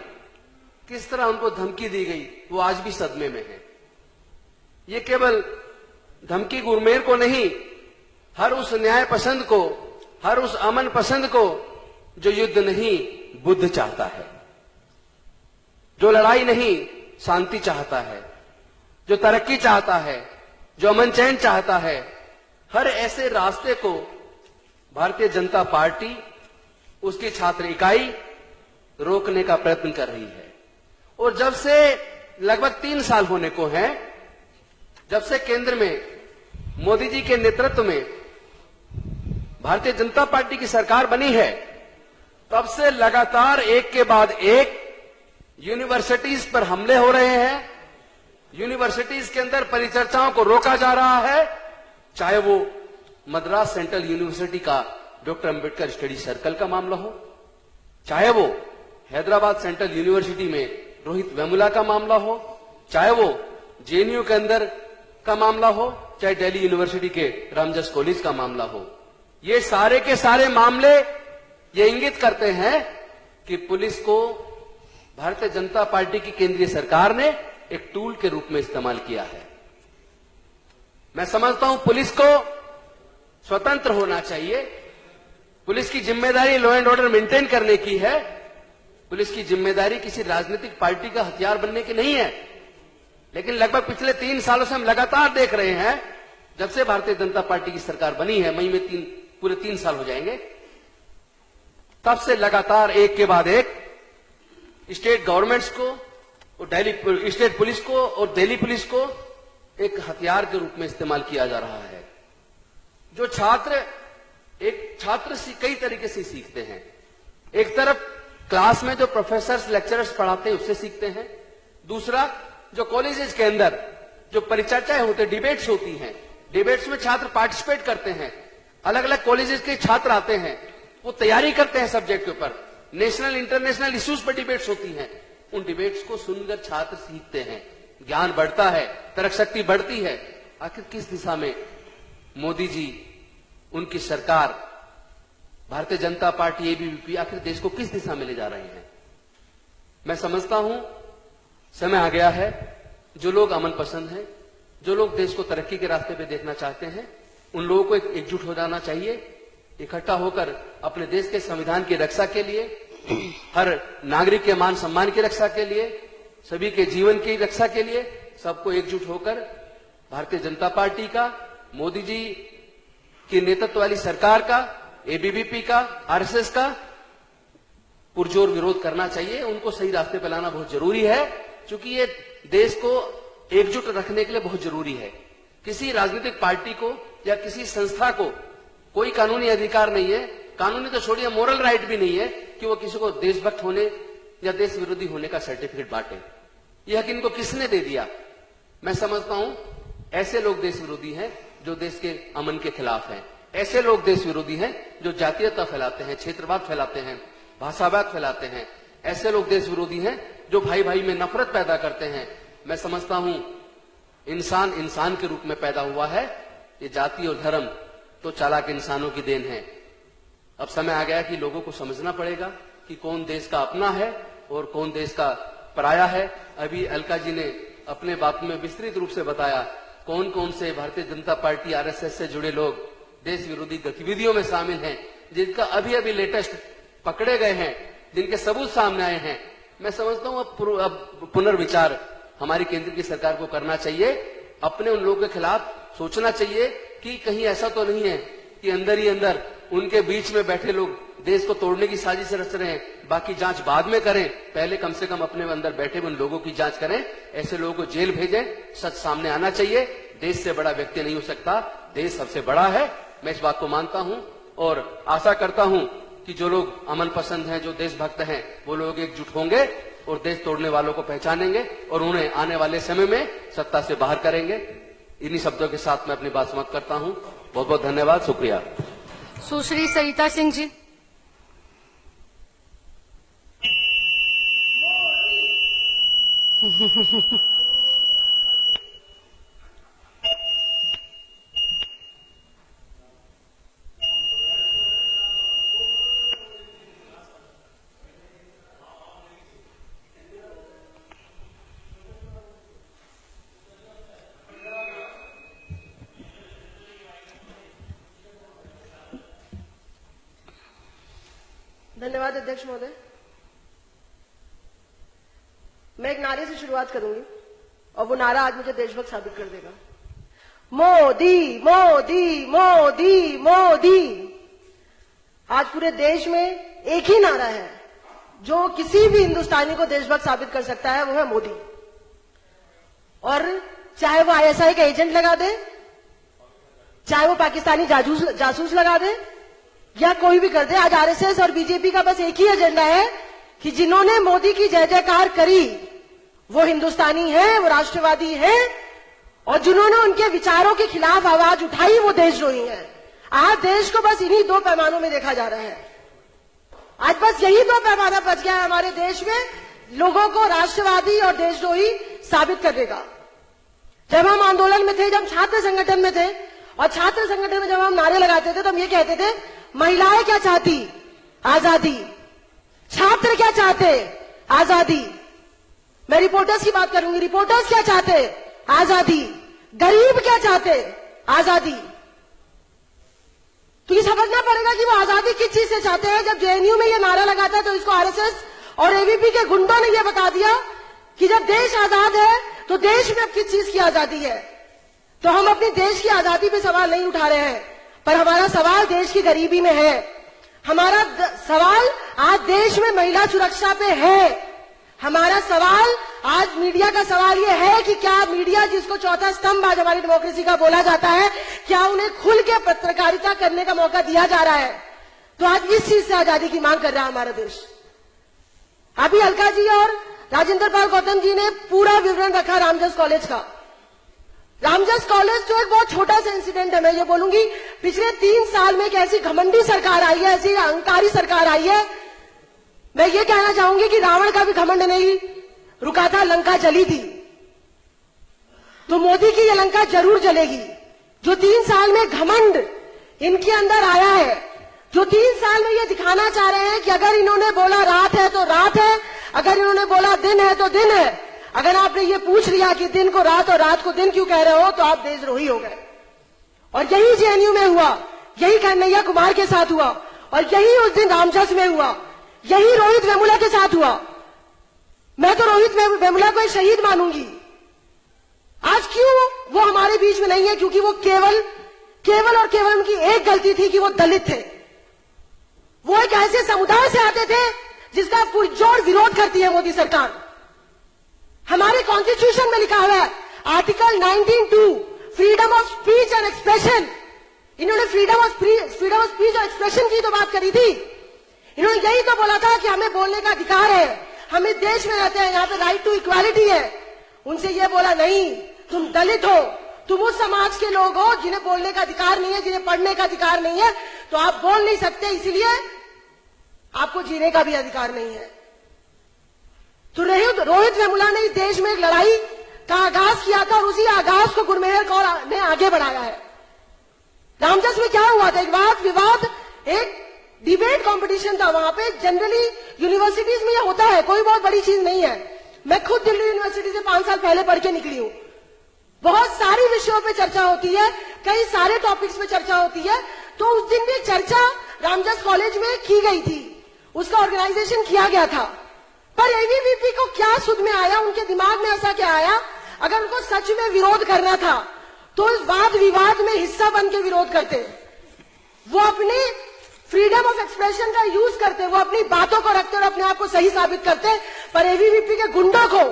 किस तरह उनको धमकी दी गई, वो आज भी सदमे में है। ये केवल धमकी गुरमेर को नहीं, हर उस न्याय पसंद को हर उस अमन पसंद को जो युद्ध नहीं बुद्ध चाहता है, जो लड़ाई नहीं शांति चाहता है, जो तरक्की चाहता है, जो अमन चैन चाहता है, हर ऐसे रास्ते को भारतीय जनता पार्टी, उसकी छात्र इकाई रोकने का प्रयत्न कर रही है। और जब से लगभग 3 साल होने को हैं, जब से केंद्र में मोदी जी के नेतृत्व में भारतीय जनता पार्टी की सरकार बनी है, तब से लगातार एक के बाद एक यूनिवर्सिटीज पर हमले हो रहे हैं। यूनिवर्सिटीज के अंदर परिचर्चाओं को रोका जा रहा है, चाहे वो मद्रास सेंट्रल यूनिवर्सिटी का डॉक्टर अंबेडकर स्टडी सर्कल का मामला हो, चाहे वो हैदराबाद सेंट्रल यूनिवर्सिटी में रोहित वेमुला का मामला हो, चाहे वो जेएनयू के अंदर का मामला हो, चाहे दिल्ली यूनिवर्सिटी के रामजस कॉलेज का मामला हो। ये सारे के सारे मामले ये इंगित करते हैं कि पुलिस को भारतीय जनता पार्टी की केंद्रीय सरकार ने एक टूल के रूप में इस्तेमाल किया है। मैं समझता हूं पुलिस को स्वतंत्र होना चाहिए। पुलिस की जिम्मेदारी लॉ एंड ऑर्डर मेंटेन करने की है। पुलिस की जिम्मेदारी किसी राजनीतिक पार्टी का हथियार बनने की नहीं है। लेकिन लगभग पिछले 3 सालों से हम लगातार देख रहे हैं, जब से भारतीय जनता पार्टी की सरकार बनी है, मई में पूरे 3 साल हो जाएंगे, तब से लगातार एक के बाद एक स्टेट गवर्नमेंट्स को और दिल्ली स्टेट पुलिस को और दिल्ली पुलिस को एक हथियार के रूप में इस्तेमाल किया जा रहा है। जो छात्र कई तरीके से सीखते हैं। एक तरफ क्लास में जो प्रोफेसर्स लेक्चरर्स पढ़ाते हैं उससे सीखते हैं। दूसरा, जो कॉलेजेस के अंदर जो परिचर्चाएं होती हैं, डिबेट्स होती हैं, डिबेट्स में छात्र पार्टिसिपेट करते हैं। अलग अलग कॉलेजेस के छात्र आते हैं, वो तैयारी करते हैं सब्जेक्ट के ऊपर। नेशनल इंटरनेशनल इश्यूज पर डिबेट्स होती हैं। उन डिबेट्स को सुनकर छात्र सीखते हैं, ज्ञान बढ़ता है, तर्क शक्ति बढ़ती है। आखिर किस दिशा में मोदी जी, उनकी सरकार, भारतीय जनता पार्टी, एबीवीपी आखिर देश को किस दिशा में ले जा रहे हैं? मैं समझता हूं समय आ गया है। जो लोग अमन पसंद हैं, जो लोग देश को तरक्की के रास्ते पे देखना चाहते हैं, उन लोगों को एकजुट हो जाना चाहिए। इकट्ठा होकर अपने देश के संविधान की रक्षा के लिए, हर नागरिक के मान सम्मान की रक्षा के लिए, सभी के जीवन की रक्षा के लिए सबको एकजुट होकर भारतीय जनता पार्टी का, मोदी जी की नेतृत्व वाली सरकार का, एबीवीपी का, आरएसएस का पुरजोर विरोध करना चाहिए। उनको सही रास्ते पर लाना बहुत जरूरी है, क्योंकि ये देश को एकजुट रखने के लिए बहुत जरूरी है। किसी राजनीतिक पार्टी को या किसी संस्था को कोई कानूनी अधिकार नहीं है, कानूनी तो छोड़िए मोरल राइट भी नहीं है कि वो किसी को देशभक्त होने या देश विरोधी होने का सर्टिफिकेट बांटे। यह हक इनको किसने दे दिया? मैं समझता हूं ऐसे लोग देश विरोधी हैं जो देश के अमन के खिलाफ हैं। ऐसे लोग देश विरोधी हैं जो जातीयता फैलाते हैं, क्षेत्रवाद फैलाते हैं, भाषावाद फैलाते हैं। ऐसे लोग देश विरोधी हैं जो भाई भाई में नफरत पैदा करते हैं। मैं समझता हूं इंसान इंसान के रूप में पैदा हुआ है। ये जाति और धर्म तो चालाक इंसानों की देन है। अब समय आ गया कि लोगों को समझना पड़ेगा कि कौन देश का अपना है और कौन देश का पराया है। अभी अलका जी ने अपने बात में विस्तृत रूप से बताया कौन कौन से भारतीय जनता पार्टी, आरएसएस से जुड़े लोग देश विरोधी गतिविधियों में शामिल हैं, जिनका अभी अभी लेटेस्ट पकड़े गए हैं, जिनके सबूत सामने आए हैं। मैं समझता हूं अब पुनर्विचार हमारी केंद्र की सरकार को करना चाहिए। अपने उन लोगों के खिलाफ सोचना चाहिए कि कहीं ऐसा तो नहीं है कि अंदर ही अंदर उनके बीच में बैठे लोग देश को तोड़ने की साजिश रच रहे हैं। बाकी जांच बाद में करें, पहले कम से कम अपने अंदर बैठे उन लोगों की जांच करें। ऐसे लोगों को जेल भेजें। सच सामने आना चाहिए। देश से बड़ा व्यक्ति नहीं हो सकता, देश सबसे बड़ा है। मैं इस बात को मानता हूं और आशा करता हूं कि जो लोग अमन पसंद हैं, जो देशभक्त हैं, वो लोग एकजुट होंगे और देश तोड़ने वालों को पहचानेंगे और उन्हें आने वाले समय में सत्ता से बाहर करेंगे। इन्हीं शब्दों के साथ मैं अपनी बात समाप्त करता हूं। बहुत बहुत धन्यवाद, शुक्रिया। सुश्री सरिता सिंह जी। धन्यवाद अध्यक्ष महोदय। मैं एक नारे से शुरुआत करूंगी और वो नारा आज मुझे देशभक्त साबित कर देगा। मोदी मोदी मोदी मोदी। आज पूरे देश में एक ही नारा है जो किसी भी हिंदुस्तानी को देशभक्त साबित कर सकता है, वो है मोदी। और चाहे वो आईएसआई का एजेंट लगा दे, चाहे वो पाकिस्तानी जासूस लगा दे, या कोई भी कर दे, आज आरएसएस और बीजेपी का बस एक ही एजेंडा है कि जिन्होंने मोदी की जय जयकार करी वो हिंदुस्तानी है, वो राष्ट्रवादी है, और जिन्होंने उनके विचारों के खिलाफ आवाज उठाई वो देशद्रोही है। आज देश को बस इन्हीं दो पैमानों में देखा जा रहा है। आज बस यही दो पैमाना बच गया है हमारे देश में लोगों को राष्ट्रवादी और देशद्रोही साबित करने का। जब हम आंदोलन में थे, जब छात्र संगठन में थे, और छात्र संगठन में जब हम नारे लगाते थे तो हम ये कहते थे, महिलाएं क्या चाहती? आजादी। छात्र क्या चाहते? आजादी। मैं रिपोर्टर्स की बात करूंगी। रिपोर्टर्स क्या चाहते? आजादी। गरीब क्या चाहते? आजादी। तो ये समझना पड़ेगा कि वो आजादी किस चीज से चाहते हैं। जब जेएनयू में ये नारा लगाता है तो इसको आरएसएस और एबीपी के गुंडों ने ये बता दिया कि जब देश आजाद है तो देश में अब किस चीज की आजादी है। तो हम अपने देश की आजादी पे सवाल नहीं उठा रहे हैं, पर हमारा सवाल देश की गरीबी में है। हमारा सवाल आज देश में महिला सुरक्षा पे है। हमारा सवाल आज मीडिया का सवाल ये है कि क्या मीडिया, जिसको चौथा स्तंभ आज हमारी डेमोक्रेसी का बोला जाता है, क्या उन्हें खुल के पत्रकारिता करने का मौका दिया जा रहा है? तो आज इस चीज से आजादी की मांग कर रहा है हमारा देश। अभी अलका जी और राजेंद्र पाल गौतम जी ने पूरा विवरण रखा रामजस कॉलेज का। रामजस कॉलेज तो एक बहुत छोटा सा इंसिडेंट है। मैं ये बोलूंगी, पिछले 3 साल में एक ऐसी घमंडी सरकार आई है, ऐसी अहंकारी सरकार आई है। मैं ये कहना चाहूंगी कि रावण का भी घमंड नहीं रुका था, लंका जली थी। तो मोदी की ये लंका जरूर जलेगी। जो 3 साल में घमंड इनके अंदर आया है, जो 3 साल में ये दिखाना चाह रहे हैं कि अगर इन्होंने बोला रात है तो रात है, अगर इन्होंने बोला दिन है तो दिन है। अगर आपने ये पूछ लिया कि दिन को रात और रात को दिन क्यों कह रहे हो, तो आप देशद्रोही हो गए। और यही जेएनयू में हुआ, यही कन्हैया कुमार के साथ हुआ, और यही उस दिन रामजस में हुआ, यही रोहित वेमुला के साथ हुआ। मैं तो रोहित वेमुला को एक शहीद मानूंगी। आज क्यों वो हमारे बीच में नहीं है? क्योंकि वो केवल और केवल उनकी एक गलती थी कि वो दलित थे। वो एक ऐसे समुदाय से आते थे जिसका पुरजोर विरोध करती है मोदी सरकार। हमारे कॉन्स्टिट्यूशन में लिखा हुआ है, article 19(2), freedom of speech and expression. इन्होंने फ्रीडम ऑफ स्पीच और एक्सप्रेशन की तो बात करी थी। इन्होंने यही तो बोला था कि हमें बोलने का अधिकार है, हम इस देश में रहते हैं, यहाँ पे राइट टू इक्वालिटी है। उनसे ये बोला नहीं, तुम दलित हो, तुम उस समाज के लोग हो जिन्हें बोलने का अधिकार नहीं है, जिन्हें पढ़ने का अधिकार नहीं है, तो आप बोल नहीं सकते, इसलिए आपको जीने का भी अधिकार नहीं है। तो रोहित वेमुला ने इस देश में एक लड़ाई का आगाज किया था और उसी आगाज को गुरमेहर कौर ने आगे बढ़ाया है। रामजस में क्या हुआ था? एक वाद विवाद, एक डिबेट कंपटीशन था। वहां पे जनरली यूनिवर्सिटीज में यह होता है, कोई बहुत बड़ी चीज नहीं है। मैं खुद दिल्ली यूनिवर्सिटी से 5 साल पहले पढ़ के निकली हूं। बहुत सारी विषयों पे चर्चा होती है, कई सारे टॉपिक्स पे चर्चा होती है। तो उस दिन भी चर्चा रामजस कॉलेज में की गई थी, उसका ऑर्गेनाइजेशन किया गया था। पर एबीवीपी को क्या सुध में आया, उनके दिमाग में ऐसा क्या आया? अगर उनको सच में विरोध करना था तो इस वाद विवाद में हिस्सा बन के विरोध करते। वो अपने फ्रीडम ऑफ एक्सप्रेशन का यूज करते, वो अपनी बातों को रखते और अपने आप को सही साबित करते। पर एबीवीपी के गुंडों को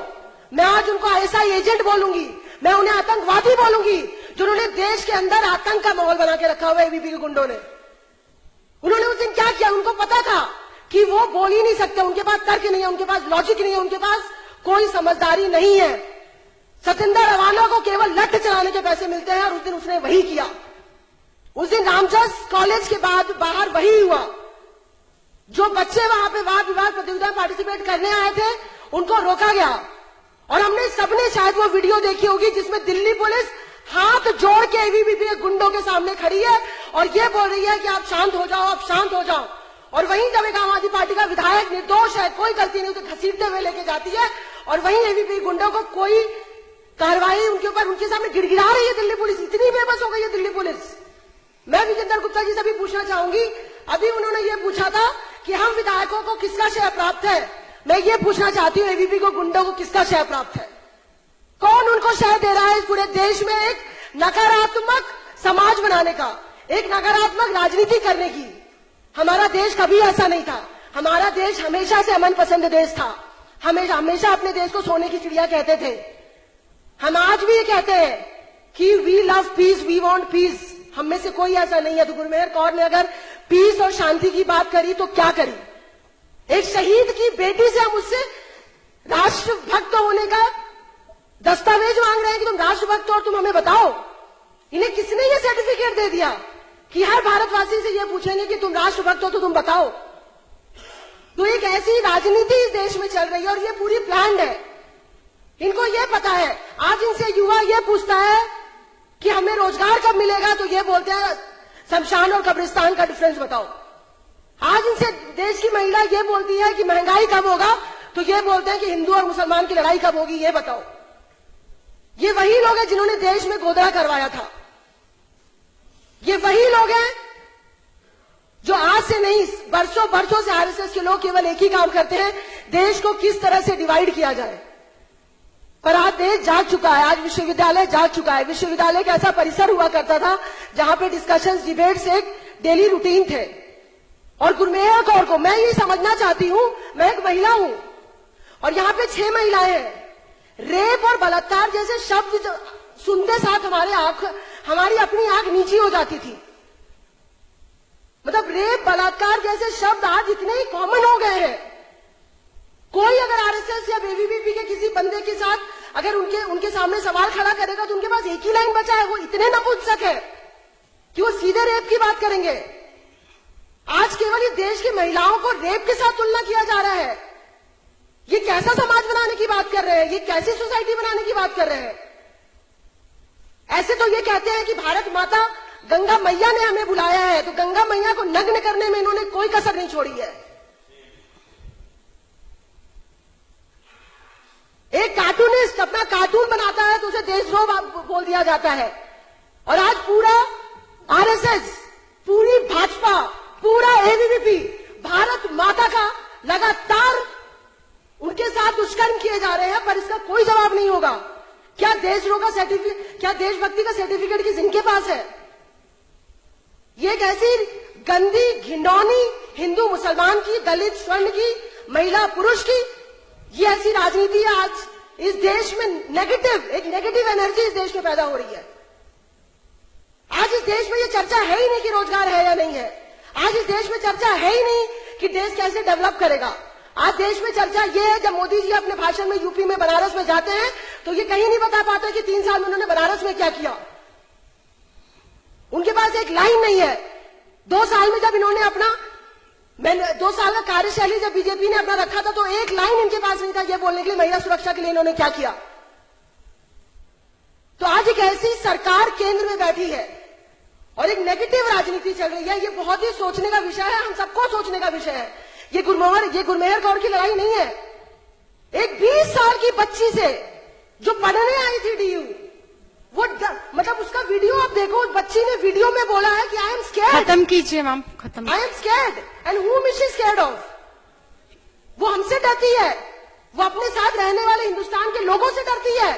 मैं आज उनको आईएसआई एजेंट बोलूंगी, मैं उन्हें आतंकवादी बोलूंगी, जिन्होंने देश के अंदर आतंक का माहौल बना के रखा हुआ है। एबीवीपी के गुंडों ने, उन्होंने उस दिन क्या किया? उनको पता था कि वो बोल ही नहीं सकते, उनके पास तर्क नहीं है, उनके पास लॉजिक नहीं है, उनके पास कोई समझदारी नहीं है। सतिंदर रवाना को केवल लठ चलाने के पैसे मिलते हैं और उस दिन उसने वही किया। उस दिन रामजस कॉलेज के बाद बाहर वही हुआ। जो बच्चे वहां पे वाद विवाद प्रतियोगिता में पार्टिसिपेट करने आए थे उनको रोका गया। और हमने सबने शायद वो वीडियो देखी होगी जिसमें दिल्ली पुलिस हाथ जोड़ के एबीवीपी के गुंडों के सामने खड़ी है और ये बोल रही है कि आप शांत हो जाओ, आप शांत हो जाओ। और वहीं जब एक आम आदमी पार्टी का विधायक निर्दोष है, कोई गलती नहीं, उसे घसीटते हुए लेके जाती है और वहीं एबीवीपी गुंडों को कोई कार्रवाई उनके ऊपर, उनके सामने गिड़गिड़ा रही है दिल्ली पुलिस। इतनी बेबस हो गई है दिल्ली पुलिस। मैं विजेंद्र गुप्ता जी से भी पूछना चाहूंगी, अभी उन्होंने ये पूछा था कि हम विधायकों को किसका श्रेय प्राप्त है, मैं ये पूछना चाहती हूँ एबीपी को गुंडों को किसका श्रेय प्राप्त है? कौन उनको श्रेय दे रहा है इस पूरे देश में एक नकारात्मक समाज बनाने का, एक नकारात्मक राजनीति करने की? हमारा देश कभी ऐसा नहीं था। हमारा देश हमेशा से अमन पसंद देश था। हमेशा अपने देश को सोने की चिड़िया कहते थे। हम आज भी ये कहते हैं कि we love peace, we want peace. हम में से कोई ऐसा नहीं है। तो गुरमेहर कौर ने अगर पीस और शांति की बात करी तो क्या करी? एक शहीद की बेटी से हम उससे राष्ट्रभक्त होने का दस्तावेज मांग रहे हैं कि तुम राष्ट्रभक्त हो और तुम हमें बताओ। इन्हें किसने ये सर्टिफिकेट दे दिया कि हर भारतवासी से ये पूछेंगे कि तुम राष्ट्रभक्त हो तो तुम बताओ? तो एक ऐसी राजनीति इस देश में चल रही है और ये पूरी प्लान्ड है। इनको ये पता है। आज इनसे युवा ये पूछता है कि हमें रोजगार कब मिलेगा, तो ये बोलते हैं शमशान और कब्रिस्तान का डिफरेंस बताओ। आज इनसे देश की महिला ये बोलती है कि महंगाई कब होगा, तो ये बोलते हैं कि हिंदू और मुसलमान की लड़ाई कब होगी, ये बताओ। ये वही लोग हैं जिन्होंने देश में गोदरा करवाया था। ये वही लोग हैं जो आज से नहीं, बरसों से आरएसएस के लोग केवल एक ही काम करते हैं, देश को किस तरह से डिवाइड किया जाए। पर आज देश जाग चुका है, आज विश्वविद्यालय जाग चुका है। विश्वविद्यालय का ऐसा परिसर हुआ करता था जहां पे डिस्कशंस, डिबेट्स एक डेली रूटीन थे। और गुरमेहर कौर को मैं ये समझना चाहती हूं, मैं एक महिला हूं और यहां पे 6 महिलाएं हैं। रेप और बलात्कार जैसे शब्द सुनते साथ हमारी अपनी आंख नीची हो जाती थी। मतलब रेप, बलात्कार जैसे शब्द आज इतने ही कॉमन हो गए हैं। कोई अगर आरएसएस या एबीवीपी के किसी बंदे के साथ अगर उनके सामने सवाल खड़ा करेगा तो उनके पास एक ही लाइन बचा है, वो इतने नपुंसक है कि वो सीधे रेप की बात करेंगे। आज केवल इस देश की महिलाओं को रेप के साथ तुलना किया जा रहा है। ये कैसा समाज बनाने की बात कर रहे हैं? ये कैसी सोसाइटी बनाने की बात कर रहे हैं? ऐसे तो ये कहते हैं कि भारत माता गंगा मैया ने हमें बुलाया है, तो गंगा मैया को नग्न करने में इन्होंने कोई कसर नहीं छोड़ी है। एक कार्टूनिस्ट अपना कार्टून बनाता है तो उसे देशद्रोह बोल दिया जाता है। और आज पूरा आरएसएस, पूरी भाजपा, पूरा एबीवीपी भारत माता का लगातार उनके साथ दुष्कर्म किए जा रहे हैं, पर इसका कोई जवाब नहीं होगा। क्या देशद्रोह का सर्टिफिकेट, क्या देशभक्ति का सर्टिफिकेट किस इनके पास है? ये एक ऐसी गंदी, घिनौनी हिंदू मुसलमान की, दलित स्वर्ण की, महिला पुरुष की, ये ऐसी राजनीति आज इस देश में एक नेगेटिव एनर्जी इस देश में पैदा हो रही है। आज इस देश में ये चर्चा है ही नहीं कि रोजगार है या नहीं है। आज इस देश में चर्चा है ही नहीं कि देश कैसे डेवलप करेगा। आज देश में चर्चा ये है, जब मोदी जी अपने भाषण में यूपी में बनारस में जाते हैं तो ये कहीं नहीं बता पाते कि 3 साल में उन्होंने बनारस में क्या किया। उनके पास एक लाइन नहीं है। 2 साल में जब इन्होंने 2 साल का कार्यशैली जब बीजेपी ने अपना रखा था तो एक लाइन इनके पास नहीं था ये बोलने के लिए महिला सुरक्षा के लिए इन्होंने क्या किया। तो आज एक ऐसी सरकार केंद्र में बैठी है और एक नेगेटिव राजनीति चल रही है। ये बहुत ही सोचने का विषय है, हम सबको सोचने का विषय है। ये गुरमेहर कौर की लड़ाई नहीं है। एक 20 साल की बच्ची से जो पढ़ने आई थी डीयू, वो मतलब उसका वीडियो आप देखो, उस बच्ची ने वीडियो में बोला है कि आई एम स्कैर्ड। खत्म कीजिए मैम, खत्म। I am scared and whom is she scared of. वो हमसे डरती है, वो अपने साथ रहने वाले हिंदुस्तान के लोगों से डरती है।